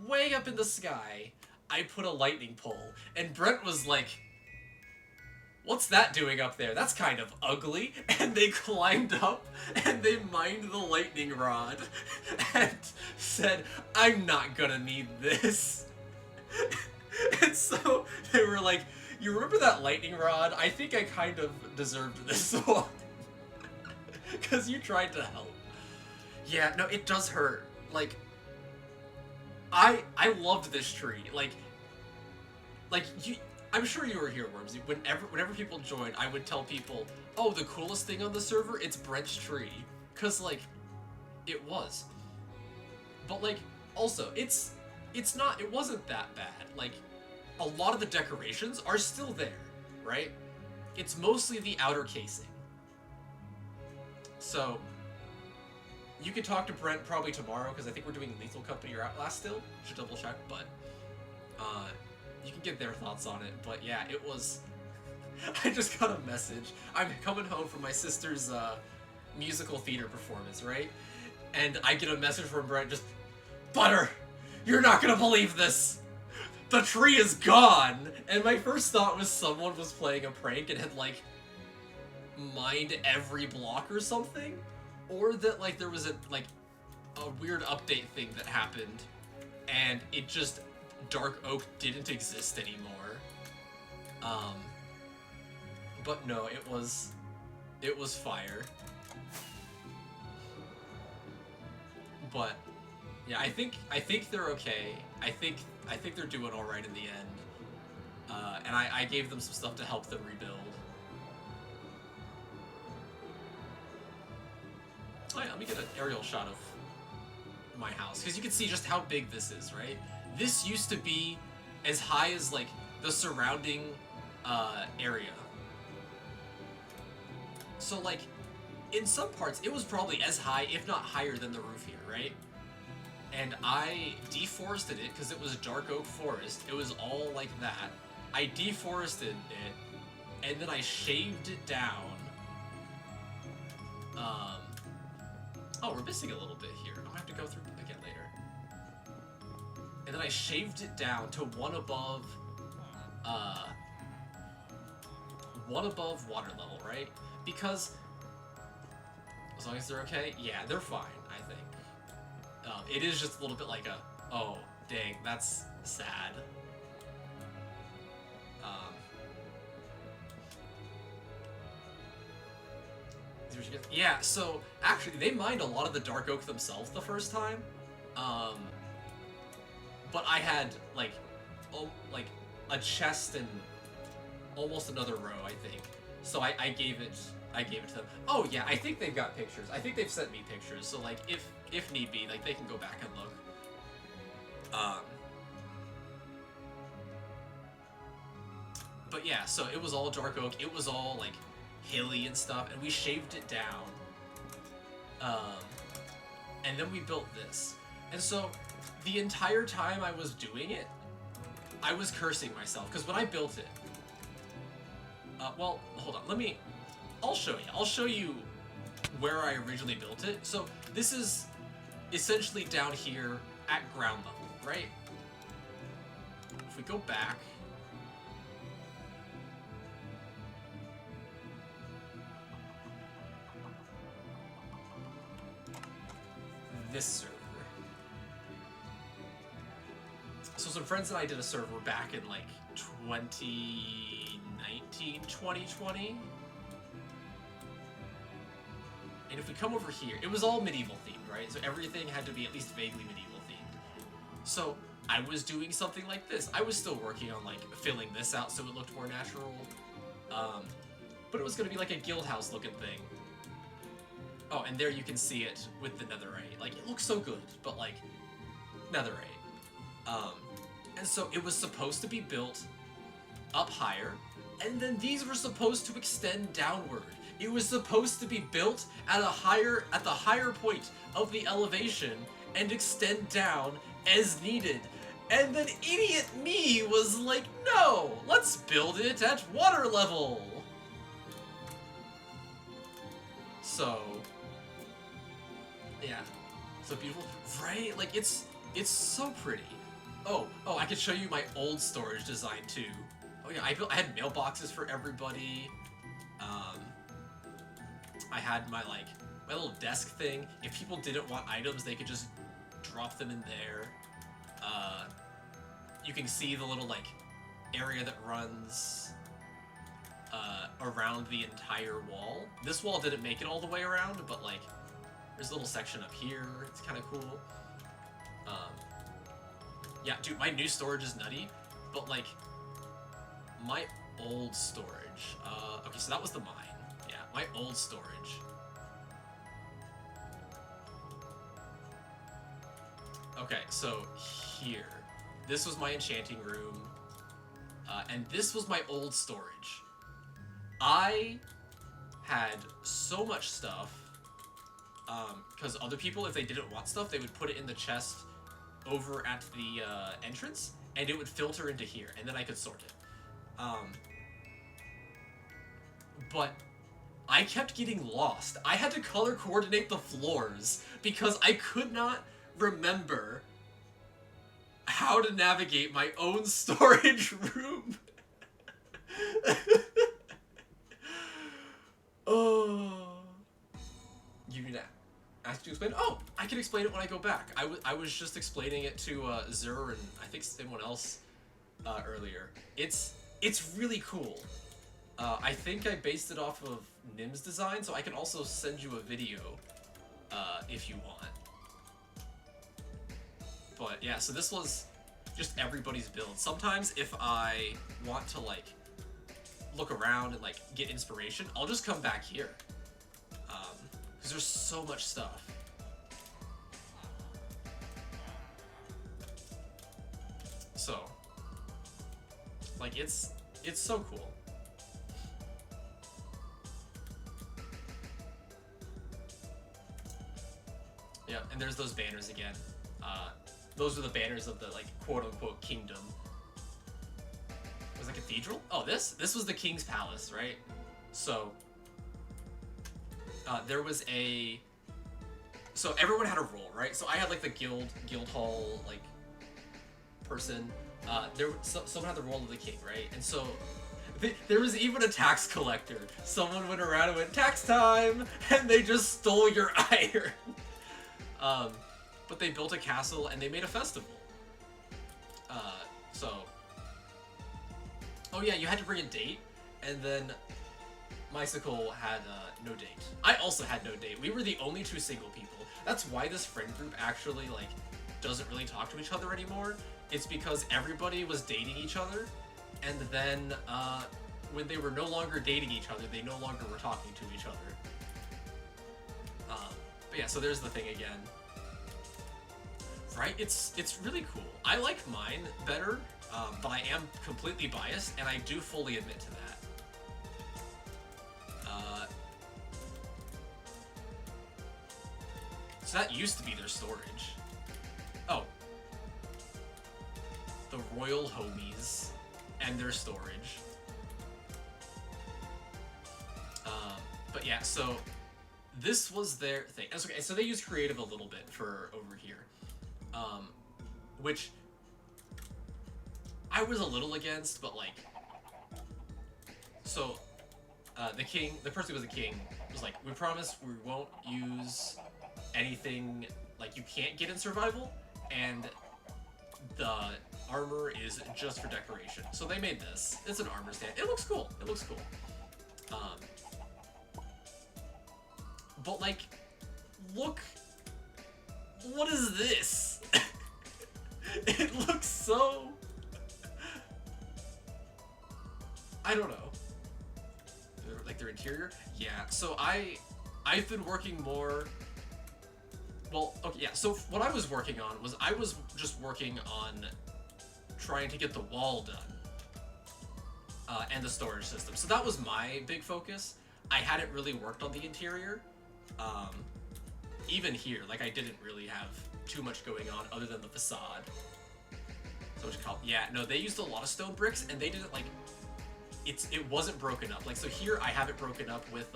way up in the sky, I put a lightning pole, and Brent was like, what's that doing up there? That's kind of ugly. And they climbed up, and they mined the lightning rod, and said, I'm not gonna need this. And so they were like, you remember that lightning rod? I think I kind of deserved this one. Because you tried to help. Yeah, no, it does hurt. Like, I loved this tree. Like you, I'm sure you were here, Wormsy. Whenever people joined, I would tell people, oh, the coolest thing on the server, it's Brent's tree. Cause like, it was. But like, also, it wasn't that bad. Like, a lot of the decorations are still there, right? It's mostly the outer casing. So, you could talk to Brent probably tomorrow, because I think we're doing Lethal Company or Outlast still. Should double check, but you can get their thoughts on it. But yeah, it was... I just got a message. I'm coming home from my sister's musical theater performance, right? And I get a message from Brent just, Butter, you're not gonna believe this! The tree is gone! And my first thought was someone was playing a prank and had, like, mined every block or something, or that like there was a weird update thing that happened and it just Dark Oak didn't exist anymore. But no, it was fire. But yeah, I think they're okay. I think they're doing all right in the end. And I gave them some stuff to help them rebuild. Oh yeah, let me get an aerial shot of my house, because you can see just how big this is, right? This used to be as high as, like, the surrounding area. So, like, in some parts, it was probably as high, if not higher than the roof here, right? And I deforested it, because it was a dark oak forest. It was all like that. I deforested it, and then I shaved it down. Oh, we're missing a little bit here. I'm gonna have to go through again later. And then I shaved it down to one above water level, right? Because as long as they're okay, yeah, they're fine, I think. It is just a little bit like a, oh, dang, that's sad. Yeah, so actually they mined a lot of the Dark Oak themselves the first time, but I had like a chest and almost another row, I think. So I gave it to them. Oh yeah, I think they've got pictures. I think they've sent me pictures. So like if need be, like they can go back and look. But yeah, so it was all Dark Oak. It was all like hilly and stuff, and we shaved it down. And then we built this. And so the entire time I was doing it, I was cursing myself, because when I built it, well, hold on, I'll show you. I'll show you where I originally built it. So this is essentially down here at ground level, right? If we go back, this server. So some friends and I did a server back in like 2019, 2020. And if we come over here, it was all medieval themed, right? So everything had to be at least vaguely medieval themed. So I was doing something like this. I was still working on like filling this out so it looked more natural. But it was gonna be like a guild house looking thing. Oh, and there you can see it with the netherite. Like, it looks so good, but like, netherite. And so it was supposed to be built up higher, and then these were supposed to extend downward. It was supposed to be built at the higher point of the elevation and extend down as needed. And then idiot me was like, no, let's build it at water level. So, yeah, so beautiful, right? Like, it's so pretty. Oh, I could show you my old storage design too. Oh yeah, I had mailboxes for everybody. I had my little desk thing. If people didn't want items, they could just drop them in there. You can see the little like area that runs around the entire wall. This wall didn't make it all the way around, but like there's a little section up here. It's kind of cool. Yeah, dude, my new storage is nutty, but like my old storage. Okay, so that was the mine. Yeah, my old storage. Okay, so here, this was my enchanting room, and this was my old storage. I had so much stuff, because other people, if they didn't want stuff, they would put it in the chest over at the entrance, and it would filter into here, and then I could sort it. But I kept getting lost. I had to color coordinate the floors because I could not remember how to navigate my own storage room. Oh. You can ask to explain? Oh, I can explain it when I go back. I was just explaining it to Zur and I think someone else earlier. It's really cool. I think I based it off of Nim's design, so I can also send you a video if you want. But yeah, so this was just everybody's build. Sometimes if I want to like look around and like get inspiration, I'll just come back here. Because there's so much stuff. So, like, it's so cool. Yeah, and there's those banners again. Those are the banners of the, like, quote-unquote kingdom. Was it a cathedral? Oh, this was the king's palace, right? So, there was so everyone had a role, right? So I had, like, the guild hall, like, person. Someone had the role of the king, right? And so, there was even a tax collector. Someone went around and went, tax time! And they just stole your iron. But they built a castle and they made a festival. Oh yeah, you had to bring a date, and then Mycicle had no date. I also had no date. We were the only two single people. That's why this friend group actually, like, doesn't really talk to each other anymore. It's because everybody was dating each other, and then, when they were no longer dating each other, they no longer were talking to each other. But yeah, so there's the thing again. Right? It's really cool. I like mine better, but I am completely biased, and I do fully admit to that. So that used to be their storage. Oh. The royal homies and their storage. But yeah, so this was their thing. Okay, so they used creative a little bit for over here. Which I was a little against, but like, so the person who was the king was like, we promise we won't use anything like you can't get in survival, and the armor is just for decoration. So they made this. It's an armor stand. It looks cool. But, like, look... What is this? It looks so... I don't know. Like, their interior? Yeah, so I've been working more... Well, okay, yeah, so what I was working on was I was just working on trying to get the wall done. And the storage system. So that was my big focus. I hadn't really worked on the interior. Even here, like, I didn't really have too much going on other than the facade. So what you call it? Yeah, no, they used a lot of stone bricks, and they didn't, like... It wasn't broken up. Like, so here I have it broken up with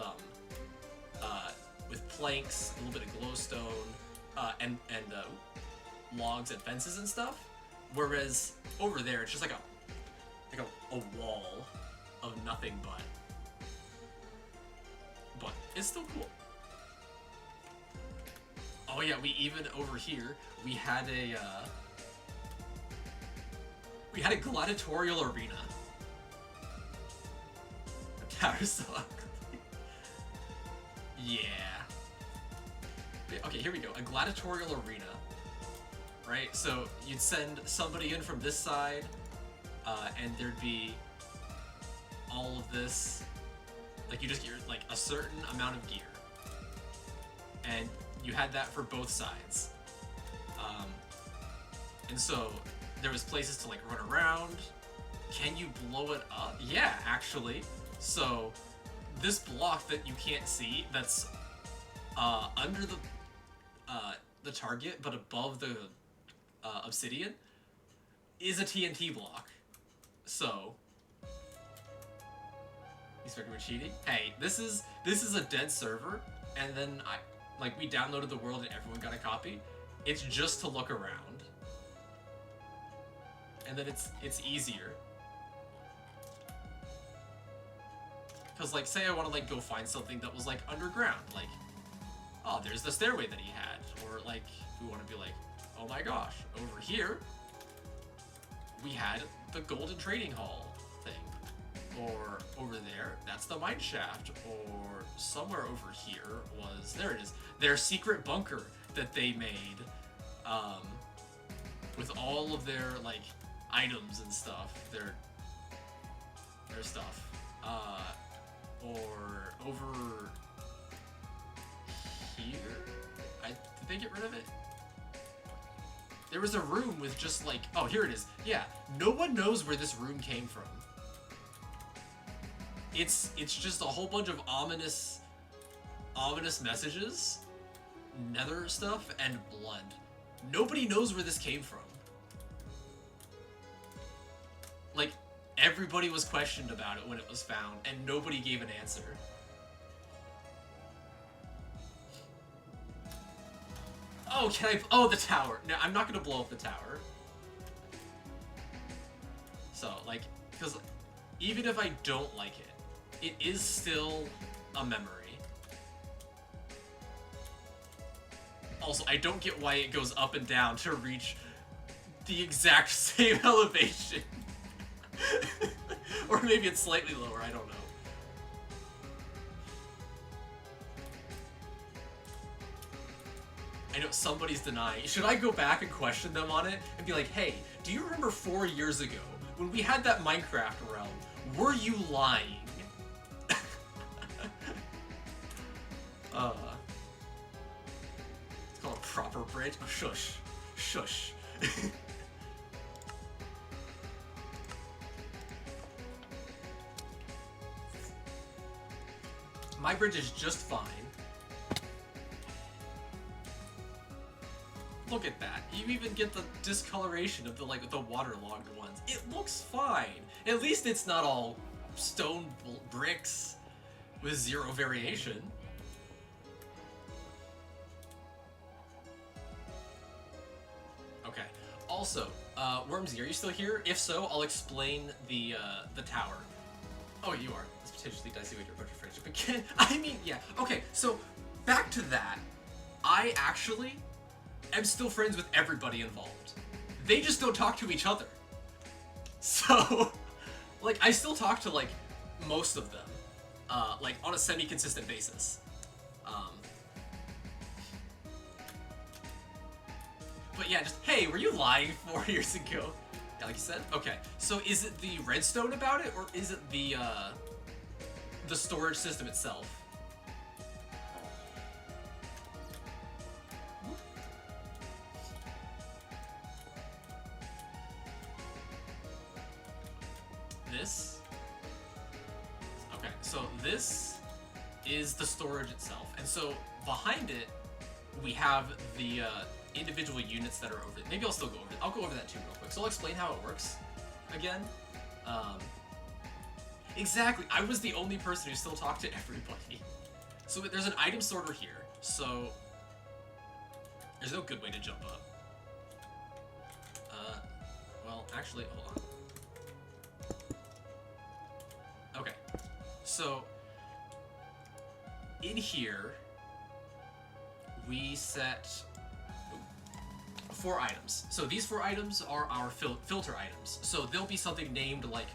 planks, a little bit of glowstone, and logs and fences and stuff. Whereas over there, it's just like a wall of nothing but. But it's still cool. Oh yeah, we even over here we had a gladiatorial arena. The tower's so ugly. Yeah. Okay, here we go. A gladiatorial arena. Right? So you'd send somebody in from this side, and there'd be all of this. Like, you just get like a certain amount of gear. And you had that for both sides. And so there was places to like run around. Can you blow it up? Yeah, actually. So this block that you can't see, that's under the target but above the obsidian, is a TNT block. So you started with cheating? Hey, this is a dead server, and then we downloaded the world and everyone got a copy. It's just to look around. And then it's easier. Cause like, say I want to like go find something that was like underground, like, oh, there's the stairway that he had, or like, we want to be like, oh my gosh, over here we had the golden trading hall thing, or over there that's the mine shaft, or somewhere over here was, there it is, their secret bunker that they made, with all of their like items and stuff, their stuff, or over here? Did they get rid of it? There was a room with just like, oh, here it is. Yeah, no one knows where this room came from. It's just a whole bunch of ominous messages, nether stuff, and blood. Nobody knows where this came from. Like, everybody was questioned about it when it was found, and nobody gave an answer. Oh, oh, the tower. No, I'm not gonna blow up the tower. So, like, because even if I don't like it, it is still a memory. Also, I don't get why it goes up and down to reach the exact same elevation. Or maybe it's slightly lower, I don't know. I know somebody's denying. Should I go back and question them on it and be like, hey, do you remember 4 years ago when we had that Minecraft realm? Were you lying? It's called a proper bridge. Oh, shush. Shush. My bridge is just fine. Look at that. You even get the discoloration of the waterlogged ones. It looks fine. At least it's not all stone bricks with zero variation. Okay. Also, Wormsy, are you still here? If so, I'll explain the tower. Oh, you are. It's potentially dicey with your bunch of friendship again. I mean, yeah. Okay, so back to that. I actually am still friends with everybody involved. They just don't talk to each other. So, like, I still talk to, like, most of them, like, on a semi-consistent basis. But yeah, just, hey, were you lying 4 years ago? Yeah, like you said? Okay, so is it the redstone about it, or is it the storage system itself? This? Okay, so this is the storage itself. And so behind it, we have the individual units that are over it. Maybe I'll still go over it. I'll go over that too real quick. So I'll explain how it works again. Exactly, I was the only person who still talked to everybody. So there's an item sorter here. So there's no good way to jump up. Well, actually, hold on. Okay, so in here, we set 4 items. So these 4 items are our filter items. So there'll be something named like,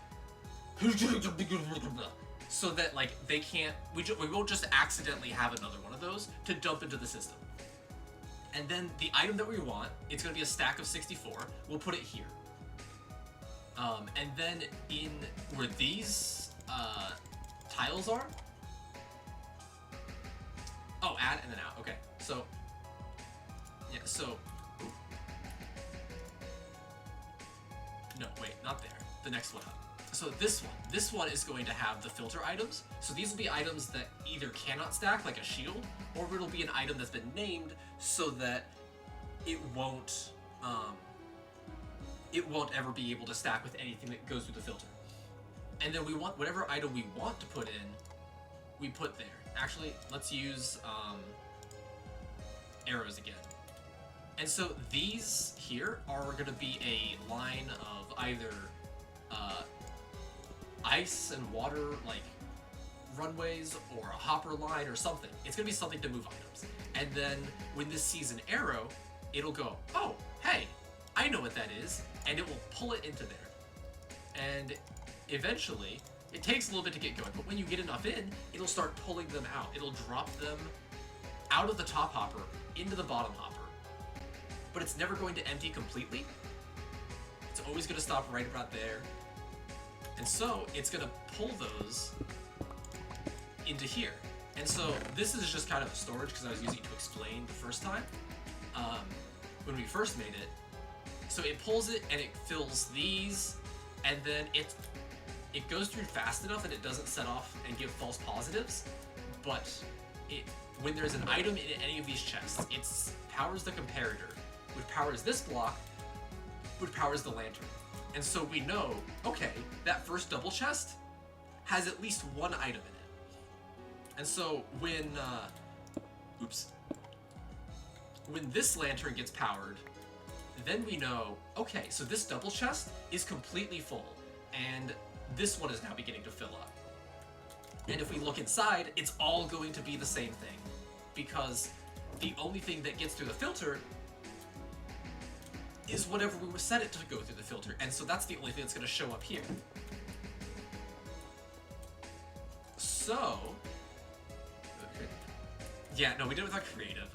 so that like they can't, we won't just accidentally have another one of those to dump into the system. And then the item that we want, it's gonna be a stack of 64. We'll put it here. And then in where these tiles are, oh, add and then out. Okay, so yeah, so no, wait, not there. The next one up. So this one is going to have the filter items. So these will be items that either cannot stack, like a shield, or it'll be an item that's been named so that it won't ever be able to stack with anything that goes through the filter. And then we want whatever item we want to put in, we put there. Actually, let's use arrows again. And so these here are going to be a line of either ice and water, like runways, or a hopper line or something. It's going to be something to move items. And then when this sees an arrow, it'll go, oh, hey, I know what that is, and it will pull it into there. And eventually, it takes a little bit to get going, but when you get enough in, it'll start pulling them out. It'll drop them out of the top hopper into the bottom hopper. But it's never going to empty completely. It's always going to stop right about there. And so it's going to pull those into here. And so this is just kind of a storage because I was using it to explain the first time when we first made it. So it pulls it and it fills these, and then it goes through fast enough that it doesn't set off and give false positives. But when there's an item in any of these chests, it powers the comparator, which powers this block, which powers the lantern. And so we know, okay, that first double chest has at least one item in it. And so when this lantern gets powered, then we know, okay, so this double chest is completely full, and this one is now beginning to fill up. And if we look inside, it's all going to be the same thing, because the only thing that gets through the filter is whatever we set it to go through the filter, and so that's the only thing that's going to show up here. So, okay. Yeah, no, we did it without creative.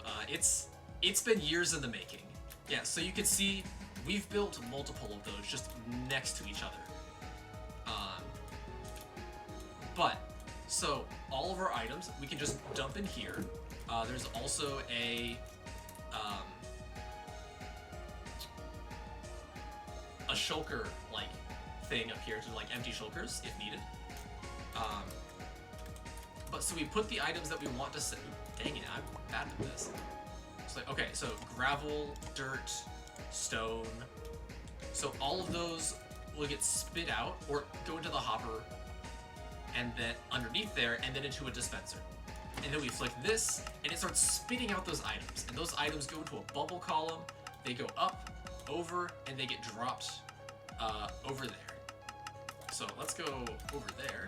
It's been years in the making. Yeah, so you can see we've built multiple of those just next to each other. But so all of our items we can just dump in here. There's also a shulker like thing up here to like empty shulkers if needed. But so we put the items that we want to set. Dang it, I'm bad at this. It's like, okay, so gravel, dirt, stone. So all of those will get spit out or go into the hopper, and then underneath there, and then into a dispenser. And then we flick this, and it starts spitting out those items. And those items go into a bubble column. They go up, over, and they get dropped over there. So let's go over there.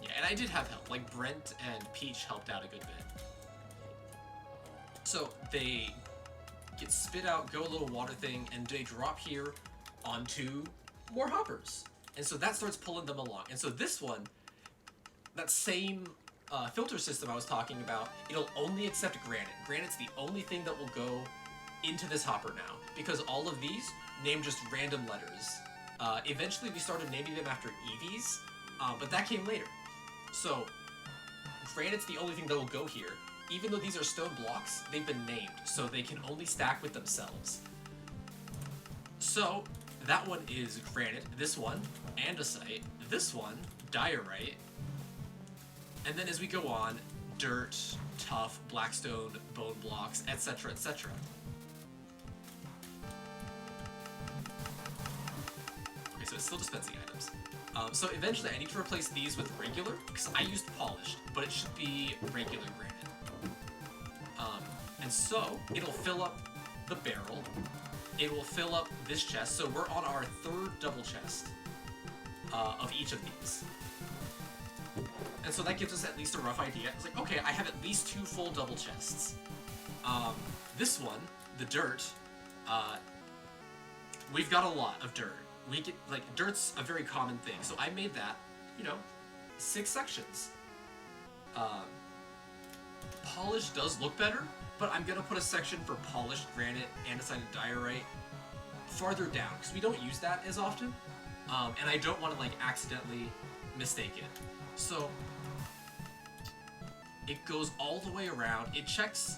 Yeah, and I did have help. Like Brent and Peach helped out a good bit. So they get spit out, go a little water thing, and they drop here onto more hoppers. And so that starts pulling them along. And so this one, that same filter system I was talking about, it'll only accept granite. Granite's the only thing that will go into this hopper now, because all of these name just random letters. Eventually we started naming them after EVs, but that came later. So, granite's the only thing that will go here. Even though these are stone blocks, they've been named, so they can only stack with themselves. So, that one is granite, this one, andesite, this one, diorite, and then as we go on, dirt, tuff, blackstone, bone blocks, etc., etc. Okay, so it's still dispensing items. So eventually I need to replace these with regular, because I used polished, but it should be regular granite. And so, it'll fill up the barrel, it will fill up this chest, so we're on our third double chest of each of these. And so that gives us at least a rough idea. It's like, okay, I have at least 2 full double chests. This one, the dirt, we've got a lot of dirt. We get, like, dirt's a very common thing, so I made that, 6 sections. Polished does look better, but I'm gonna put a section for polished granite, andesite, and diorite farther down, because we don't use that as often, and I don't want to, like, accidentally mistake it. So, it goes all the way around, it checks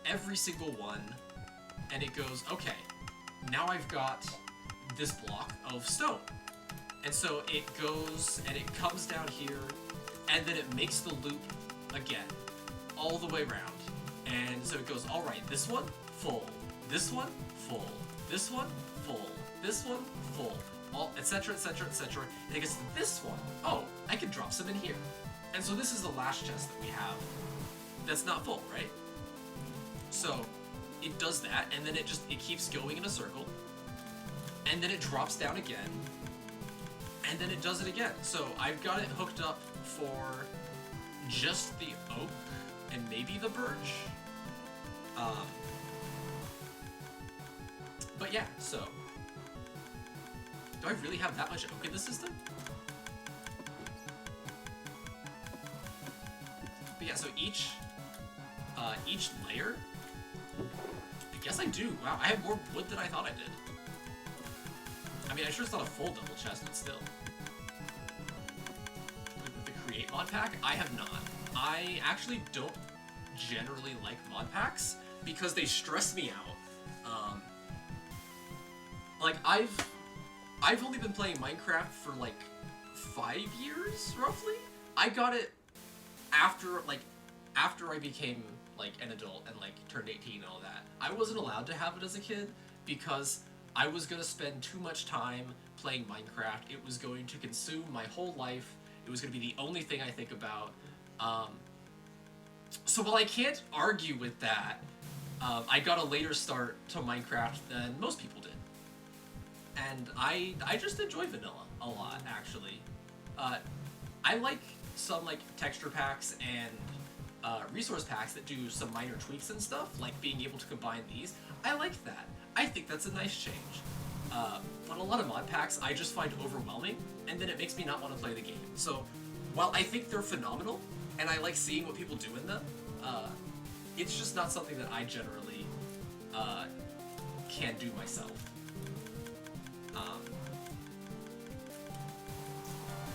every single one, and it goes, okay, now I've got this block of stone. And so it goes, and it comes down here, and then it makes the loop again, all the way around. And so it goes, alright, this one, full, this one, full, this one, full, this one, full, all, etc., etc., etc., and it gets to this one. Oh, I can drop some in here. And so this is the last chest that we have that's not full, right? So it does that, and then it keeps going in a circle, and then it drops down again, and then it does it again. So I've got it hooked up for just the oak and maybe the birch. But yeah, so do I really have that much oak in the system? But yeah, so each layer, I guess I do. Wow, I have more wood than I thought I did. I mean, I'm sure it's not a full double chest, but still. With the Create mod pack, I have not. I actually don't generally like mod packs because they stress me out. Like, I've only been playing Minecraft for like 5 years, roughly. I got it after I became like an adult and like turned 18 and all that. I wasn't allowed to have it as a kid because I was gonna spend too much time playing Minecraft. It was going to consume my whole life. It was gonna be the only thing I think about. So while I can't argue with that, I got a later start to Minecraft than most people did. And I just enjoy vanilla a lot, actually. I like some like texture packs and resource packs that do some minor tweaks and stuff, like being able to combine these. I like that. I think that's a nice change. But a lot of mod packs I just find overwhelming, and then it makes me not want to play the game. So while I think they're phenomenal, and I like seeing what people do in them, it's just not something that I generally can do myself.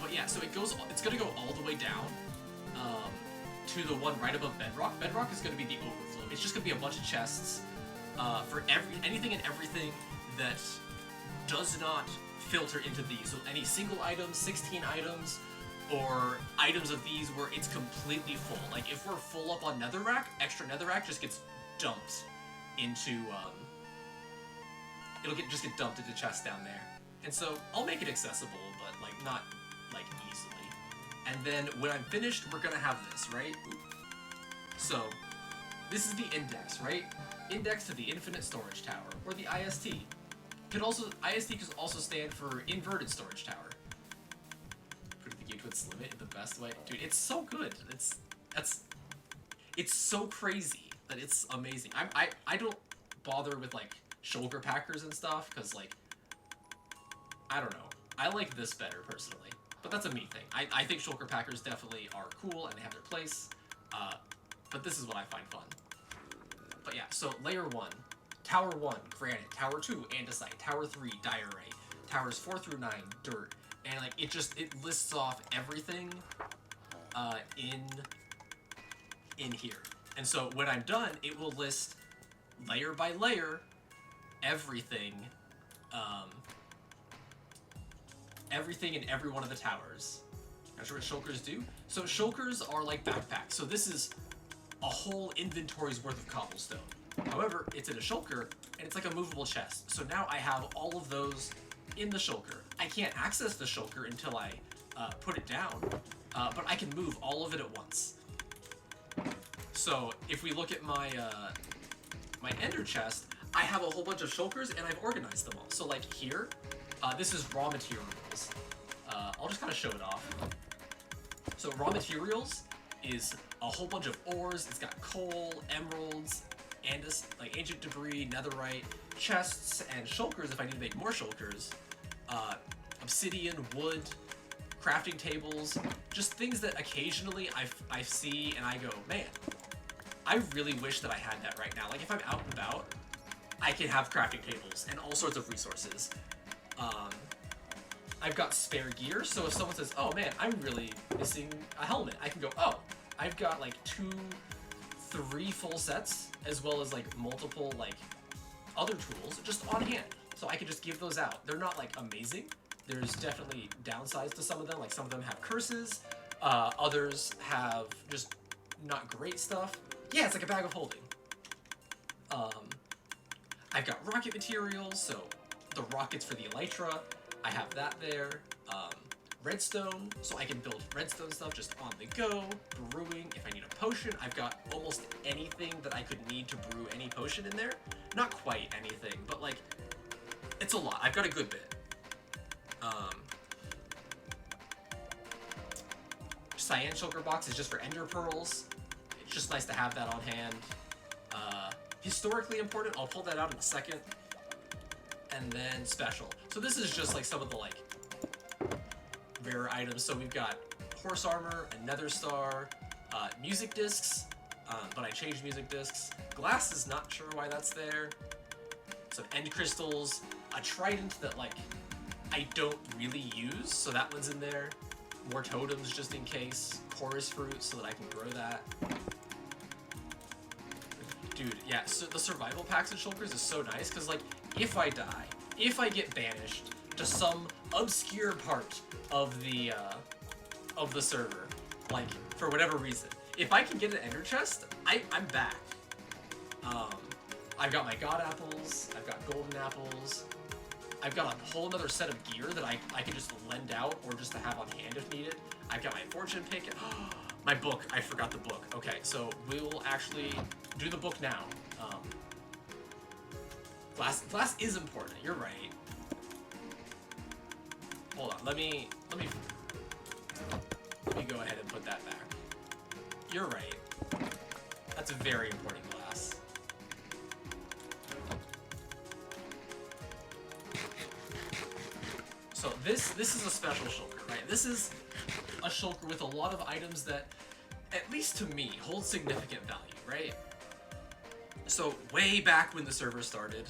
But yeah, so it's gonna go all the way down to the one right above Bedrock. Bedrock is gonna be the overflow. It's just gonna be a bunch of chests for anything and everything that does not filter into these. So any single items, 16 items, or items of these where it's completely full. Like if we're full up on netherrack, extra netherrack just gets dumped into just get dumped into chests down there. And so I'll make it accessible, but like not like easily. And then when I'm finished, we're gonna have this, right? So this is the index, right? Index to the infinite storage tower, or the IST. IST could also stand for inverted storage tower. Put the game to its limit in the best way. Dude, it's so good. It's so crazy that it's amazing. I don't bother with like shoulder packers and stuff, because like, I don't know. I like this better, personally. But that's a me thing. I think shulker packers definitely are cool and they have their place. But this is what I find fun. But yeah, so layer 1, Tower 1, granite, Tower 2, andesite, Tower 3, diorite, Towers 4 through 9, dirt, and like it lists off everything in here. And so when I'm done, it will list layer by layer everything everything in every one of the towers. Not sure what shulkers do. So shulkers are like backpacks. So this is a whole inventory's worth of cobblestone. However, it's in a shulker, and it's like a movable chest. So now I have all of those in the shulker. I can't access the shulker until I put it down, but I can move all of it at once. So if we look at my my ender chest, I have a whole bunch of shulkers, and I've organized them all. So like here, this is raw materials. I'll just kind of show it off. So raw materials is a whole bunch of ores. It's got coal, emeralds, like ancient debris, netherite, chests, and shulkers if I need to make more shulkers. Obsidian, wood, crafting tables, just things that occasionally I see and I go, man, I really wish that I had that right now. Like if I'm out and about, I can have crafting tables and all sorts of resources. I've got spare gear, so if someone says, oh man, I'm really missing a helmet, I can go, oh, I've got like 2, 3 full sets, as well as like multiple like other tools just on hand. So I can just give those out. They're not like amazing. There's definitely downsides to some of them. Like some of them have curses, others have just not great stuff. Yeah, it's like a bag of holding. I've got rocket materials, so the rockets for the elytra, I have that there. Redstone, so I can build redstone stuff just on the go. Brewing, if I need a potion, I've got almost anything that I could need to brew any potion in there. Not quite anything, but like, it's a lot. I've got a good bit. Cyan shulker box is just for ender pearls. It's just nice to have that on hand. Historically important, I'll pull that out in a second. And then special. So this is just like some of the like rare items. So we've got horse armor and nether star, music discs, but I changed music discs. Glass is not sure why that's there. Some end crystals, a trident that like I don't really use, so that one's in there. More totems just in case. Chorus fruit so that I can grow that. Dude, yeah, so the survival packs in shulkers is so nice, because like, if I die, if I get banished to some obscure part of the server, like, for whatever reason, if I can get an ender chest, I'm back. I've got my god apples, I've got golden apples, I've got a whole other set of gear that I can just lend out or just to have on hand if needed. I've got my fortune pick. My book, I forgot the book. Okay, so we will actually do the book now. Glass is important, you're right. Hold on, let me go ahead and put that back. You're right. That's a very important glass. So this is a special shulker, right? This is a shulker with a lot of items that, at least to me, hold significant value, right? So way back when the server started,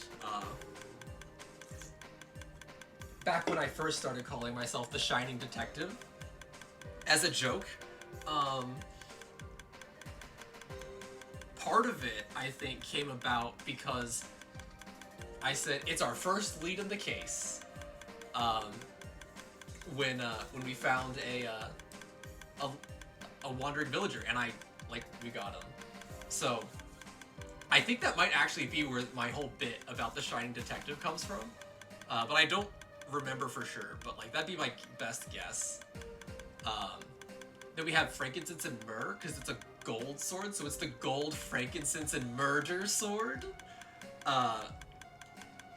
back when I first started calling myself the Shining Detective, as a joke, part of it, I think, came about because I said, it's our first lead in the case, when we found a wandering villager, and we got him. So, I think that might actually be where my whole bit about the Shining Detective comes from, but I don't remember for sure, but like, that'd be my best guess. Then we have frankincense and myrrh, because it's a gold sword, so it's the gold, frankincense, and murder sword.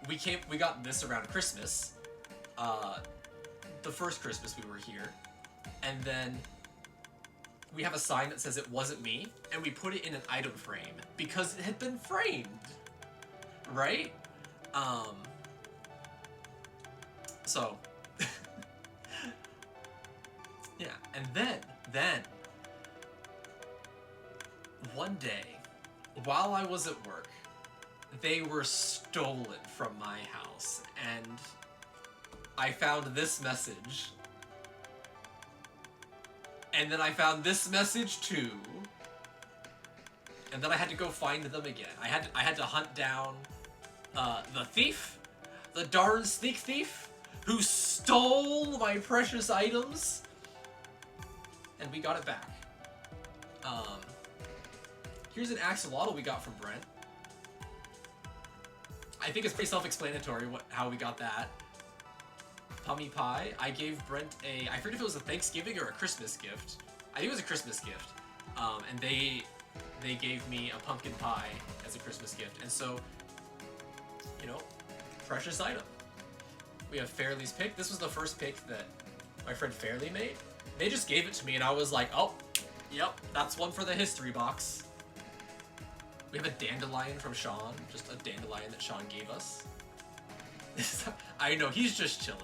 We got this around Christmas, the first Christmas we were here, and then we have a sign that says it wasn't me, and we put it in an item frame because it had been framed, right? So Yeah, and then, one day, while I was at work, they were stolen from my house, and I found this message. And then I found this message too. And then I had to go find them again. I had to hunt down the thief, the darn sneak thief, who stole my precious items. And we got it back. Here's an axolotl we got from Brent. I think it's pretty self-explanatory how we got that. Pummy pie. I gave Brent I forget if it was a Thanksgiving or a Christmas gift. I think it was a Christmas gift. And they gave me a pumpkin pie as a Christmas gift. And so, you know, precious item. We have Fairley's pick. This was the first pick that my friend Fairley made. They just gave it to me and I was like, oh, yep, that's one for the history box. We have a dandelion from Sean. Just a dandelion that Sean gave us. I know, he's just chilling.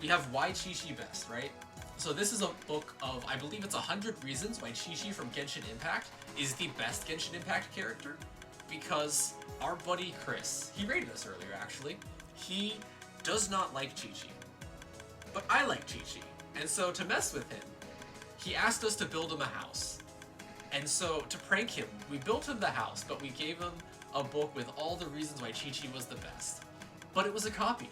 We have Why Chi-Chi Best, right? So this is a book of, I believe it's 100 reasons why Chi-Chi from Genshin Impact is the best Genshin Impact character. Because our buddy Chris, he rated us earlier actually, he does not like Chi-Chi. But I like Chi-Chi. And so to mess with him, he asked us to build him a house. And so to prank him, we built him the house, but we gave him a book with all the reasons why Chi-Chi was the best. But it was a copy,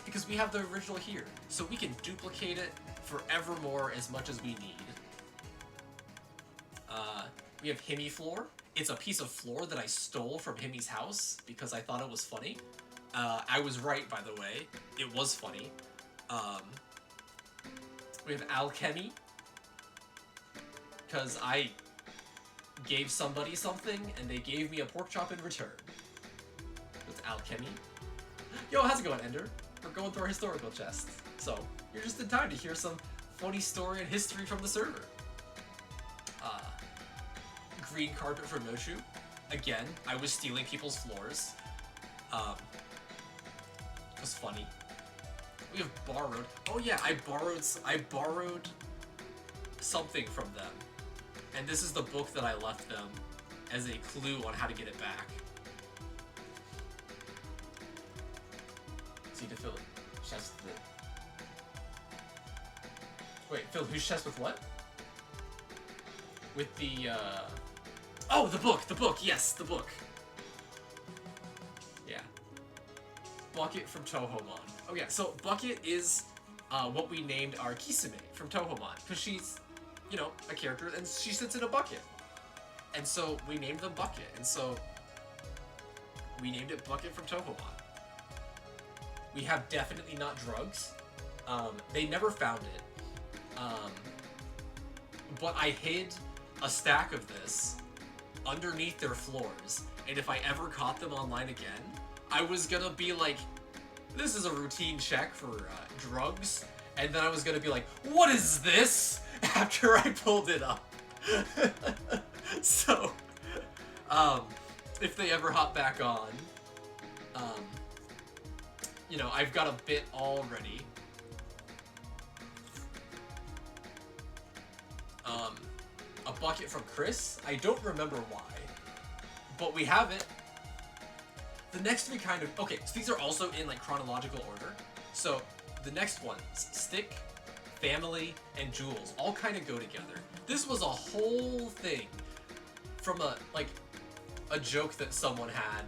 because we have the original here, so we can duplicate it forevermore as much as we need. We have Himi Floor. It's a piece of floor that I stole from Himi's house because I thought it was funny. I was right, by the way. It was funny. We have Alchemy, because I gave somebody something and they gave me a pork chop in return. It's Alchemy. Yo, how's it going, Ender? We're going through our historical chest. So, you're just in time to hear some funny story and history from the server. Green carpet for Noshu. Again, I was stealing people's floors. It was funny. We have borrowed. Oh yeah, I borrowed something from them. And this is the book that I left them as a clue on how to get it back. See, to fill chest with... Wait, fill whose chest with what? With the, Oh, the book, yes, the book. Yeah. Bucket from Tohomon. Oh yeah, so Bucket is what we named our Kisame from Tohomon, because she's, you know, a character, and she sits in a bucket. And so we named them Bucket, and so we named it Bucket from Tohomon. We have Definitely Not Drugs. They never found it. But I hid a stack of this underneath their floors, and if I ever caught them online again, I was gonna be like, this is a routine check for drugs, and then I was gonna be like, what is this? After I pulled it up. So, if they ever hop back on, you know, I've got a bit already. A bucket from Chris. I don't remember why, but we have it. The next three kind of... Okay, so these are also in, like, chronological order. So, the next ones, Stick, Family, and Jewels, all kind of go together. This was a whole thing from a joke that someone had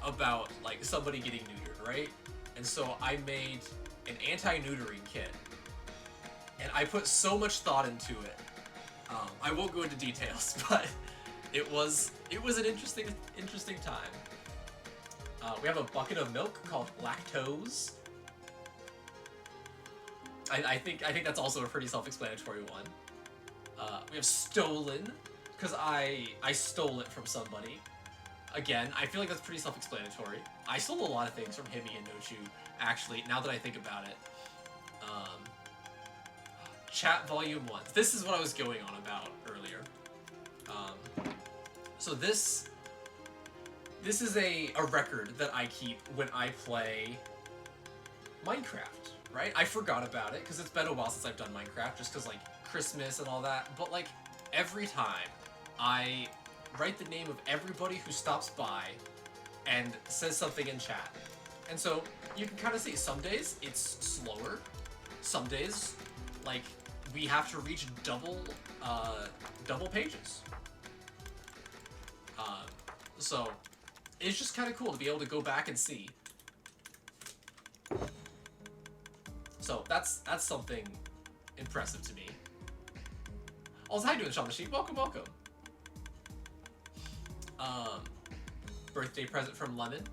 about, like, somebody getting neutered, right? And so I made an anti-neutering kit, and I put so much thought into it. I won't go into details, but it was an interesting time. We have a bucket of milk called Lactose. I think that's also a pretty self-explanatory one. We have Stolen, because I stole it from somebody. Again, I feel like that's pretty self-explanatory. I stole a lot of things from Himi and Nochu, actually, now that I think about it. Chat Volume 1. This is what I was going on about earlier. So this is a record that I keep when I play Minecraft, right? I forgot about it because it's been a while since I've done Minecraft, just because like Christmas and all that. But like every time I write the name of everybody who stops by and says something in chat. And so you can kind of see some days it's slower. Some days, like, we have to reach double pages. So it's just kind of cool to be able to go back and see. So that's something impressive to me. Also, how you doing, Shaun the Sheep? Welcome, welcome. Birthday present from Lemon.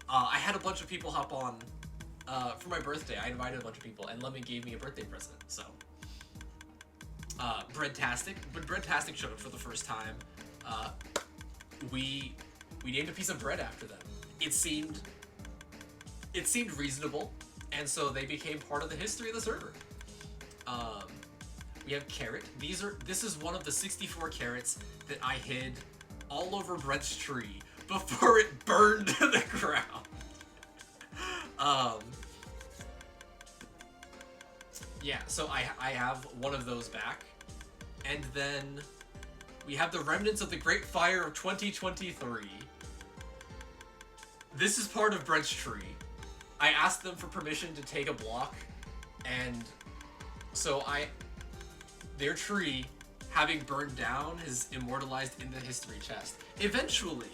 I had a bunch of people hop on for my birthday. I invited a bunch of people, and Lemon gave me a birthday present. So, Breadtastic, when Breadtastic showed up for the first time, we named a piece of bread after them. It seemed reasonable, and so they became part of the history of the server. We have carrot. This is one of the 64 carrots that I hid all over Brett's tree before it burned to the ground. Yeah, so I have one of those back. And then we have the remnants of the Great Fire of 2023. This is part of Brett's tree. I asked them for permission to take a block, and so their tree, having burned down, is immortalized in the history chest. Eventually,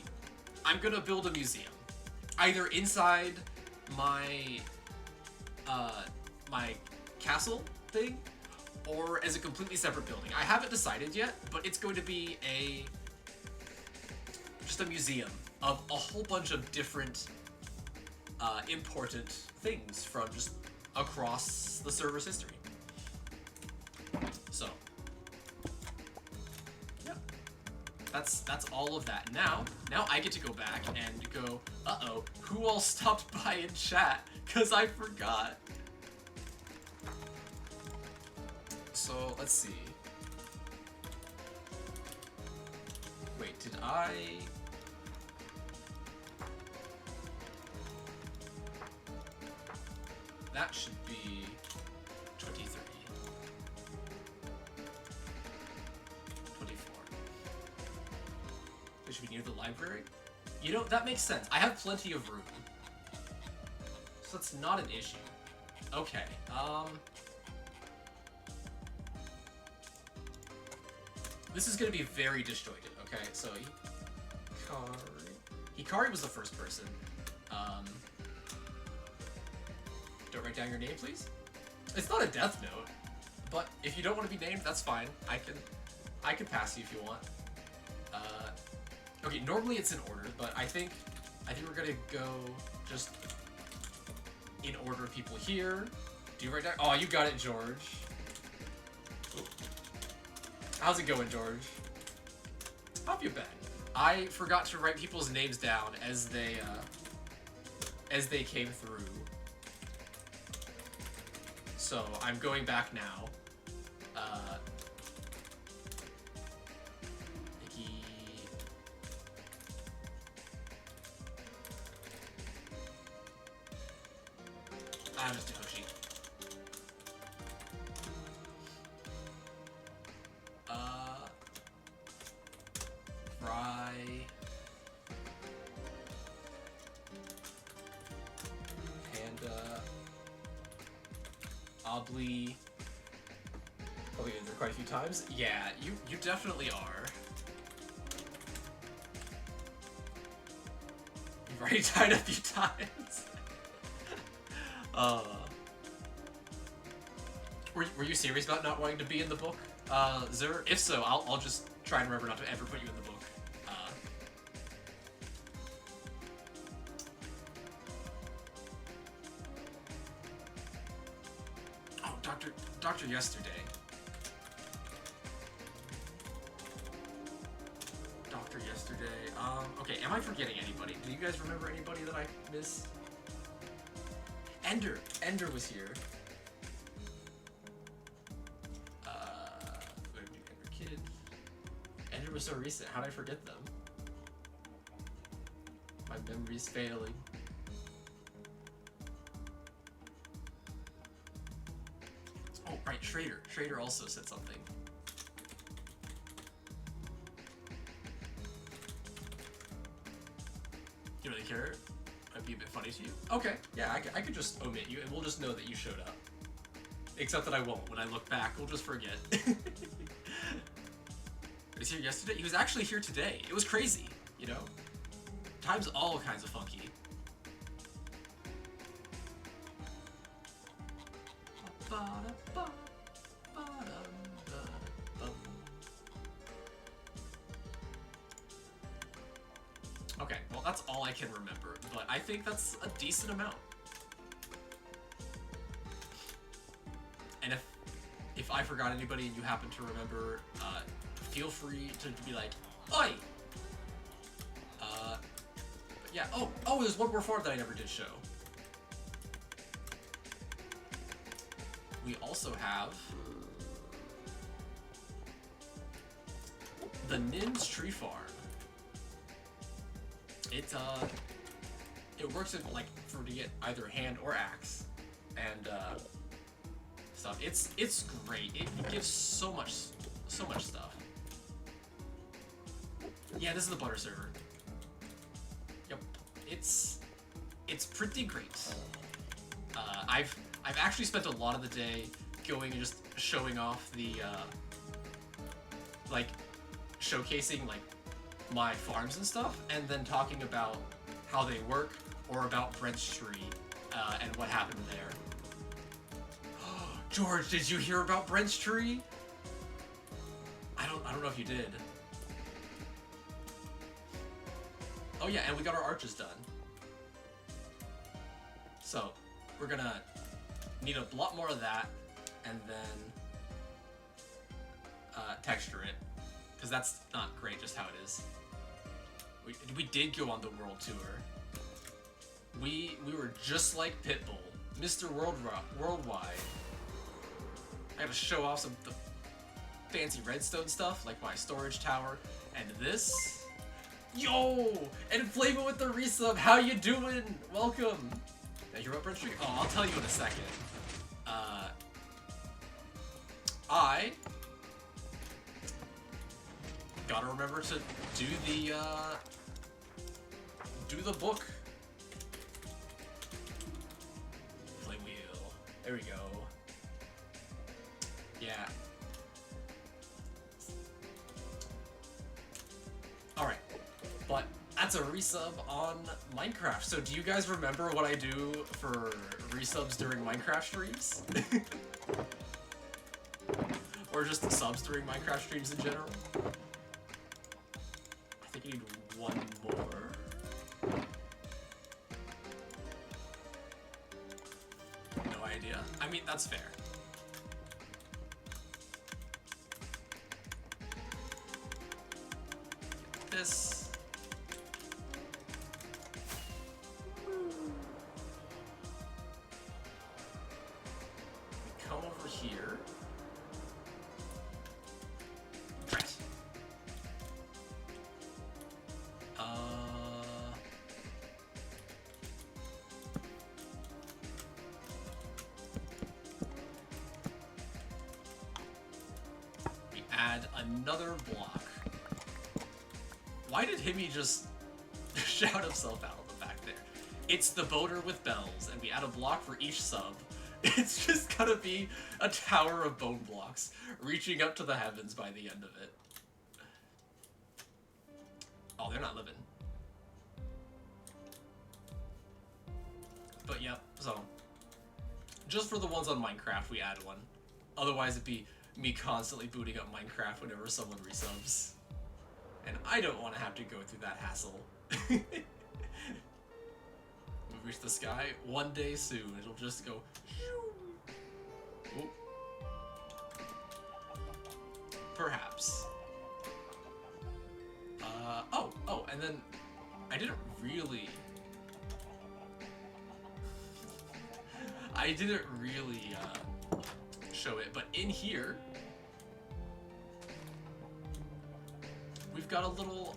I'm gonna build a museum, either inside my my castle thing, or as a completely separate building. I haven't decided yet, but it's going to be just a museum of a whole bunch of different important things from just across the server's history. So, yeah, that's all of that. Now I get to go back and go, uh-oh, who all stopped by in chat? Because I forgot. So, let's see. Wait, did I... That should be 23. 24. It should be near the library? You know, that makes sense. I have plenty of room. So that's not an issue. Okay, this is gonna be very disjointed, okay? So, Hikari was the first person. Don't write down your name, please. It's not a death note, but if you don't want to be named, that's fine. I can pass you if you want. Okay, normally it's in order, but I think we're gonna go just in order of people here. Do you write down? Oh, you got it, George. Ooh. How's it going, George? How have you been? I forgot to write people's names down as they came through. So I'm going back now. Nikki. I'm just Hoshi. Fry. Panda. Oddly. Probably been there quite a few times. Yeah, you definitely are. You've already died a few times. Were you serious about not wanting to be in the book, Zur? If so, I'll just try and remember not to ever put you in the book. Oh, Dr. Yesterday. Dr. Yesterday. Okay, am I forgetting anybody? Do you guys remember anybody that I missed? Ender was here. Ender Kid. Ender was so recent. How did I forget them? My memory's failing. Oh, right, Schrader. Schrader also said something. You really care? Might be a bit funny to you. Okay, yeah, I could just omit you, and we'll just know that you showed up. Except that I won't. When I look back, we'll just forget. He was here yesterday? He was actually here today. It was crazy, you know? Time's all kinds of funky. Okay, well that's all I can remember, but I think that's a decent amount. And if I forgot anybody and you happen to remember, feel free to be like, oi! But yeah, oh, there's one more farm that I never did show. We also have the Nin's Tree Farm. It works in like to get either hand or axe, and stuff. It's great. It gives so much stuff. Yeah, this is the butter server. Yep, it's pretty great. I've actually spent a lot of the day going and just showing off the like showcasing like my farms and stuff, and then talking about how they work or about Brent's tree and what happened there. George, did you hear about Brent's tree? I don't know if you did. Oh yeah, and we got our arches done. So we're gonna need a lot more of that, and then texture it, because that's not great just how it is. We did go on the world tour. We were just like Pitbull, Mr. Worldwide. I gotta show off some of the fancy redstone stuff, like my storage tower, and this. Yo! And Flava with the resub, how you doing? Welcome! Now you're up, Brent Street? Oh, I'll tell you in a second. I gotta remember to do the book. Play wheel. There we go. Yeah. Alright. But that's a resub on Minecraft. So do you guys remember what I do for resubs during Minecraft streams? Or just subs during Minecraft streams in general? I think I need one more. No idea. I mean, that's fair. Get this. We come over here. Another block. Why did Himmy just shout himself out on the back there? It's the boater with bells, and we add a block for each sub. It's just gonna be a tower of bone blocks, reaching up to the heavens by the end of it. Oh, they're not living. But yep, so just for the ones on Minecraft, we add one. Otherwise, it'd be me constantly booting up Minecraft whenever someone resubs. And I don't want to have to go through that hassle. We've reached the sky. One day soon, it'll just go... Oop. Perhaps. Oh, and then I didn't really show it, but in here we've got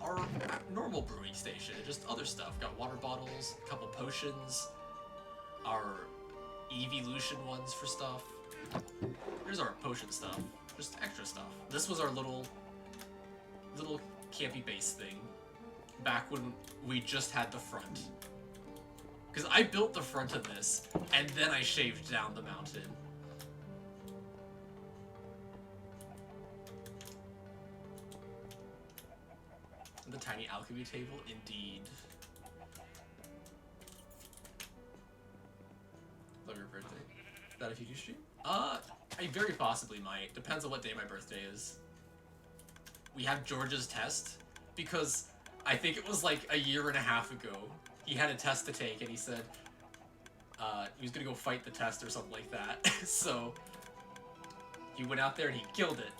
our normal brewing station, just other stuff. Got water bottles, a couple potions, our evolution ones for stuff. Here's our potion stuff. Just extra stuff. This was our little campy base thing. Back when we just had the front. Because I built the front of this, and then I shaved down the mountain. The tiny alchemy table, indeed. Love your birthday. Is that a future stream? I very possibly might. Depends on what day my birthday is. We have George's test, because I think it was like a year and a half ago. He had a test to take, and he said he was gonna go fight the test or something like that. So he went out there and he killed it.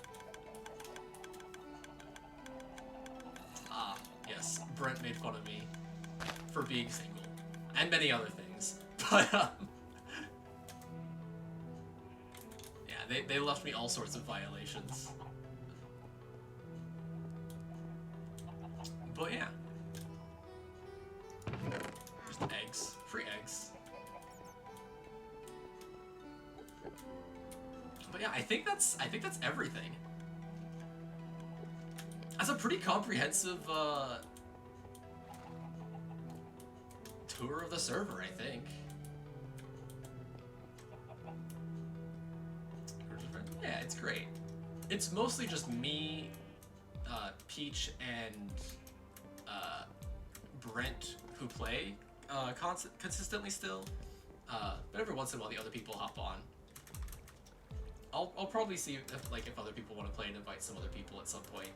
Yes, Brent made fun of me for being single, and many other things. But yeah, they left me all sorts of violations. But yeah. Just eggs. Free eggs. But yeah, I think that's everything. That's a pretty comprehensive tour of the server, I think. Yeah, it's great. It's mostly just me, Peach, and Brent who play consistently still, but every once in a while the other people hop on. I'll probably see if other people want to play and invite some other people at some point.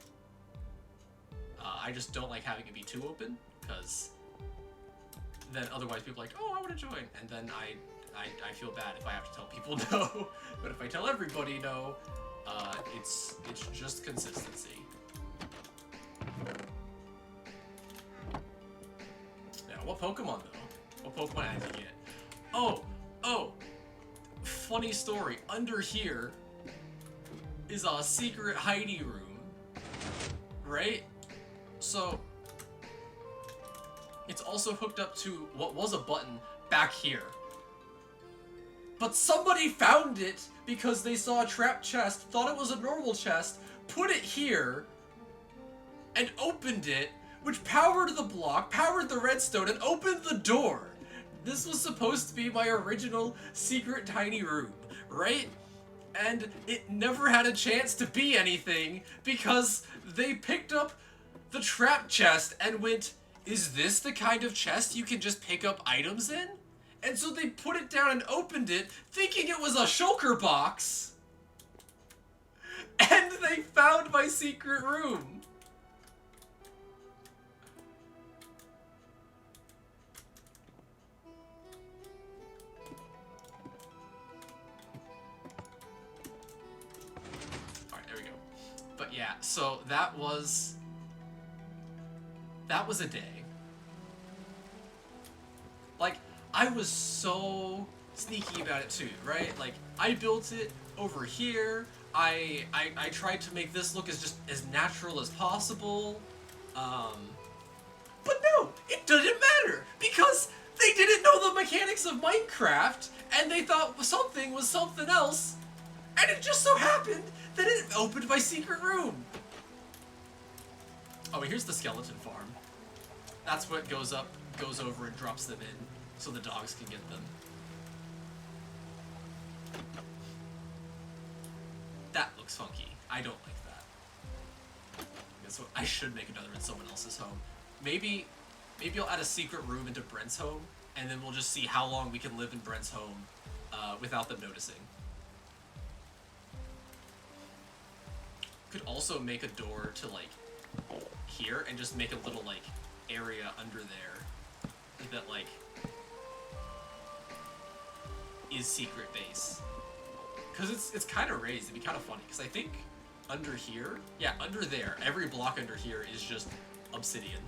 I just don't like having it be too open, because then otherwise people are like, oh, I want to join, and then I feel bad if I have to tell people no. But if I tell everybody no, it's just consistency. What Pokemon, though? What Pokemon did you get? Oh! Funny story. Under here is a secret hidey room. Right? So, it's also hooked up to what was a button back here. But somebody found it because they saw a trapped chest, thought it was a normal chest, put it here, and opened it, which powered the block, powered the redstone, and opened the door. This was supposed to be my original secret tiny room, right? And it never had a chance to be anything because they picked up the trap chest and went, is this the kind of chest you can just pick up items in? And so they put it down and opened it, thinking it was a shulker box. And they found my secret room. But yeah, so that was a day. Like, I was so sneaky about it too, right? Like, I built it over here. I tried to make this look as natural as possible. But no, it didn't matter because they didn't know the mechanics of Minecraft and they thought something was something else. And it just so happened that it opened my secret room. Oh, here's the skeleton farm. That's what goes over and drops them in, so the dogs can get them. That looks funky. I don't like that. Guess what? I should make another in someone else's home. Maybe I'll add a secret room into Brent's home, and then we'll just see how long we can live in Brent's home without them noticing. Could also make a door to, like, here, and just make a little, like, area under there that, like, is secret base. Because it's kind of raised. It'd be kind of funny, because I think under here, yeah, under there, every block under here is just obsidian.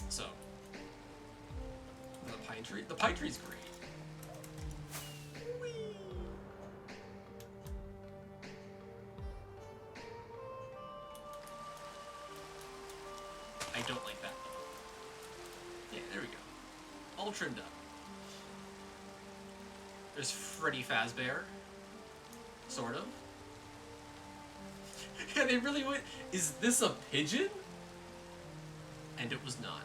So, the pine tree? The pine tree's great. I don't like that. Yeah, there we go. All trimmed up. There's Freddy Fazbear. Sort of. Yeah, they really went, is this a pigeon? And it was not.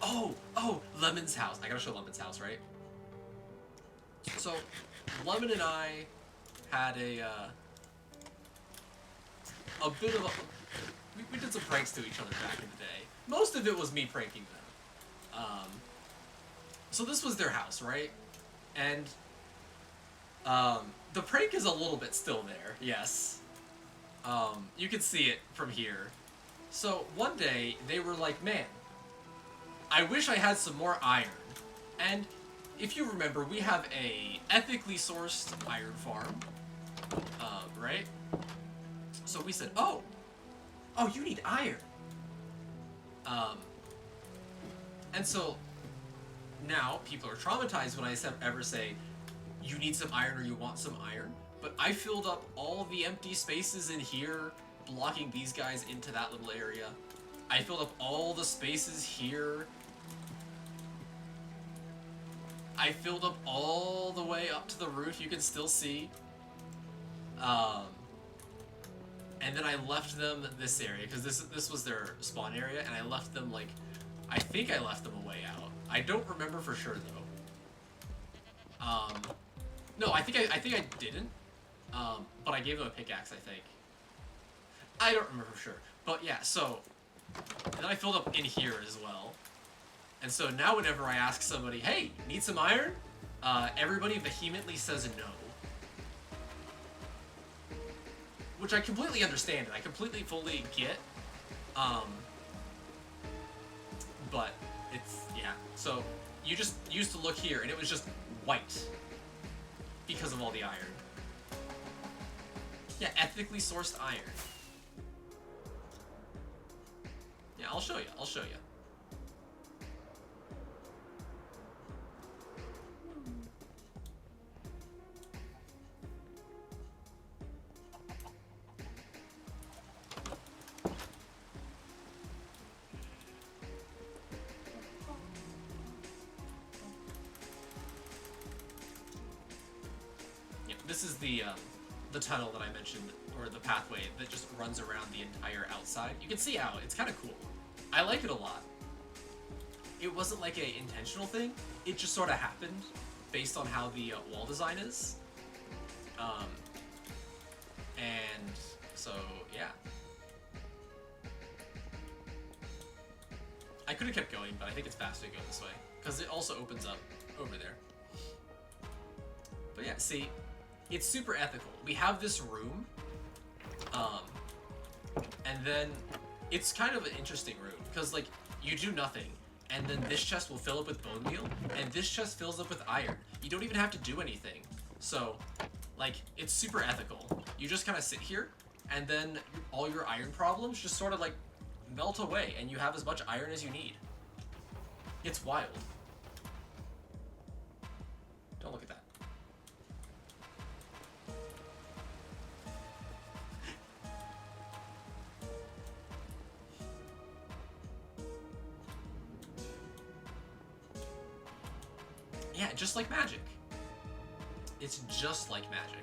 Oh, Lemon's house. I gotta show Lemon's house, right? So, Lemon and I had a bit of a... We did some pranks to each other back in the day. Most of it was me pranking them. So this was their house, right? And the prank is a little bit still there, yes. You can see it from here. So one day, they were like, man, I wish I had some more iron. And if you remember, we have a ethically sourced iron farm, right? So we said, oh, you need iron. And so now people are traumatized when I ever say, you need some iron or you want some iron. But I filled up all the empty spaces in here, blocking these guys into that little area. I filled up all the spaces here. I filled up all the way up to the roof, you can still see. And then I left them this area, because this was their spawn area, and I left them, like, I think I left them a way out. I don't remember for sure, though. No, I think I didn't. But I gave them a pickaxe, I think. I don't remember for sure. But yeah, so, and then I filled up in here as well. And so now whenever I ask somebody, hey, need some iron? Everybody vehemently says no. Which I completely understand, and I completely fully get. But it's, yeah. So you just used to look here, and it was just white because of all the iron. Yeah, ethically sourced iron. Yeah, I'll show you. I'll show you. This is the tunnel that I mentioned, or the pathway that just runs around the entire outside. You can see how it's kind of cool. I like it a lot. It wasn't like a intentional thing. It just sort of happened based on how the wall design is. And so, yeah. I could have kept going, but I think it's faster to go this way, because it also opens up over there. But yeah, see, it's super ethical. We have this room, and then it's kind of an interesting room, because, like, you do nothing, and then this chest will fill up with bone meal, and this chest fills up with iron. You don't even have to do anything. So, like, it's super ethical. You just kind of sit here, and then all your iron problems just sort of, like, melt away, and you have as much iron as you need. It's wild. Don't look at that. Yeah, just like magic. It's just like magic.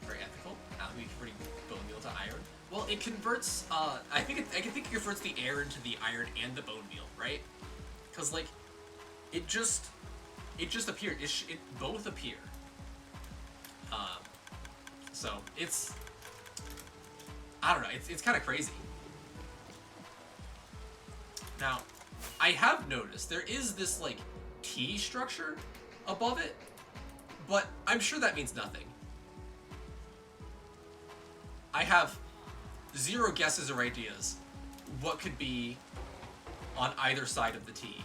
Very ethical. We converting bone meal to iron. Well, it converts. I think it converts the air into the iron and the bone meal, right? Because like, it just appeared. It both appear. So it's. I don't know. It's kind of crazy. Now, I have noticed there is this like T structure above it, but I'm sure that means nothing. I have zero guesses or ideas what could be on either side of the T.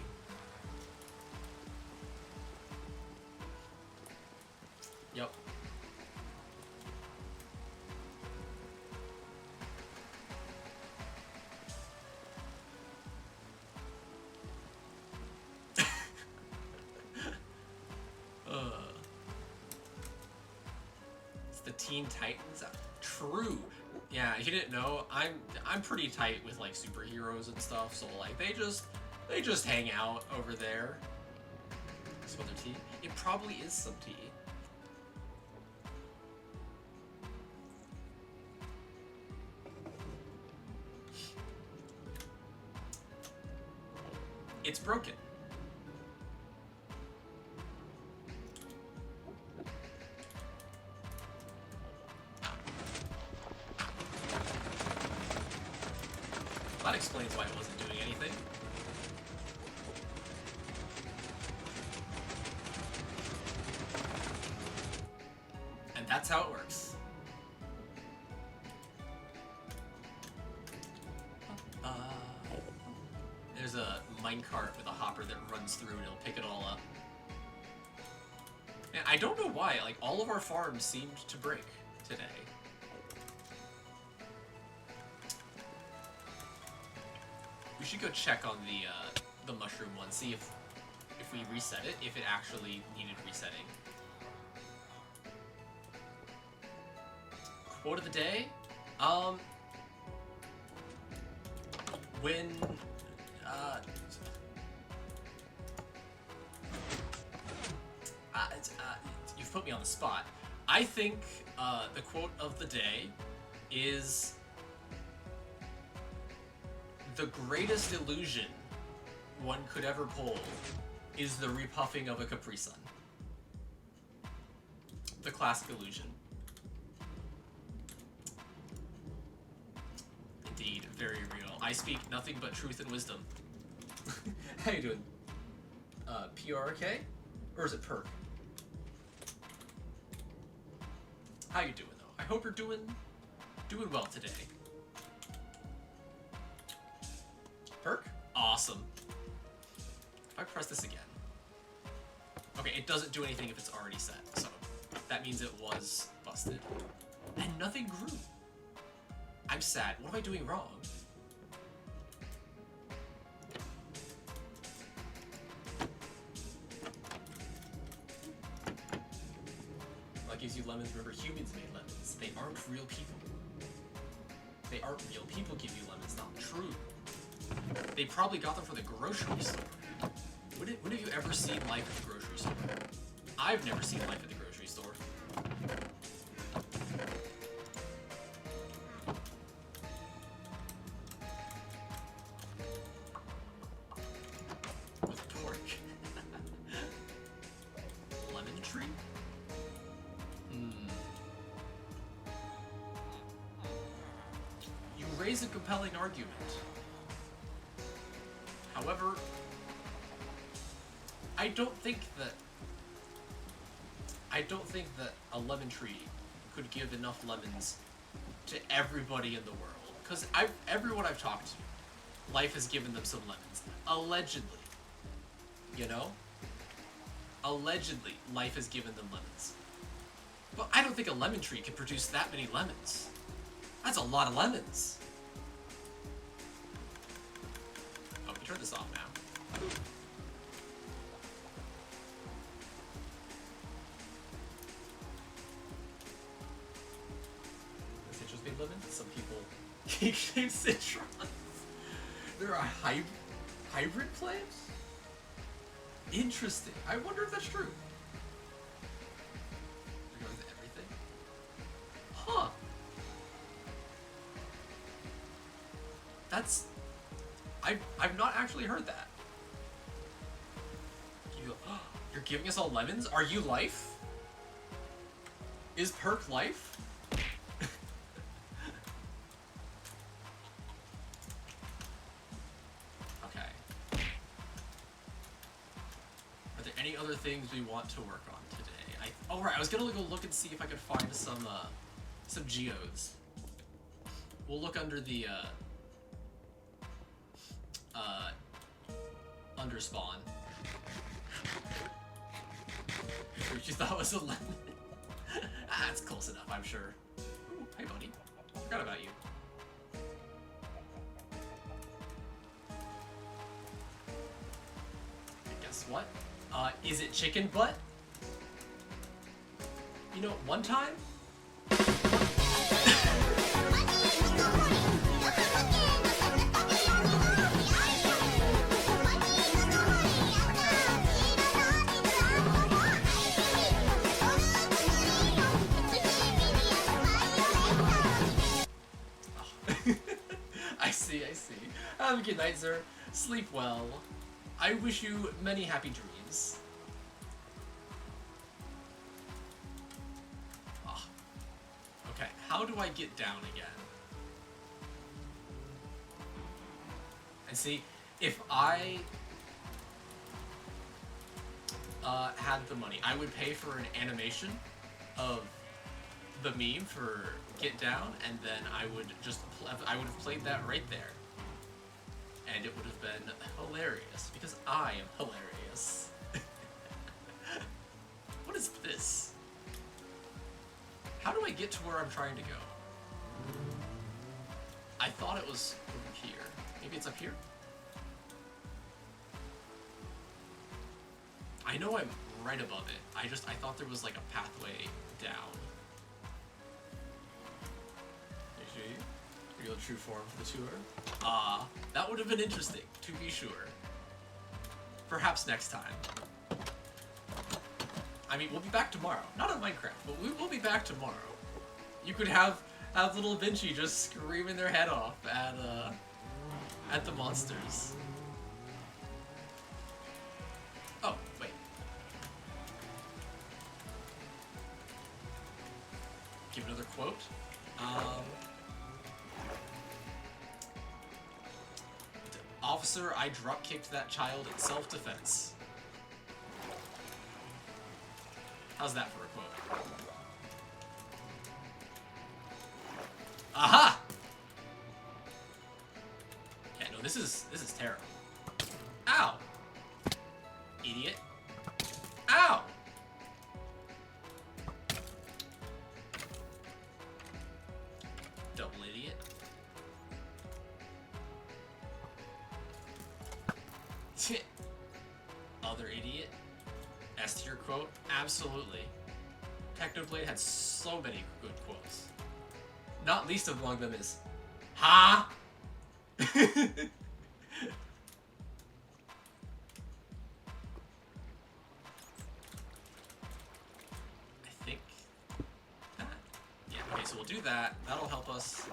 Yep. It's the Teen Titans. True. Yeah, if you didn't know, I'm pretty tight with like superheroes and stuff, so like they just hang out over there. Some other tea? It probably is some tea. It's broken. That explains why it wasn't doing anything. And that's how it works. There's a minecart with a hopper that runs through and it'll pick it all up. And I don't know why, like, all of our farms seemed to break today. We should go check on the mushroom one, see if we reset it, if it actually needed resetting. Quote of the day? When you've put me on the spot. I think the quote of the day is, the greatest illusion one could ever pull is the repuffing of a Capri Sun. The classic illusion. Indeed, very real. I speak nothing but truth and wisdom. How you doing? PRK? Or is it Perk? How you doing, though? I hope you're doing well today. Perk? Awesome. If I press this again... Okay, it doesn't do anything if it's already set, so that means it was busted. And nothing grew. I'm sad. What am I doing wrong? That gives you lemons. Remember, humans made lemons. They aren't real people. They aren't real people give you lemons. Not true. They probably got them from the grocery store. When have you ever seen life at the grocery store? I've never seen life at the grocery store. With torque. Lemon tree? You raise a compelling argument. However, I don't think that a lemon tree could give enough lemons to everybody in the world. Because everyone I've talked to, life has given them some lemons. Allegedly. You know? Allegedly, life has given them lemons. But I don't think a lemon tree can produce that many lemons. That's a lot of lemons. Oh, we turn this off now. Citrus made lemons? Some people cake-shaped citrons. There are hybrid plants? Interesting. I wonder if that's true. They're going to everything? Huh. That's... I've not actually heard that. You're giving us all lemons? Are you life? Is Perk life? Okay. Are there any other things we want to work on today? Oh right, I was gonna go look and see if I could find some geodes. We'll look under the under spawn. Which you thought was a lemon. That's close enough, I'm sure. Ooh, hey buddy. Forgot about you. And guess what? Is it chicken butt? You know, one time... Have a good night, sir. Sleep well. I wish you many happy dreams. Oh. Okay, how do I get down again? And see, if I had the money, I would pay for an animation of the meme for Get Down, and then I would have played that right there. And it would have been hilarious, because I am hilarious. What is this? How do I get to where I'm trying to go? I thought it was over here. Maybe it's up here? I know I'm right above it. I thought there was like a pathway down. Real true form for the tour. That would have been interesting, to be sure. Perhaps next time. I mean, we'll be back tomorrow. Not on Minecraft, but we will be back tomorrow. You could have little Vinci just screaming their head off at the monsters. Oh, wait. Give another quote. Officer, I drop-kicked that child in self-defense. How's that for a quote? Aha! Yeah, no, this is terrible. Ow! Idiot. Ow! Double idiot. Other idiot. S tier quote. Absolutely. Technoblade had so many good quotes. Not least among them is, ha! I think that. Yeah, okay, so we'll do that. That'll help us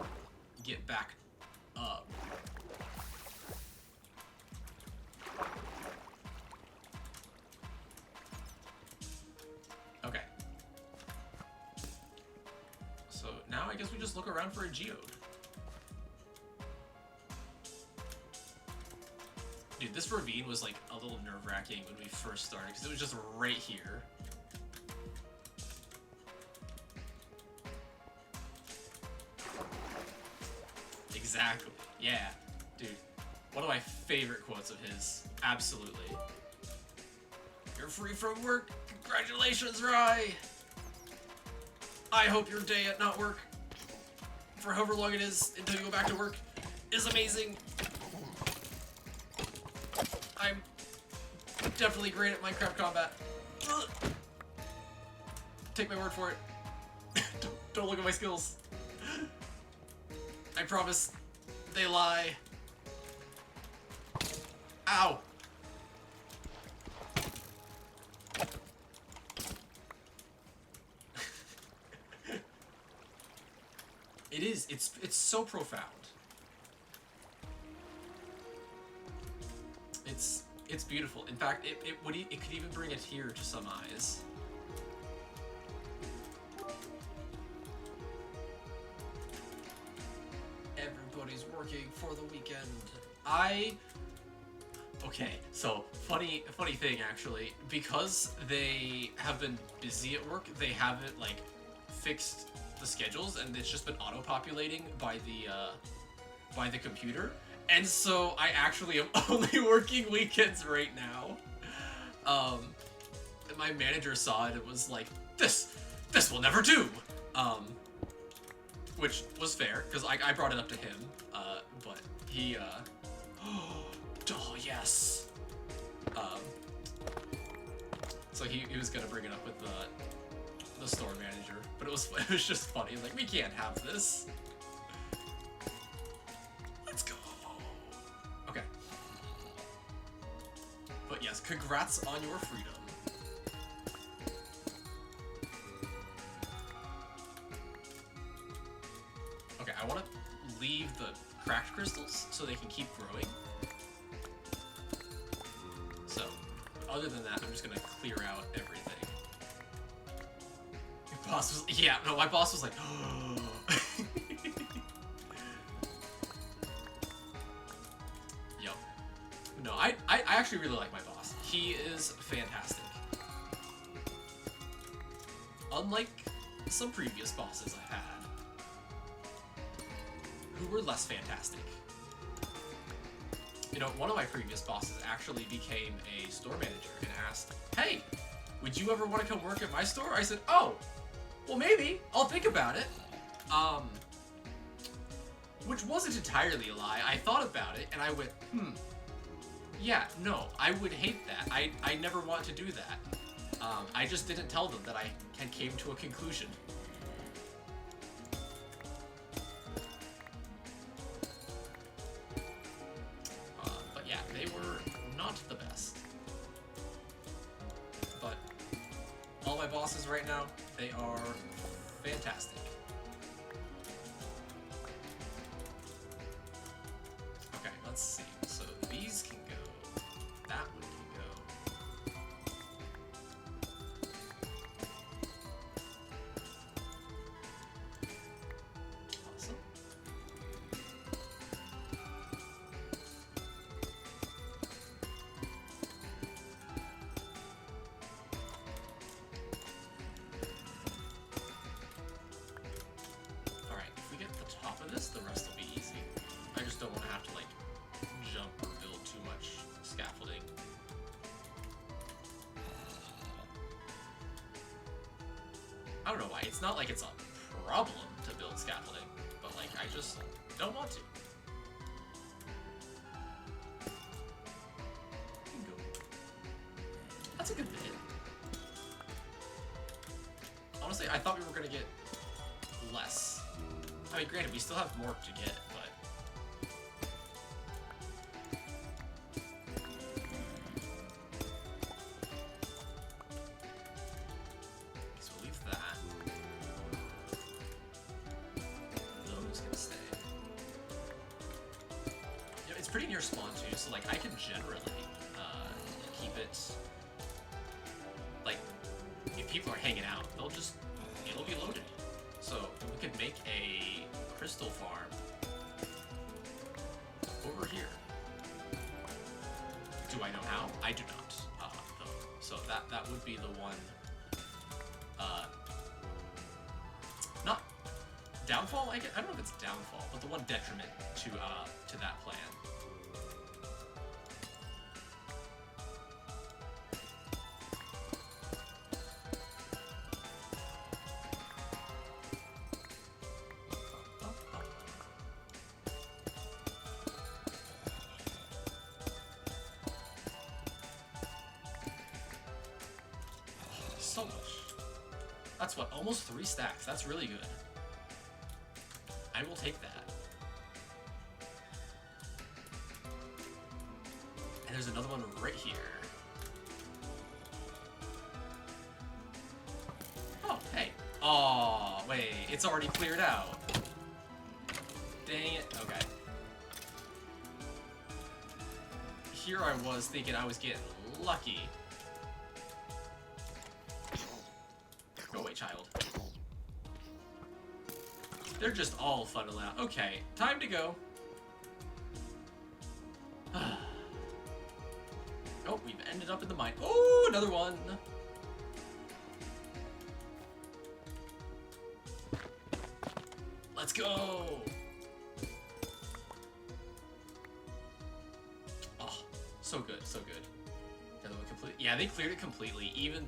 get back up. Okay. So now I guess we just look around for a geode. Dude, this ravine was like a little nerve-wracking when we first started because it was just right here. Exactly. Yeah. Dude, one of my favorite quotes of his. Absolutely. You're free from work. Congratulations, Rye. I hope your day at not work, for however long it is until you go back to work, is amazing. I'm definitely great at Minecraft combat. Ugh. Take my word for it. Don't look at my skills. I promise they lie. Ow. It is. It's so profound. It's beautiful. In fact, it could even bring a tear to some eyes. Everybody's working for the weekend. Okay, so funny thing actually, because they have been busy at work, they haven't like fixed the schedules, and it's just been auto-populating by the computer. And so I actually am only working weekends right now. And my manager saw it and was like, this will never do. Which was fair, because I brought it up to him, but he, oh yes. So he was gonna bring it up with the store manager, but it was just funny. He's like, we can't have this. Let's go. Okay. But yes, congrats on your freedom. Okay, I want to leave the cracked crystals so they can keep growing. So, other than that, I'm just gonna clear out everything. Your boss was, yeah, no, my boss was like, oh. Yo. No, I actually really like my boss. He is fantastic. Unlike some previous bosses I've had, who were less fantastic. You know, one of my previous bosses actually became a store manager and asked, hey, would you ever want to come work at my store? I said, oh, well maybe, I'll think about it. Which wasn't entirely a lie. I thought about it and I went, yeah, no, I would hate that. I never want to do that. I just didn't tell them that I came to a conclusion. But yeah, they were not the best. But all my bosses right now, they are fantastic. Okay, let's see. So these can go, that one can go. Awesome. Alright, if we get the top of this, the rest will be easy. I just don't want to have to, like, jump or build too much scaffolding. I don't know why. It's not like it's a problem to build scaffolding, but, like, I just don't want to. That's a good bit. Honestly, I thought we were gonna get less. I mean, granted, we still have more to get, but... So we'll leave that. Those can stay. Yeah, it's pretty near spawn too, so like I can generally keep it... Like, if people are hanging out, it'll be loaded. So we could make a crystal farm over here. Do I know how? I do not. Though. So that would be the one. Not downfall. I don't know if it's downfall, but the one detriment to that plan. So much. That's what, almost 3 stacks. That's really good. I will take that. And there's another one right here. Oh, hey. Oh, wait. It's already cleared out. Dang it. Okay. Here I was thinking I was getting lucky. Go away, child. They're just all funnel out. Okay, time to go. Oh, we've ended up in the mine. Oh, another one. Let's go. Oh, so good, so good. Yeah, they cleared it completely. Even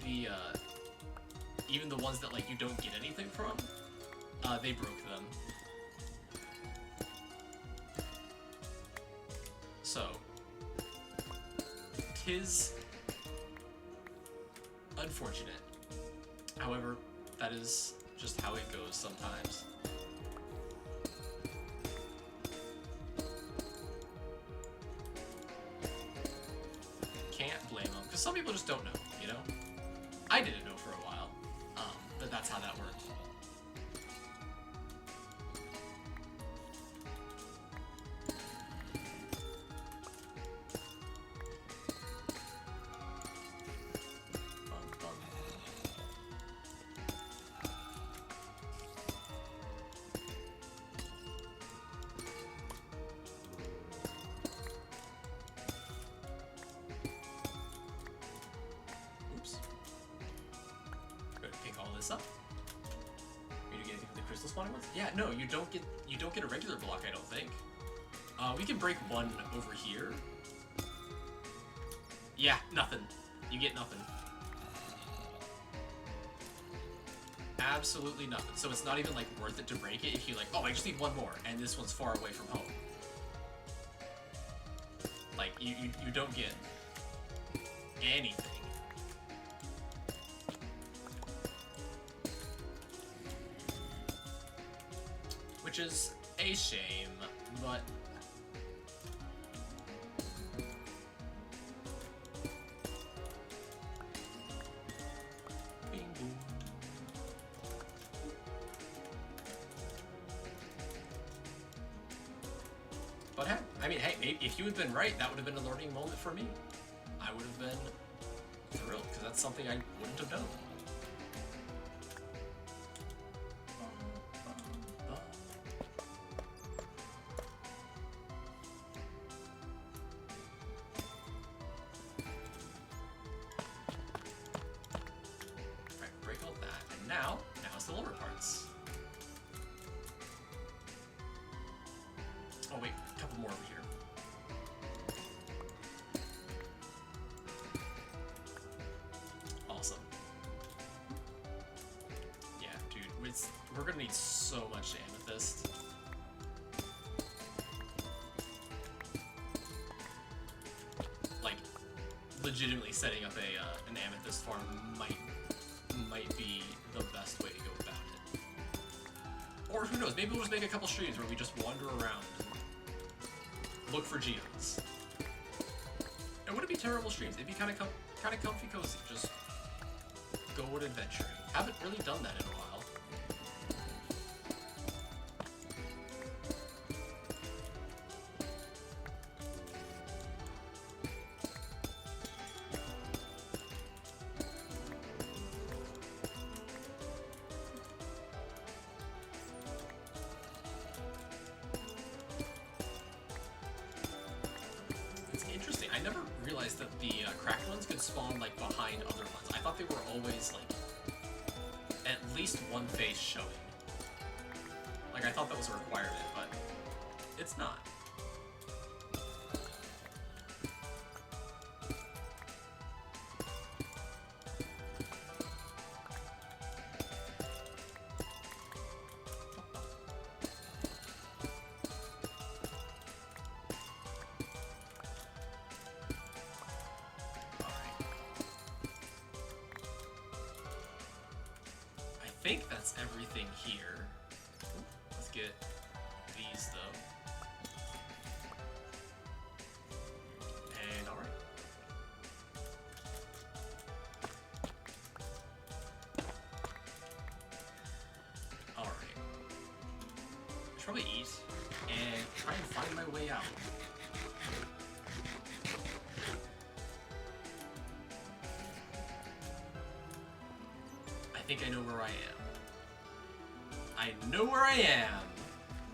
the ones that like you don't get anything from, they broke them. So, 'tis unfortunate. However, that is just how it goes sometimes. Can't blame them, because some people just don't know, you know? I didn't know for a while, but that's how that worked. this up. You get anything from the crystal spawning ones? Yeah, no, you don't get a regular block, I don't think. We can break one over here. Yeah, nothing. You get nothing. Absolutely nothing. So it's not even like worth it to break it if you like, oh, I just need one more, and this one's far away from home. Like, you don't get anything. Which is a shame, but... Bing boom. But hey, I mean, hey, if you had been right, that would have been a learning moment for me. I would have been thrilled, because that's something I wouldn't have done. Alright, break all that. And now it's the lower parts. Oh wait, a couple more over here. Awesome. Yeah, dude, we're gonna need so much amethyst. Like, legitimately setting up an amethyst farm might be the best way to go about it. Or who knows, maybe we'll just make a couple streams where we just wander around and look for geodes. It wouldn't be terrible streams. It'd be kind of comfy cozy. Just go on adventuring. Haven't really done that in a while. Interesting. I never realized that the cracked ones could spawn like behind other ones. I thought they were always like at least one face showing. Like I thought that was a requirement, but it's not. I think that's everything here. Let's get these though. And alright. Alright. I should probably eat and try and find my way out. I think I know where I am. I know where I am!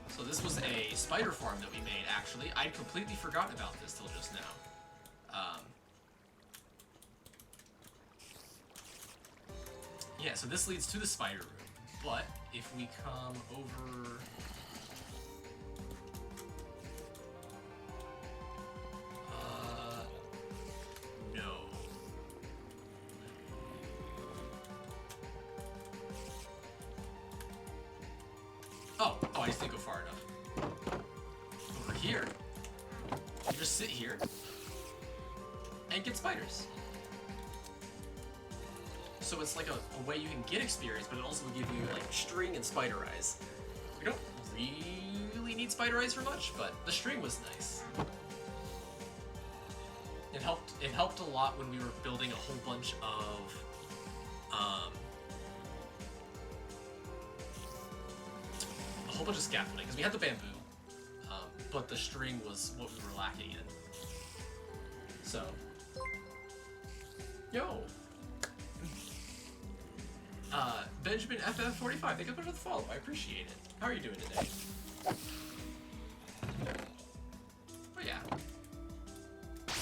So this was a spider farm that we made, actually. I'd completely forgotten about this till just now. Yeah, so this leads to the spider room. But if we come over... no. Oh, I just didn't go far enough. Over here, you just sit here and get spiders. So it's like a way you can get experience, but it also will give you like string and spider eyes. We don't really need spider eyes for much, but the string was nice. It helped a lot when we were building a whole bunch of scaffolding, because we had the bamboo, but the string was what we were lacking in. So, yo, Benjamin FF45, thank you for the follow. I appreciate it. How are you doing today? Oh yeah,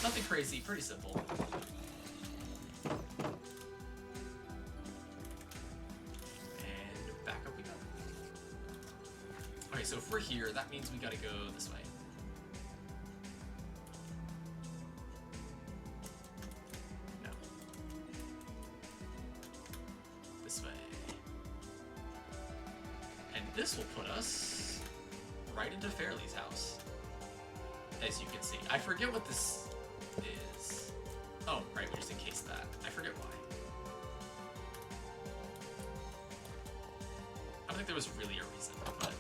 nothing crazy, pretty simple. here, that means we gotta go this way. No. This way. And this will put us right into Fairly's house. As you can see. I forget what this is. Oh, right, we just encased that. I forget why. I don't think there was really a reason, but...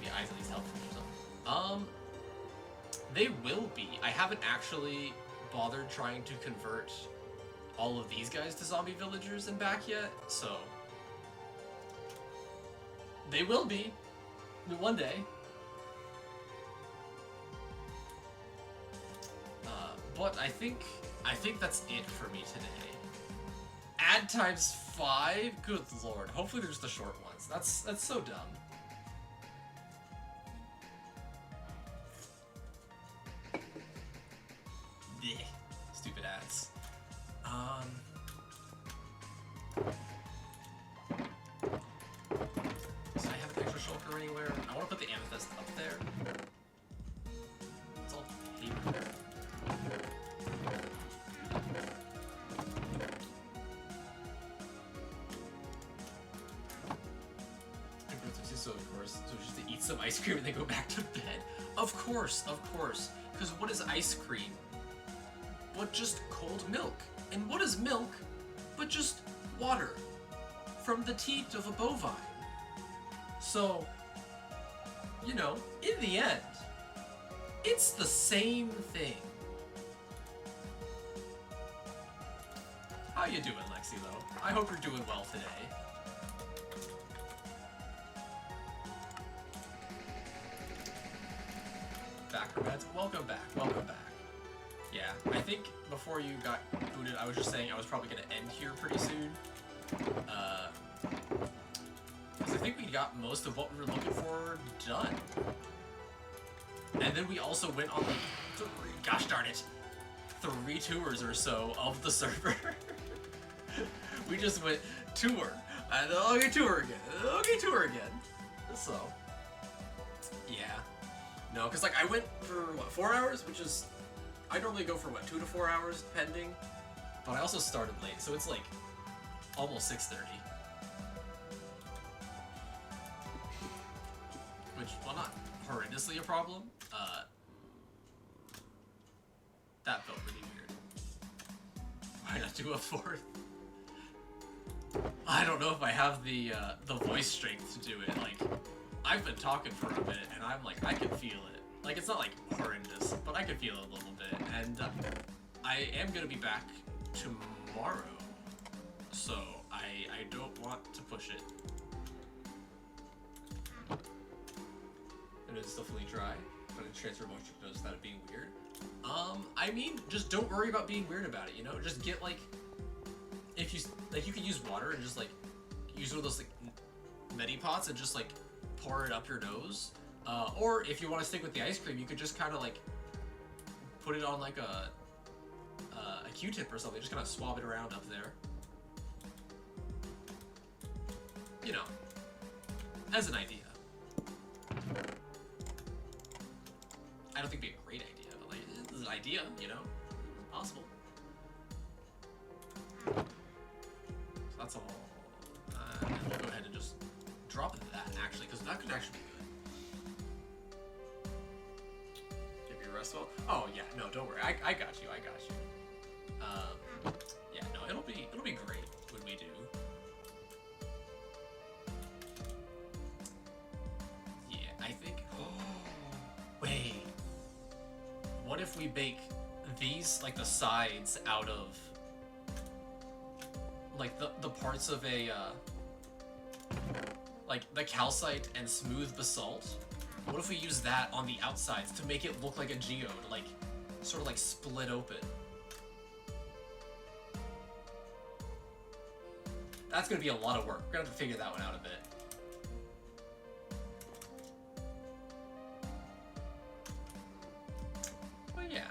The eyes at least help for yourself. They will be. I haven't actually bothered trying to convert all of these guys to zombie villagers and back yet, so... They will be. One day. But I think that's it for me today. Add times 5? Good lord. Hopefully there's the short ones. That's so dumb. Blech. Stupid ads. So I have an extra shulker anywhere. I want to put the amethyst up there. It's all paper. So of course, so just to eat some ice cream and then go back to bed. Of course. Because what is ice cream? But just cold milk. And what is milk? But just water from the teat of a bovine. So, you know, in the end, it's the same thing. How you doing, Lexi, though? I hope you're doing well today. Backrobats, welcome back. Yeah, I think before you got booted, I was just saying I was probably going to end here pretty soon. Because I think we got most of what we were looking for done. And then we also went on like gosh darn it, 3 tours or so of the server. We just went tour, and then okay, tour again, So, yeah. No, because like I went for, what, 4 hours? Which is, I normally go for, what, 2 to 4 hours, depending? But I also started late, so it's like almost 6:30. Which, well, not horrendously a problem. That felt really weird. Why not do a 4th? I don't know if I have the voice strength to do it. Like, I've been talking for a minute, and I'm like, I can feel it. Like, it's not like horrendous, but I can feel it a little bit. And I am gonna be back tomorrow, so I don't want to push it. It is still fully dry, but it transfer moisture notice that it being weird. I mean, just don't worry about being weird about it, you know? Just get, like, if you, like, you can use water and just, like, use one of those, like, neti pots and just, like, pour it up your nose. Or if you want to stick with the ice cream, you could just kind of, like, put it on, like, a Q-tip or something. Just kind of swab it around up there. You know, as an idea. I don't think it'd be a great idea, but, like, it's an idea, you know? It's possible. So that's all. And we'll go ahead and just drop that, actually, because that could actually be good. Give you a rest well? Oh, yeah, no, don't worry. I got you. Yeah, no, it'll be great when we do. Yeah, I think... Wait. What if we bake these, like, the sides out of... like, the parts of a, like, the calcite and smooth basalt? What if we use that on the outsides to make it look like a geode, like, sort of, like, split open? That's gonna be a lot of work. We're gonna have to figure that one out a bit. But yeah,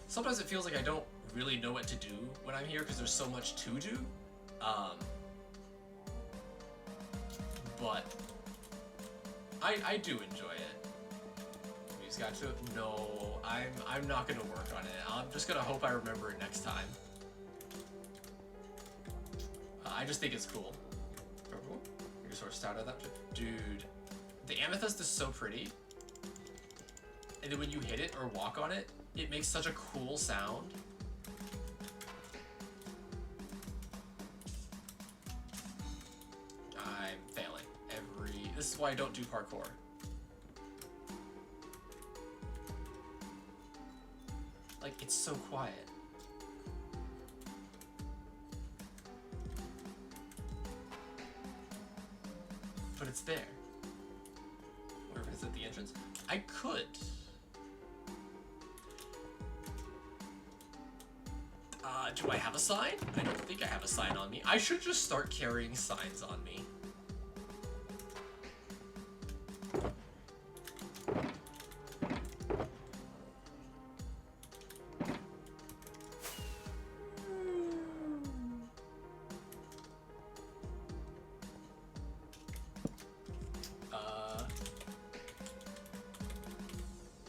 sometimes it feels like I don't really know what to do when I'm here because there's so much to do. But I do enjoy it. We just got to no. I'm not gonna work on it. I'm just gonna hope I remember it next time. I just think it's cool. You're sort of stout at that, dude. The amethyst is so pretty, and then when you hit it or walk on it, it makes such a cool sound. I'm failing every. This is why I don't do parkour. Like, it's so quiet. But it's there. Where is it, the entrance? I could. Do I have a sign? I don't think I have a sign on me. I should just start carrying signs on me.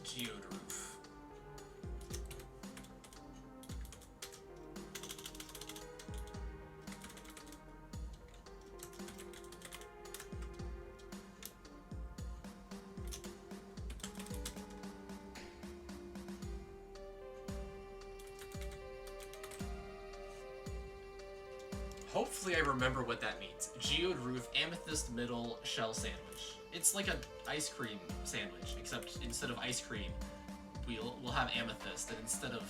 Geode roof. Hopefully I remember what that means. Geode roof, amethyst middle, shell sandwich. It's like an ice cream sandwich, except instead of ice cream, we'll have amethyst, and instead of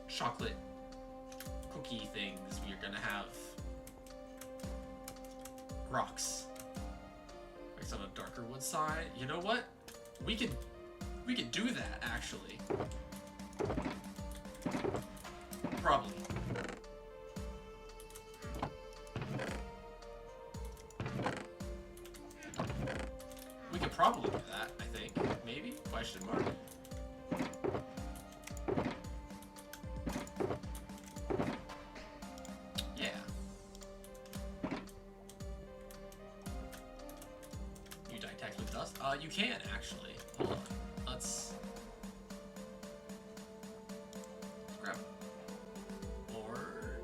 chocolate cookie things, we're gonna have rocks. It's on a darker wood side. You know what? We could do that actually. Probably. We could probably do that, I think. Maybe? Question mark. Yeah. You detect with dust? You can, actually. Hold on. Let's grab orange.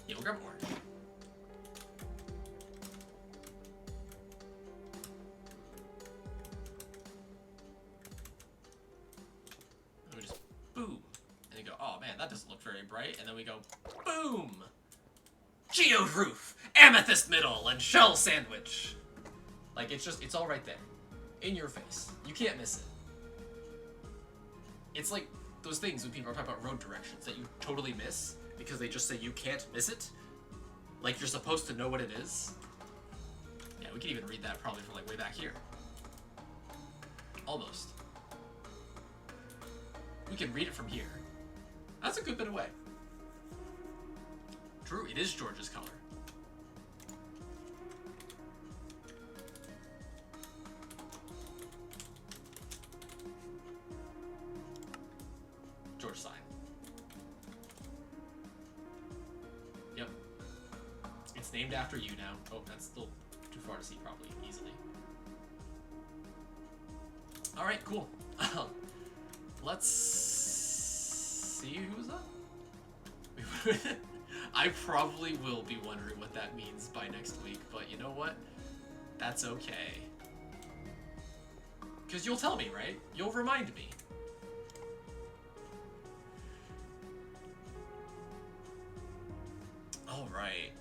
Yeah, we'll grab orange. That doesn't look very bright, and then we go, boom! Geode roof, amethyst middle, and shell sandwich. Like, it's all right there. In your face. You can't miss it. It's like those things when people are talking about road directions that you totally miss because they just say you can't miss it. Like, you're supposed to know what it is. Yeah, we can even read that probably from, like, way back here. Almost. We can read it from here. That's a good bit away. True, it is George's color. George sign. Yep. It's named after you now. Oh, that's still too far to see probably easily. Alright, cool. Let's see who's up. I probably will be wondering what that means by next week, but you know what? That's okay. Because you'll tell me, right? You'll remind me. Alright.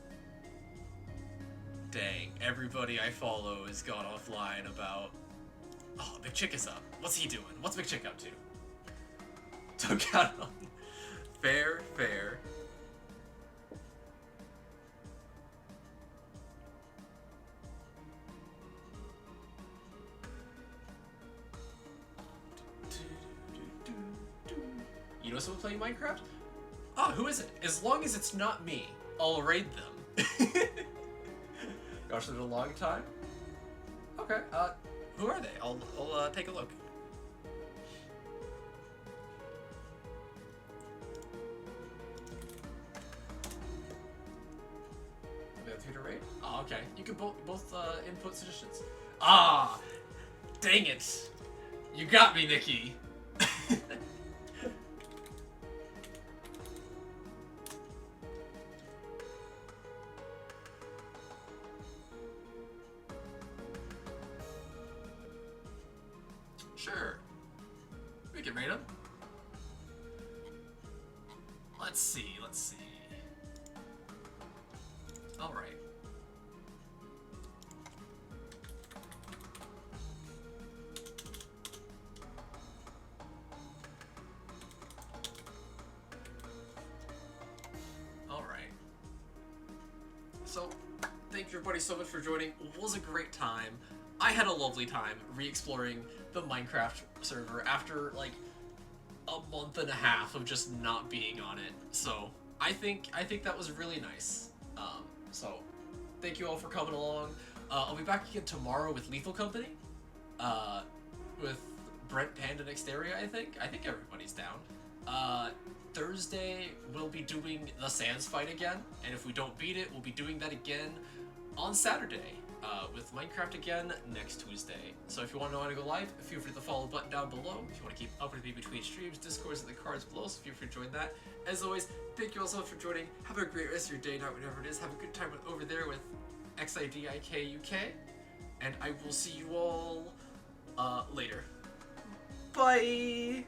Dang, everybody I follow has gone offline about... Oh, McChick is up. What's he doing? What's McChick up to? Don't count on. Fair, fair. You know someone playing Minecraft? Oh, who is it? As long as it's not me, I'll raid them. Gosh, it's been a long time. Okay, who are they? I'll take a look. computer raid? Oh, okay. You can both input suggestions. Ah, dang it! You got me, Nikki. Sure. We can raid him. Let's see. Alright. Alright. So, thank you everybody so much for joining. It was a great time. I had a lovely time re-exploring the Minecraft server after, like, a month and a half of just not being on it. So, I think that was really nice. So, thank you all for coming along. I'll be back again tomorrow with Lethal Company. With Brent, Panda, and Exteria, I think. I think everybody's down. Thursday, we'll be doing the Sands fight again. And if we don't beat it, we'll be doing that again on Saturday. With Minecraft again next Tuesday. So if you want to know how to go live, feel free to follow the button down below. If you want to keep up with me between streams, Discord's in the cards below, so feel free to join that. As always, thank you all so much for joining. Have a great rest of your day, night, whatever it is. Have a good time over there with XIDIKUK. And I will see you all later. Bye!